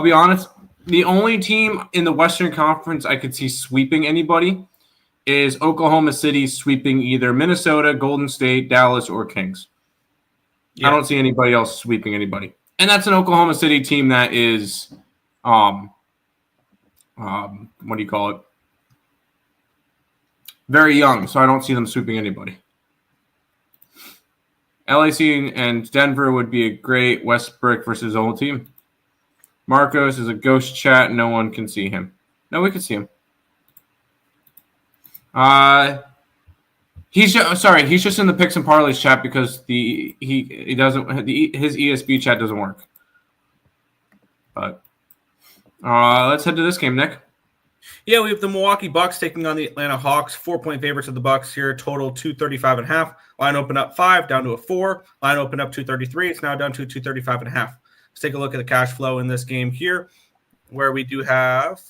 be honest. The only team in the Western Conference I could see sweeping anybody is Oklahoma City sweeping either Minnesota, Golden State, Dallas, or Kings. Yeah. I don't see anybody else sweeping anybody. And that's an Oklahoma City team that is, what do you call it? Very young, so I don't see them sweeping anybody. LAC and Denver would be a great Westbrook versus old team. Marcos is a ghost chat. No one can see him. No, we can see him. He's just in the picks and parlays chat because his ESB chat doesn't work. But let's head to this game, Nick. Yeah, we have the Milwaukee Bucks taking on the Atlanta Hawks. 4-point favorites of the Bucks here. Total 235.5. Line open up 5 down to a 4. Line open up 233. It's now down to 235.5. Let's take a look at the cash flow in this game here, where we do have.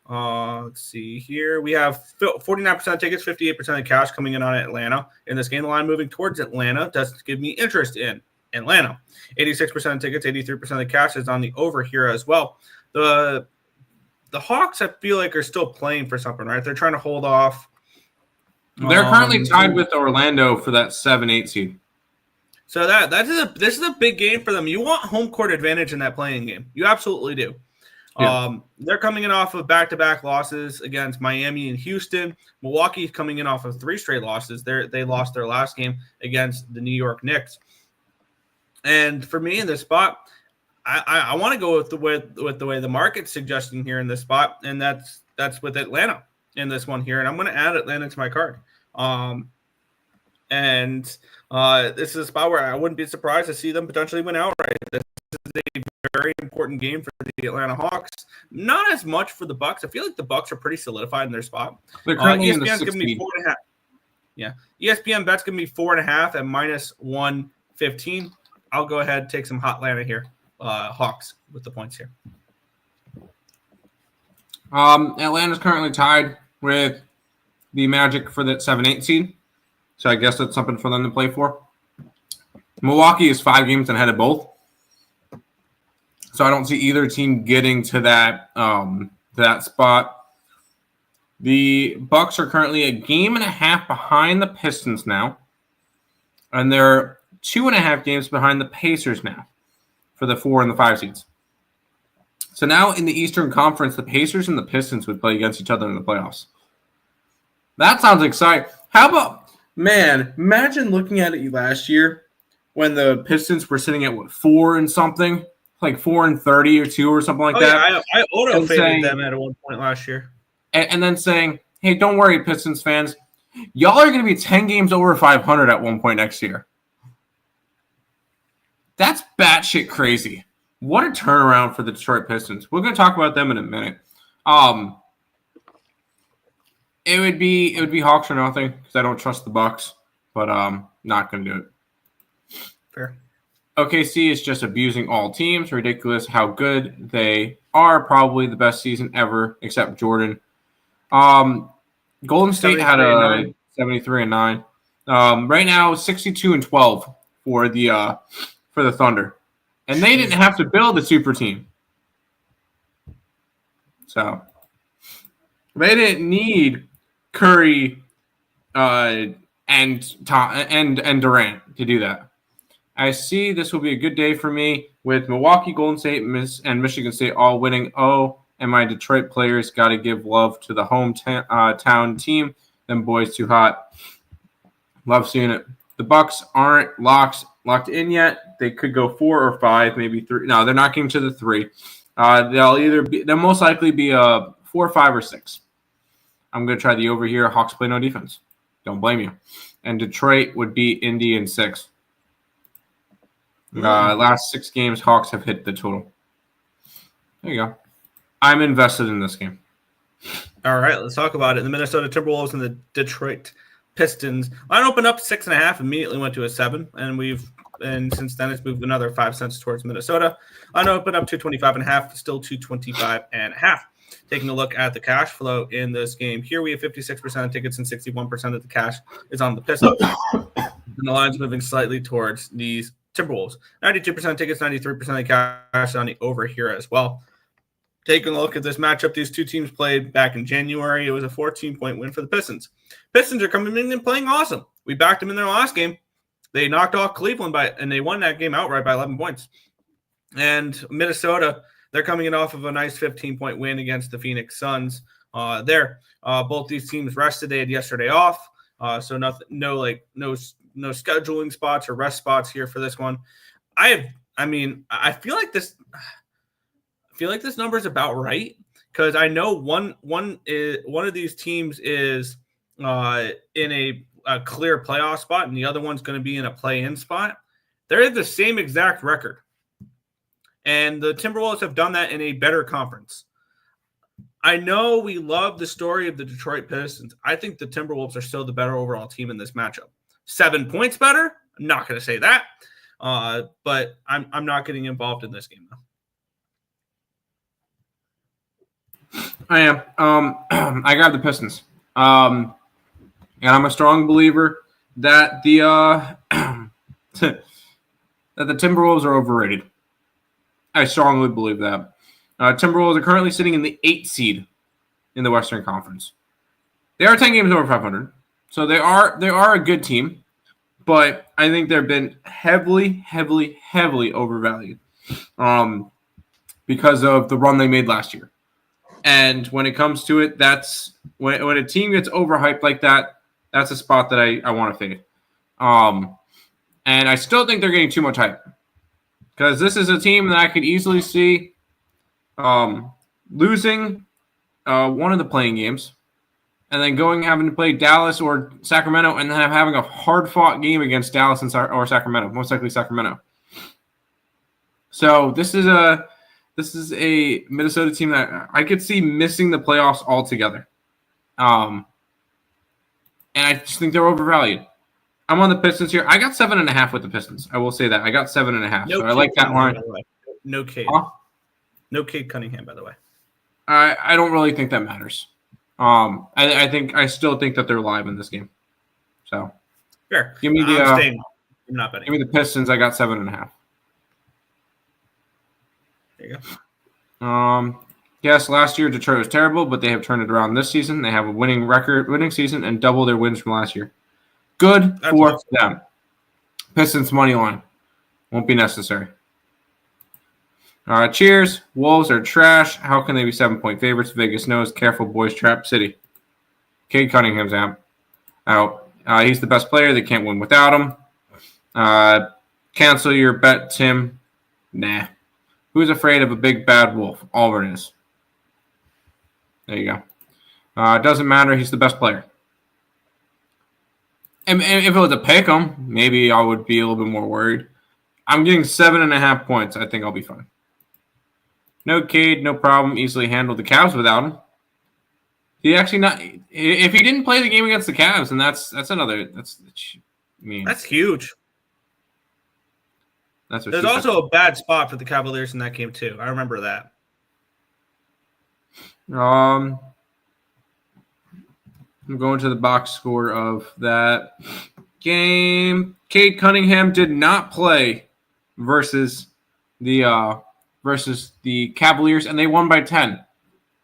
Let's see here. We have 49% of tickets, 58% of cash coming in on Atlanta. In this game, the line moving towards Atlanta does give me interest in Atlanta. 86% of tickets, 83% of the cash is on the over here as well. The Hawks, I feel like, are still playing for something, right? They're trying to hold off. They're currently tied with Orlando for that 7-8 seed. So this is a big game for them. You want home court advantage in that playing game. You absolutely do. Yeah. They're coming in off of back-to-back losses against Miami and Houston. Milwaukee's coming in off of 3 straight losses. They lost their last game against the New York Knicks. And for me in this spot, I want to go with the way the market's suggesting here in this spot, and that's with Atlanta in this one here. And I'm going to add Atlanta to my card. This is a spot where I wouldn't be surprised to see them potentially win outright. This is a very important game for the Atlanta Hawks. Not as much for the Bucks. I feel like the Bucks are pretty solidified in their spot. They're currently in the ESPN's giving me 4.5. Yeah, ESPN bet's giving me 4.5 at -115. I'll go ahead and take some hot Atlanta here. Hawks with the points here. Atlanta's currently tied with the Magic for that 7-8 seed. So I guess that's something for them to play for. Milwaukee is 5 games ahead of both. So I don't see either team getting to that spot. The Bucks are currently a game and a half behind the Pistons now, and they're 2.5 games behind the Pacers now for the 4 and the 5 seeds. So now in the Eastern Conference, the Pacers and the Pistons would play against each other in the playoffs. That sounds exciting. How about, man, imagine looking at it last year when the Pistons were sitting at, 4 and something? Like 4 and 30 or 2 or something like that. Yeah, I auto-faded them at one point last year. And then saying, hey, don't worry, Pistons fans. Y'all are going to be 10 games over 500 at one point next year. That's batshit crazy. What a turnaround for the Detroit Pistons. We're going to talk about them in a minute. It would be Hawks or nothing because I don't trust the Bucks, but not going to do it. Fair. OKC is just abusing all teams. Ridiculous how good they are. Probably the best season ever, except Jordan. Golden State had a 73-9. Right now, 62-12 for the Thunder, and they didn't have to build a super team, so they didn't need Curry and Durant to do that. I see this will be a good day for me with Milwaukee, Golden State, and Michigan State all winning. Oh, and my Detroit players got to give love to the hometown team. Them boys too hot. Love seeing it. The Bucks aren't locked in yet. They could go 4 or 5, maybe 3. No, they're not getting to the 3. They'll most likely be a 4, 5, or 6. I'm going to try the over here. Hawks play no defense. Don't blame you. And Detroit would beat Indy in 6. Last 6 games, Hawks have hit the total. There you go. I'm invested in this game. All right, let's talk about it. The Minnesota Timberwolves and the Detroit Pistons. Line opened up 6.5, immediately went to a 7, and since then it's moved another 5 cents towards Minnesota. Line opened up to 25.5, still 225.5. Taking a look at the cash flow in this game, here we have 56% of tickets and 61% of the cash is on the Pistons. And the line's moving slightly towards these Timberwolves. 92% tickets, 93% of the cash on the over here as well. Taking a look at this matchup, these two teams played back in January. It was a 14-point win for the Pistons. Pistons are coming in and playing awesome. We backed them in their last game. They knocked off Cleveland and they won that game outright by 11 points. And Minnesota, they're coming in off of a nice 15-point win against the Phoenix Suns. Both these teams rested. They had yesterday off, so no scheduling spots or rest spots here for this one. I feel like this. I feel like this number is about right because I know one of these teams is in a clear playoff spot and the other one's going to be in a play-in spot. They're the same exact record, and the Timberwolves have done that in a better conference. I know we love the story of the Detroit Pistons. I think the Timberwolves are still the better overall team in this matchup. 7 points better. I'm not going to say that, but I'm not getting involved in this game though. I am. I got the Pistons. And I'm a strong believer that the that the Timberwolves are overrated. I strongly believe that. Timberwolves are currently sitting in the 8th seed in the Western Conference. They are 10 games over 500, so they are a good team, but I think they've been heavily overvalued because of the run they made last year. And when it comes to it, that's when a team gets overhyped like that, that's a spot that I want to fade. And I still think they're getting too much hype because this is a team that I could easily see losing one of the playing games and then having to play Dallas or Sacramento and then having a hard-fought game against Dallas or Sacramento, most likely Sacramento. So this is a Minnesota team that I could see missing the playoffs altogether. And I just think they're overvalued. I'm on the Pistons here. I got 7.5 with the Pistons. I will say that. I got 7.5. So I like that line. No Cade. No Cade Cunningham, by the way. I don't really think that matters. I still think that they're live in this game. So fair. Give me I'm not betting. Give me the Pistons. I got 7.5. There you go. Yes, last year Detroit was terrible, but they have turned it around this season. They have a winning season, and double their wins from last year. Good for them. Pistons money line. Won't be necessary. Cheers. Wolves are trash. How can they be 7-point favorites? Vegas knows. Careful, boys. Trap City. Cade Cunningham's out. He's the best player. They can't win without him. Cancel your bet, Tim. Nah. Who's afraid of a big bad wolf? Auburn is. There you go. It doesn't matter. He's the best player. And if it was a pick 'em, maybe I would be a little bit more worried. I'm getting 7.5 points. I think I'll be fine. No Cade, no problem. Easily handled the Cavs without him. He actually not. If he didn't play the game against the Cavs, and that's another. That's huge. That's what There's also a bad spot for the Cavaliers in that game too. I remember that. I'm going to the box score of that game. Cade Cunningham did not play versus the Cavaliers, and they won by 10.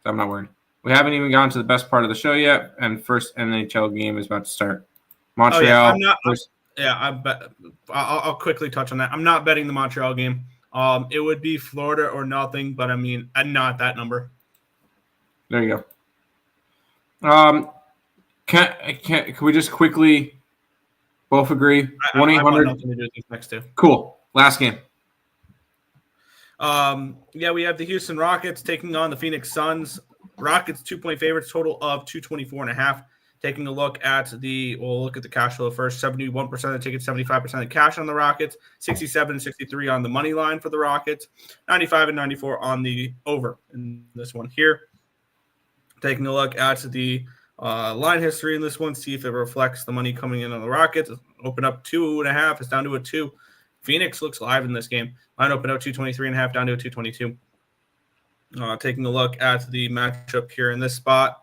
So I'm not worried. We haven't even gotten to the best part of the show yet, and first NHL game is about to start. Montreal. I'll quickly touch on that. I'm not betting the Montreal game. It would be Florida or nothing, but I mean, not that number. There you go. Can we just quickly both agree? 1-800. Nothing to do with these next two. Cool. Last game. We have the Houston Rockets taking on the Phoenix Suns. Rockets 2-point favorites, total of 224.5. Taking a look at we'll look at the cash flow first. 71% of the tickets, 75% of cash on the Rockets, 67 and 63 on the money line for the Rockets, 95 and 94 on the over in this one here. Taking a look at the line history in this one, see if it reflects the money coming in on the Rockets. Open up 2.5. It's down to a 2. Phoenix looks live in this game. Line open up 223.5 down to a 222. Taking a look at the matchup here in this spot.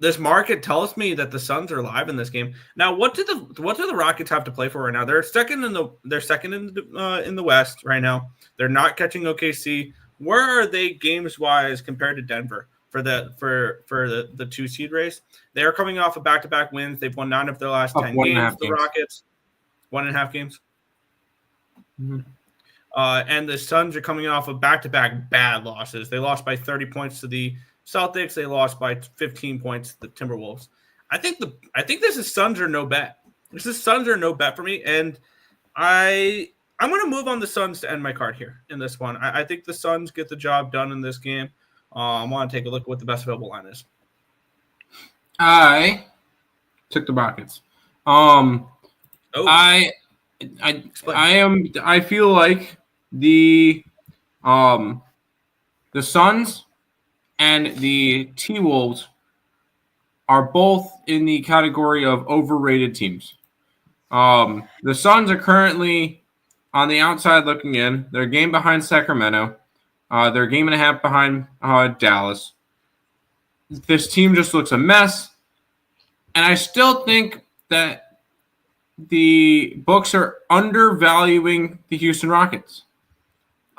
This market tells me that the Suns are live in this game. Now, what do the Rockets have to play for right now? They're second in the West right now. They're not catching OKC. Where are they games wise compared to Denver for the 2 seed race? They are coming off of back-to-back wins. They've won 9 of their last 10 games. The Rockets 1.5 games. Mm-hmm. And the Suns are coming off of back-to-back bad losses. They lost by 30 points to the Celtics. They lost by 15 points to the Timberwolves. I think this is Suns or no bet. This is Suns or no bet for me, and I'm going to move on the Suns to end my card here in this one. I think the Suns get the job done in this game. I want to take a look at what the best available line is. I took the Rockets. I feel like the Suns and the T-Wolves are both in the category of overrated teams. The Suns are currently on the outside looking in. They're a game behind Sacramento. They're a game and a half behind Dallas. This team just looks a mess. And I still think that the books are undervaluing the Houston Rockets.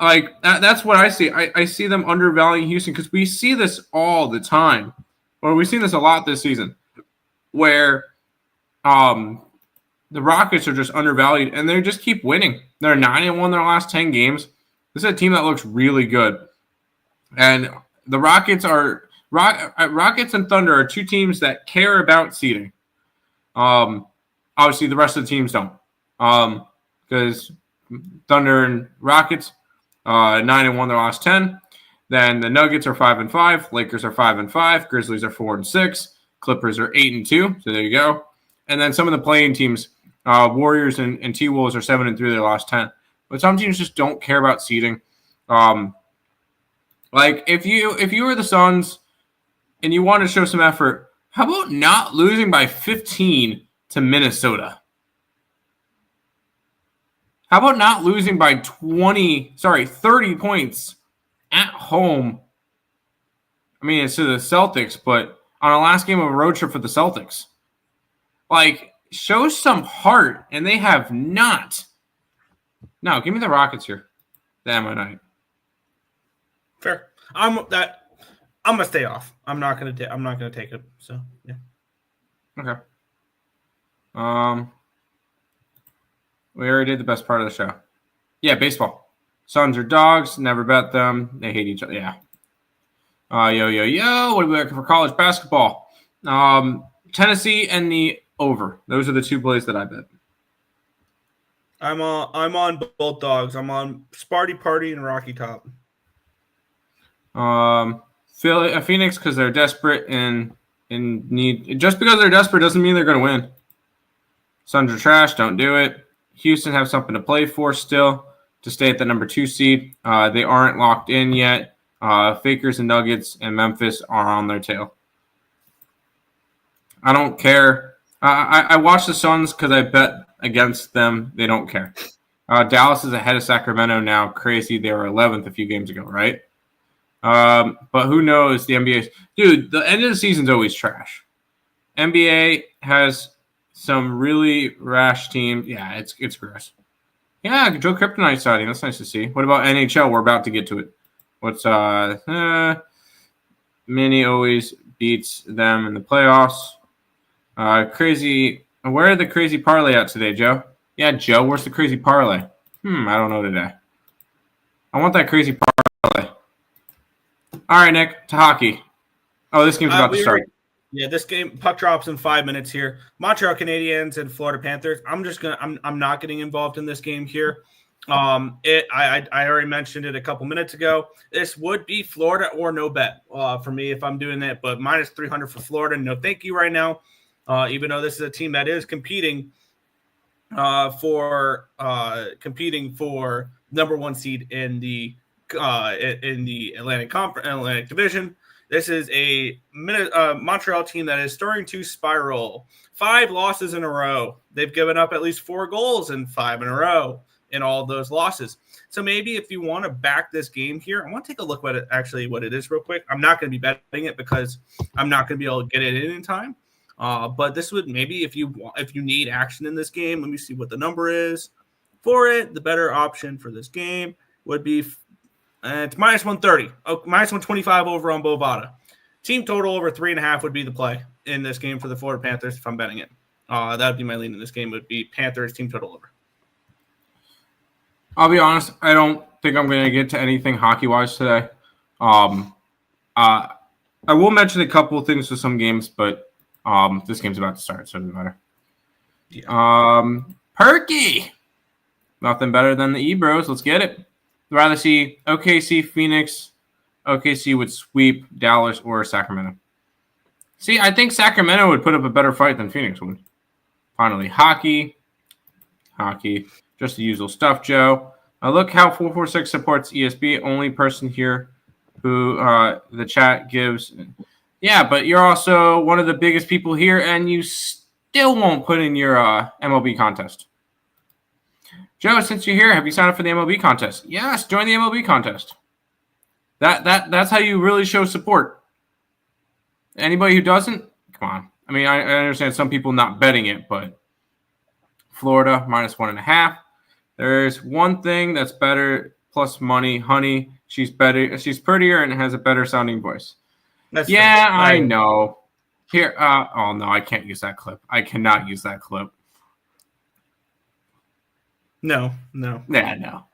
Like, that's what I see. I see them undervaluing Houston because we see this all the time. Or we've seen this a lot this season where the Rockets are just undervalued and they just keep winning. They're 9-1 their last 10 games. This is a team that looks really good. And the Rockets and Thunder are 2 teams that care about seeding. Obviously, the rest of the teams don't. Because Thunder and Rockets, 9-1 their last 10. Then the Nuggets are 5-5. Lakers are 5-5. Grizzlies are 4-6. Clippers are 8-2. So there you go. And then some of the playing teams, Warriors and T-Wolves are 7-3 their last 10. But some teams just don't care about seeding. Like if you were the Suns and you want to show some effort, how about not losing by 15 to Minnesota? How about not losing by 30 points at home? I mean, it's to the Celtics, but on a last game of a road trip for the Celtics. Like, show some heart, and they have not. No, give me the Rockets here. Damn, I night. Fair. I'm gonna stay off. I'm not gonna take it. So yeah. Okay. We already did the best part of the show. Yeah, baseball. Suns are dogs. Never bet them. They hate each other. Yeah. Yo. What are we looking for college basketball? Tennessee and the over. Those are the two plays that I bet. I'm on both dogs. I'm on Sparty Party and Rocky Top. Phoenix because they're desperate and in need. Just because they're desperate doesn't mean they're going to win. Suns are trash. Don't do it. Houston have something to play for still to stay at the number 2 seed. They aren't locked in yet. Fakers and Nuggets and Memphis are on their tail. I don't care. I watch the Suns because I bet against them. They don't care. Dallas is ahead of Sacramento now. Crazy. They were 11th a few games ago, right? But who knows? The NBA. Dude, the end of the season's always trash. NBA has some really rash teams. Yeah, it's gross. Yeah, Joe Kryptonite siding. That's nice to see. What about NHL? We're about to get to it. What's Mini always beats them in the playoffs. Crazy. Where are the crazy parlay at today, Joe? Yeah, Joe, where's the crazy parlay? I don't know today. I want that crazy parlay. All right, Nick, to hockey. Oh, this game's about to start. Yeah, this game puck drops in 5 minutes here. Montreal Canadiens and Florida Panthers. I'm not getting involved in this game here. I already mentioned it a couple minutes ago. This would be Florida or no bet for me if I'm doing that, but minus 300 for Florida. No, thank you right now. Even though this is a team that is competing for number 1 seed in the Atlantic Division. This is a Montreal team that is starting to spiral. 5 losses in a row. They've given up at least 4 goals in 5 in a row in all of those losses. So maybe if you want to back this game here, I want to take a look at what it is real quick. I'm not going to be betting it because I'm not going to be able to get it in time. But this would maybe if you need action in this game, let me see what the number is for it. The better option for this game would be it's minus 130, minus 125 over on Bovada. Team total over 3.5 would be the play in this game for the Florida Panthers if I'm betting it. That would be my lean in this game. Would be Panthers team total over. I'll be honest. I don't think I'm going to get to anything hockey-wise today. I will mention a couple of things with some games, but this game's about to start, so it doesn't matter. Yeah. Perky. Nothing better than the Ebros. Let's get it. I'd rather see OKC, Phoenix. OKC would sweep Dallas or Sacramento. See, I think Sacramento would put up a better fight than Phoenix would. Finally, hockey. Just the usual stuff, Joe. Look how 446 supports ESB. Only person here who the chat gives. Yeah, but you're also one of the biggest people here, and you still won't put in your MLB contest. Joe, since you're here, have you signed up for the MLB contest? Yes, join the MLB contest. That's how you really show support. Anybody who doesn't, come on. I mean, I understand some people not betting it, but Florida minus 1.5. There's one thing that's better plus money. Honey, she's better. She's prettier and has a better sounding voice. I know. Here, oh no, I can't use that clip. I cannot use that clip. No. Yeah, no.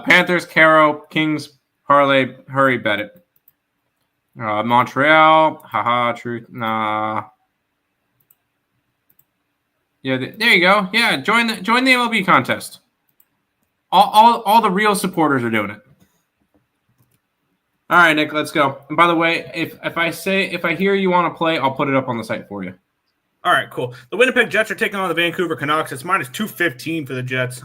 Panthers, Caro, Kings, Parley, hurry, bet it. Montreal, haha, truth, nah. Yeah, there you go. Yeah, join the MLB contest. All the real supporters are doing it. All right, Nick, let's go. And by the way, if I hear you want to play, I'll put it up on the site for you. All right, cool. The Winnipeg Jets are taking on the Vancouver Canucks. It's minus 215 for the Jets.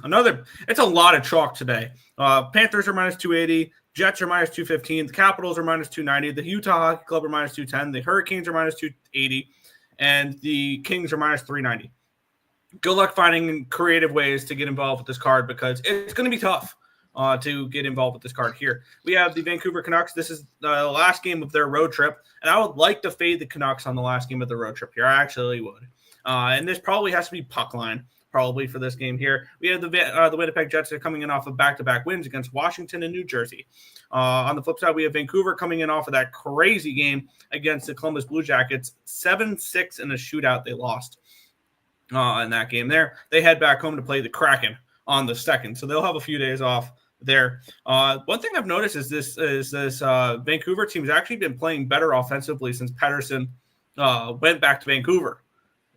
It's a lot of chalk today. Panthers are minus 280. Jets are minus 215. The Capitals are minus 290. The Utah Hockey Club are minus 210. The Hurricanes are minus 280. And the Kings are minus 390. Good luck finding creative ways to get involved with this card because it's going to be tough to get involved with this card here. We have the Vancouver Canucks. This is the last game of their road trip, and I would like to fade the Canucks on the last game of the road trip here. I actually would. And this probably has to be puck line. probably for this game here. We have the Winnipeg Jets are coming in off of back-to-back wins against Washington and New Jersey. On the flip side, we have Vancouver coming in off of that crazy game against the Columbus Blue Jackets, 7-6 in a shootout they lost in that game there. They head back home to play the Kraken on the 2nd, so they'll have a few days off there. One thing I've noticed is this Vancouver team has actually been playing better offensively since Pettersson went back to Vancouver.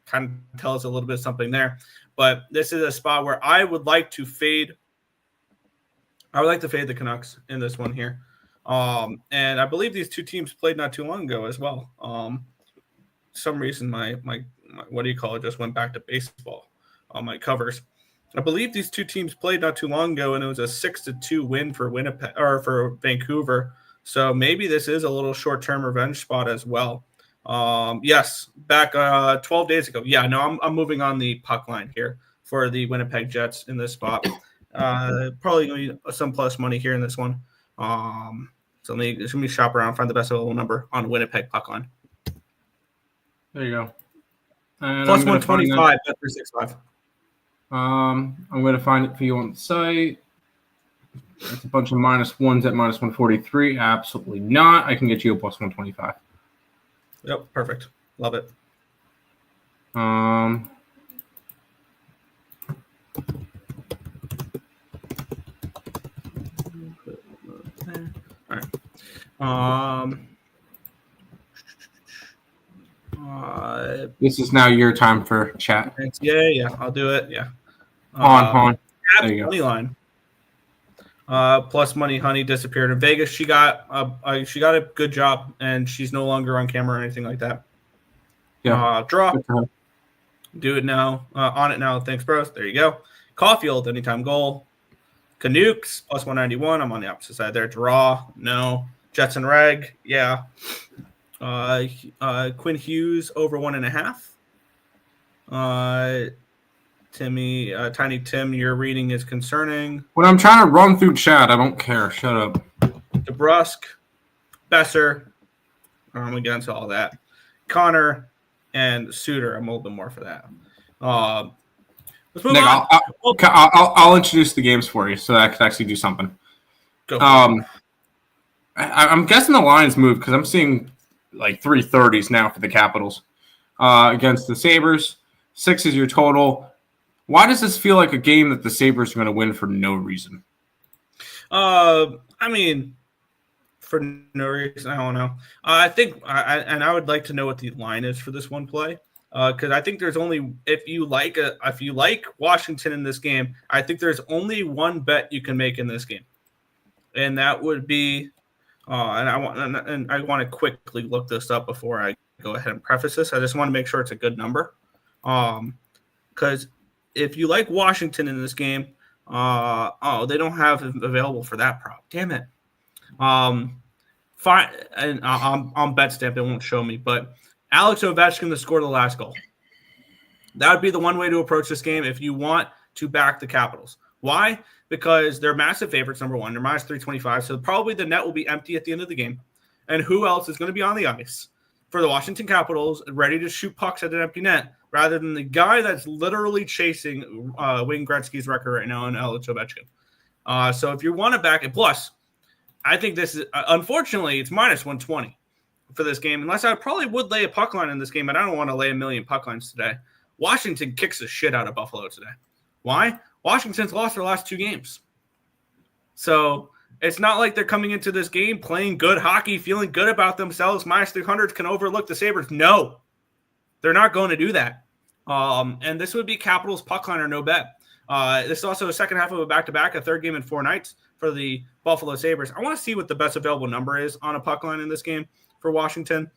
Kind of tells a little bit of something there. But this is a spot where I would like to fade. I would like to fade the Canucks in this one here. And I believe these two teams played not too long ago as well. Some reason my what do you call it just went back to baseball on my covers. I believe these two teams played not too long ago, and it was a 6-2 win for Winnipeg or for Vancouver. So maybe this is a little short-term revenge spot as well. Yes, back 12 days ago. Yeah, no, I'm moving on the puck line here for the Winnipeg Jets in this spot. Probably going to be some plus money here in this one. So let me shop around, find the best available number on Winnipeg puck line. There you go. And plus 125, bet 365. I'm going to find it for you on the site. It's a bunch of -1s at -143. Absolutely not. I can get you a plus 125. Yep, perfect. Love it. All right. This is now your time for chat. Yeah, I'll do it. Yeah. On. There you go. Money line. Plus money, honey disappeared in Vegas. She got a good job, and she's no longer on camera or anything like that. Yeah. Draw. Do it now. On it now. Thanks, bros. There you go. Caulfield, anytime goal. Canucks, plus 191. I'm on the opposite side there. Draw. No. Jets and Reg. Yeah. Quinn Hughes, over 1.5. Timmy, Tiny Tim, your reading is concerning. When I'm trying to run through chat, I don't care. Shut up. DeBrusque, Besser. I'm against all that. Connor and Suter. I'm a little bit more for that. Let's move Nick, on. I'll introduce the games for you so that I could actually do something. Go. I'm guessing the lines moved because I'm seeing like 330s now for the Capitals against the Sabres. 6 is your total. Why does this feel like a game that the Sabres are going to win for no reason? I mean, for no reason, I don't know. I think, I would like to know what the line is for this one play, because I think there's only if you like Washington in this game, I think there's only one bet you can make in this game, and that would be, and I want to quickly look this up before I go ahead and preface this. I just want to make sure it's a good number, because if you like Washington in this game, they don't have it available for that prop. Damn it. Fine, and on BetStamp it won't show me, but Alex Ovechkin to score the last goal. That would be the one way to approach this game if you want to back the Capitals. Why? Because they're massive favorites, number one. They're minus 325, so probably the net will be empty at the end of the game. And who else is going to be on the ice for the Washington Capitals ready to shoot pucks at an empty net rather than the guy that's literally chasing Wayne Gretzky's record right now in Alex Ovechkin? So if you want to back it, plus, I think this is, unfortunately, it's minus 120 for this game, unless I probably would lay a puck line in this game, but I don't want to lay a million puck lines today. Washington kicks the shit out of Buffalo today. Why? Washington's lost their last 2 games. So it's not like they're coming into this game playing good hockey, feeling good about themselves. Minus 300s can overlook the Sabres. No, they're not going to do that. And this would be Capitals puck line or no bet. This is also a second half of a back-to-back, a third game in 4 nights for the Buffalo Sabres. I want to see what the best available number is on a puck line in this game for Washington,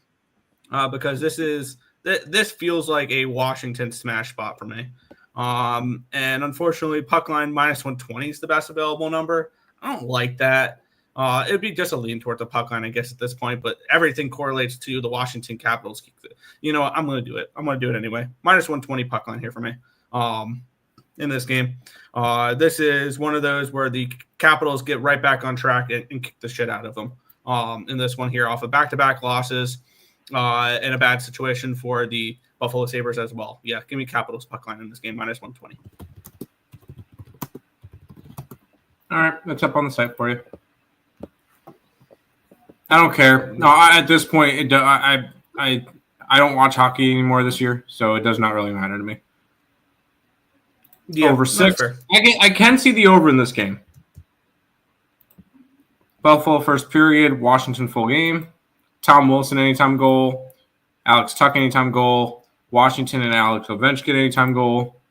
because this feels like a Washington smash spot for me. And unfortunately, puck line minus 120 is the best available number. I don't like that. It'd be just a lean toward the puck line, I guess, at this point, but everything correlates to the Washington Capitals. You know what? I'm going to do it. I'm going to do it anyway. Minus 120 puck line here for me. In this game. This is one of those where the Capitals get right back on track and kick the shit out of them. In this one here, off of back-to-back losses, in a bad situation for the Buffalo Sabres as well. Yeah, give me Capitals puck line in this game, minus 120. All right, that's up on the site for you. I don't care. No, at this point, I don't watch hockey anymore this year, so it does not really matter to me. Yeah, over 6. I can see the over in this game. Buffalo first period, Washington full game. Tom Wilson anytime goal. Alex Tuck anytime goal. Washington and Alex Ovechkin anytime goal.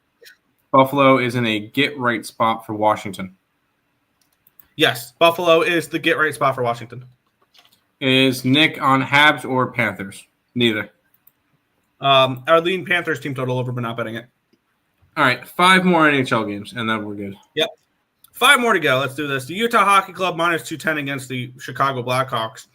Buffalo is in a get-right spot for Washington. Yes, Buffalo is the get-right spot for Washington. Is Nick on Habs or Panthers? Neither. Our leading Panthers team total over, but not betting it. All right, 5 more NHL games, and then we're good. Yep. 5 more to go. Let's do this. The Utah Hockey Club minus 210 against the Chicago Blackhawks.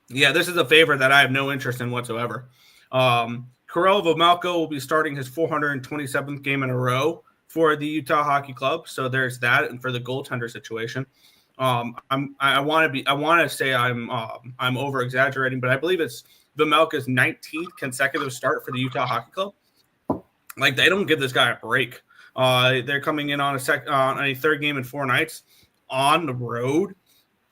Yeah, this is a favorite that I have no interest in whatsoever. Karel Vejmelka will be starting his 427th game in a row for the Utah Hockey Club. So there's that, and for the goaltender situation. I want to say I'm over exaggerating, but I believe it's Vejmelka's 19th consecutive start for the Utah Hockey Club. Like, they don't give this guy a break. They're coming in on a third game in 4 nights on the road,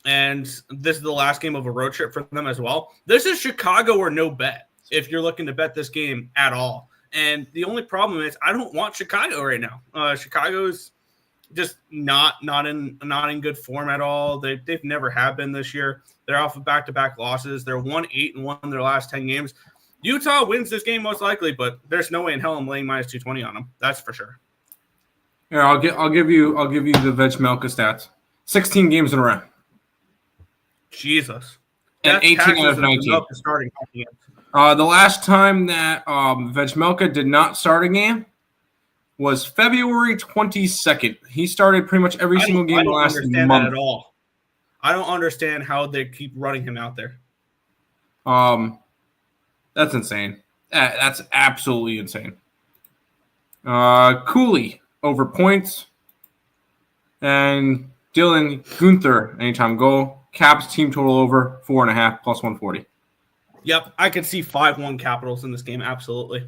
and this is the last game of a road trip for them as well. This is Chicago or no bet if you're looking to bet this game at all. And the only problem is I don't want Chicago right now. Chicago's just not in good form at all. They've never have been this year. They're off of back-to-back losses. They're 1-8-1 in their last 10 games. Utah wins this game most likely, but there's no way in hell I'm laying minus 220 on them. That's for sure. Yeah, I'll give you the Vejmelka stats. 16 games in a row. Jesus. And 18 out of 19. Starting the last time that Vejmelka did not start a game was February 22nd. He started pretty much every single game the last month. I don't understand that at all. I don't understand how they keep running him out there. That's insane. That's absolutely insane. Cooley over points. And Dylan Guenther anytime goal. Caps team total over 4.5 plus 140. Yep, I could see 5-1 Capitals in this game. Absolutely.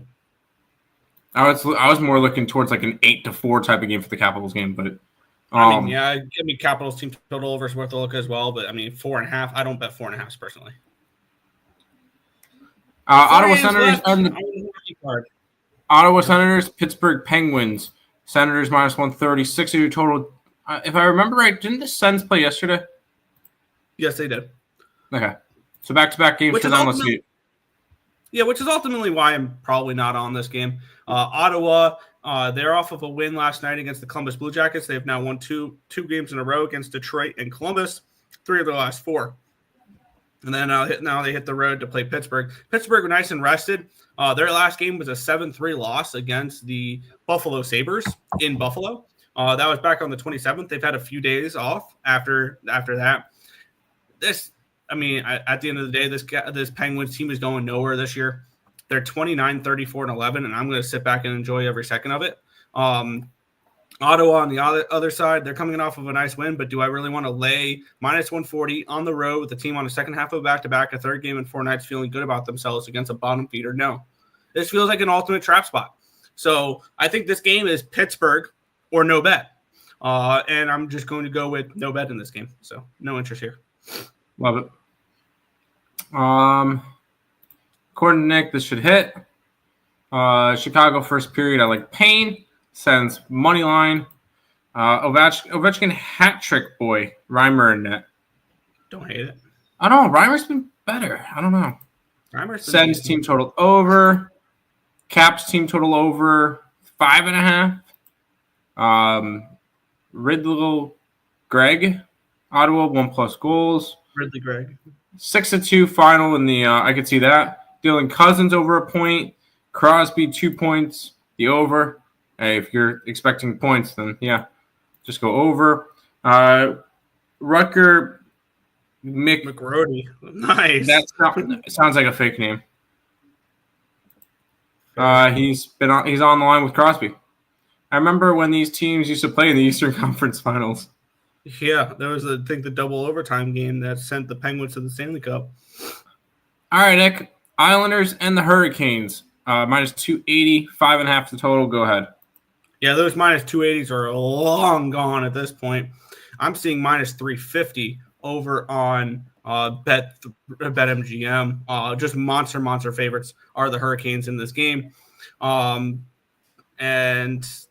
I was more looking towards like an 8-4 type of game for the Capitals game, but give me Capitals team total over is worth a look as well. But I mean, 4.5. I don't bet 4.5 personally. Ottawa Senators, Pittsburgh Penguins. Senators minus 130, 6 total. If I remember right, didn't the Sens play yesterday? Yes, they did. Okay. So back-to-back games for them. Let's see. Yeah, which is ultimately why I'm probably not on this game. Ottawa, they're off of a win last night against the Columbus Blue Jackets. They've now won two games in a row against Detroit and Columbus, 3 of their last 4. And then now they hit the road to play Pittsburgh. Pittsburgh were nice and rested. Their last game was a 7-3 loss against the Buffalo Sabres in Buffalo. That was back on the 27th. They've had a few days off after that. At the end of the day, this Penguins team is going nowhere this year. They're 29, 34, and 11, and I'm going to sit back and enjoy every second of it. Ottawa on the other side, they're coming off of a nice win, but do I really want to lay minus 140 on the road with the team on the second half of back-to-back, a third game in 4 nights, feeling good about themselves against a bottom feeder? No. This feels like an ultimate trap spot. So I think this game is Pittsburgh or no bet. And I'm just going to go with no bet in this game. So no interest here. Love it. According to Nick, this should hit. Chicago first period, I like Payne. Sends money line. Ovechkin hat trick boy. Reimer in net. Don't hate it. I don't know. Reimer's been better. I don't know. Sends team total over. Caps team total over 5.5. Ridley Greg. Ottawa 1+ goals. Ridley Greg. 6-2 final in the. I could see that. Dylan Cousins over a point. Crosby 2 points. The over. Hey, if you're expecting points, then yeah, just go over. Rutger McRody. Nice. That sounds like a fake name. He's on the line with Crosby. I remember when these teams used to play in the Eastern Conference Finals. Yeah, there was the double overtime game that sent the Penguins to the Stanley Cup. All right, Nick. Islanders and the Hurricanes. minus 280, 5.5 the total. Go ahead. Yeah, those minus 280s are long gone at this point. I'm seeing minus 350 over on BetMGM. Just monster favorites are the Hurricanes in this game. And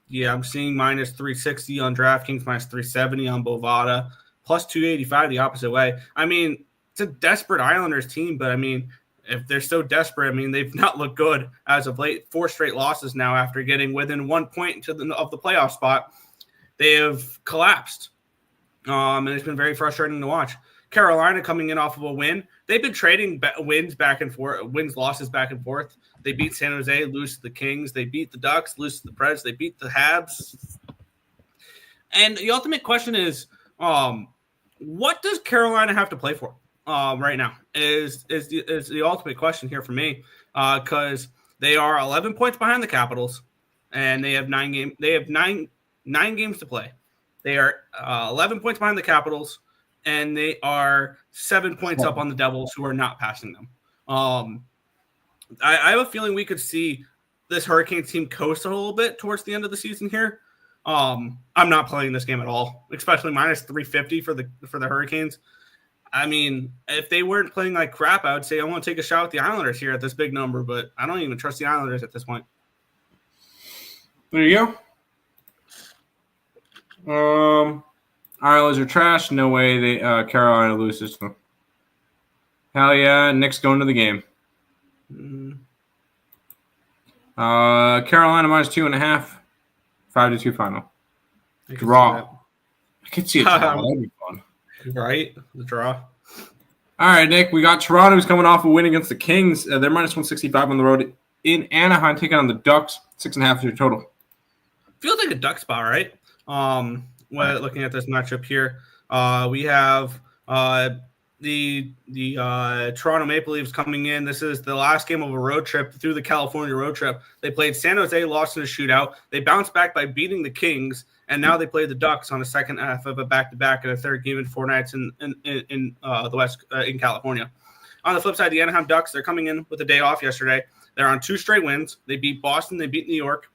yeah, I'm seeing minus 360 on DraftKings, minus 370 on Bovada, plus 285 the opposite way. I mean, it's a desperate Islanders team, but I mean, if they're so desperate, I mean, they've not looked good as of late. 4 straight losses now after getting within 1 point of the playoff spot. They have collapsed, and it's been very frustrating to watch. Carolina coming in off of a win. They've been trading wins back and forth, losses back and forth. They beat San Jose, lose to the Kings. They beat the Ducks, lose to the Preds. They beat the Habs. And the ultimate question is, what does Carolina have to play for right now? Is the ultimate question here for me, because they are 11 points behind the Capitals, and they have nine games to play. They are 11 points behind the Capitals, and they are 7 points up on the Devils, who are not passing them. I have a feeling we could see this Hurricanes team coast a little bit towards the end of the season here. I'm not playing this game at all, especially minus 350 for the Hurricanes. I mean, if they weren't playing like crap, I would say I want to take a shot with the Islanders here at this big number, but I don't even trust the Islanders at this point. There you go. Islanders are trash. No way they Carolina loses them. Hell yeah, Nick's going to the game. Carolina minus 2.5, 5-2 final. Draw. I could see a draw. That'd be fun. Right? The draw. All right, Nick. We got Toronto, who's coming off a win against the Kings. They're minus 165 on the road in Anaheim, taking on the Ducks. 6.5 is your total. Feels like a Duck spot, right? Looking at this matchup here, we have the Toronto Maple Leafs coming in. This is the last game of a road trip through the California road trip. They played San Jose, lost in a shootout. They bounced back by beating the Kings, and now they play the Ducks on a second half of a back-to-back and a third game in 4 nights in the West in California. On the flip side, the Anaheim Ducks, they're coming in with a day off yesterday. They're on 2 straight wins. They beat Boston, they beat New York,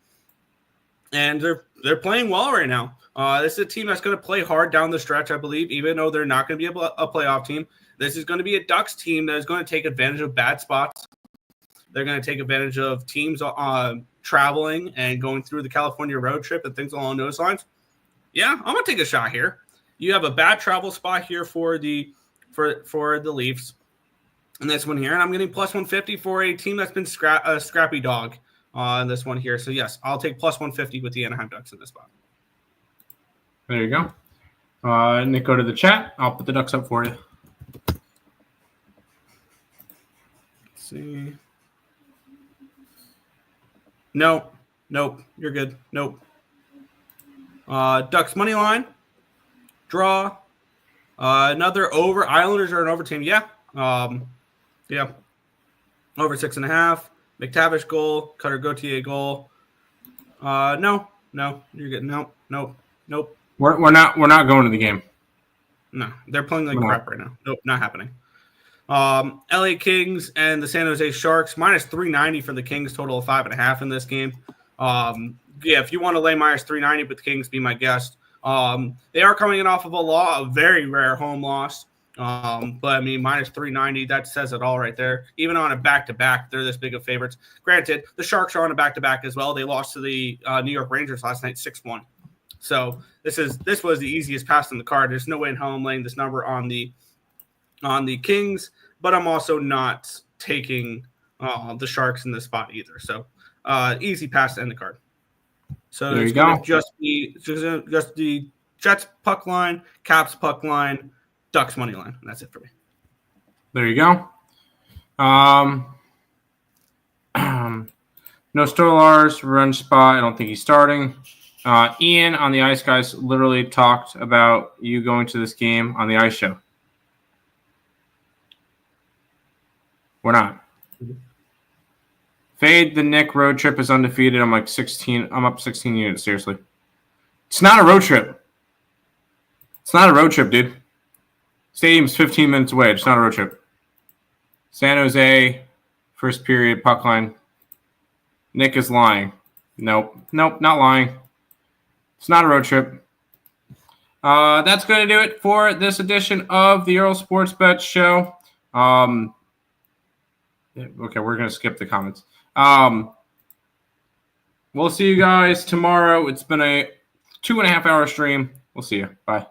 and they're playing well right now. This is a team that's going to play hard down the stretch, I believe, even though they're not going to be a playoff team. This is going to be a Ducks team that is going to take advantage of bad spots. They're going to take advantage of teams traveling and going through the California road trip and things along those lines. Yeah, I'm going to take a shot here. You have a bad travel spot here for the Leafs in this one here, and I'm getting plus 150 for a team that's been a scrappy dog in this one here. So, yes, I'll take plus 150 with the Anaheim Ducks in this spot. There you go. Nick, go to the chat. I'll put the Ducks up for you. Let's see. Nope. You're good. Nope. Ducks money line. Draw. Another over. Islanders are an over team. Yeah. Yeah. Over 6.5. McTavish goal. Cutter Gauthier goal. No. You're good. Nope. We're not going to the game. No, they're playing like crap right now. Nope, not happening. LA Kings and the San Jose Sharks, minus 390 for the Kings, total of 5.5 in this game. If you want to lay minus 390 with the Kings, be my guest. They are coming in off of a very rare home loss. But I mean, minus 390, that says it all right there. Even on a back-to-back, they're this big of favorites. Granted, the Sharks are on a back-to-back as well. They lost to the New York Rangers last night, 6-1. So this was the easiest pass on the card. There's no way in hell I'm laying this number on the Kings, but I'm also not taking the Sharks in this spot either. So easy pass to end the card. So there you go. Just the Jets puck line, Caps puck line, Ducks money line. And that's it for me. There you go. No Stolar's run spot. I don't think he's starting. Ian on the Ice Guys literally talked about you going to this game on the Ice Show. We're not. Fade the Nick road trip is undefeated. I'm like 16. I'm up 16 units. Seriously. It's not a road trip. It's not a road trip, dude. Stadium's 15 minutes away. It's not a road trip. San Jose, first period, puck line. Nick is lying. Nope, not lying. It's not a road trip. That's going to do it for this edition of the Earle Sports Bet Show. Okay, we're going to skip the comments. We'll see you guys tomorrow. It's been a 2.5-hour stream. We'll see you. Bye.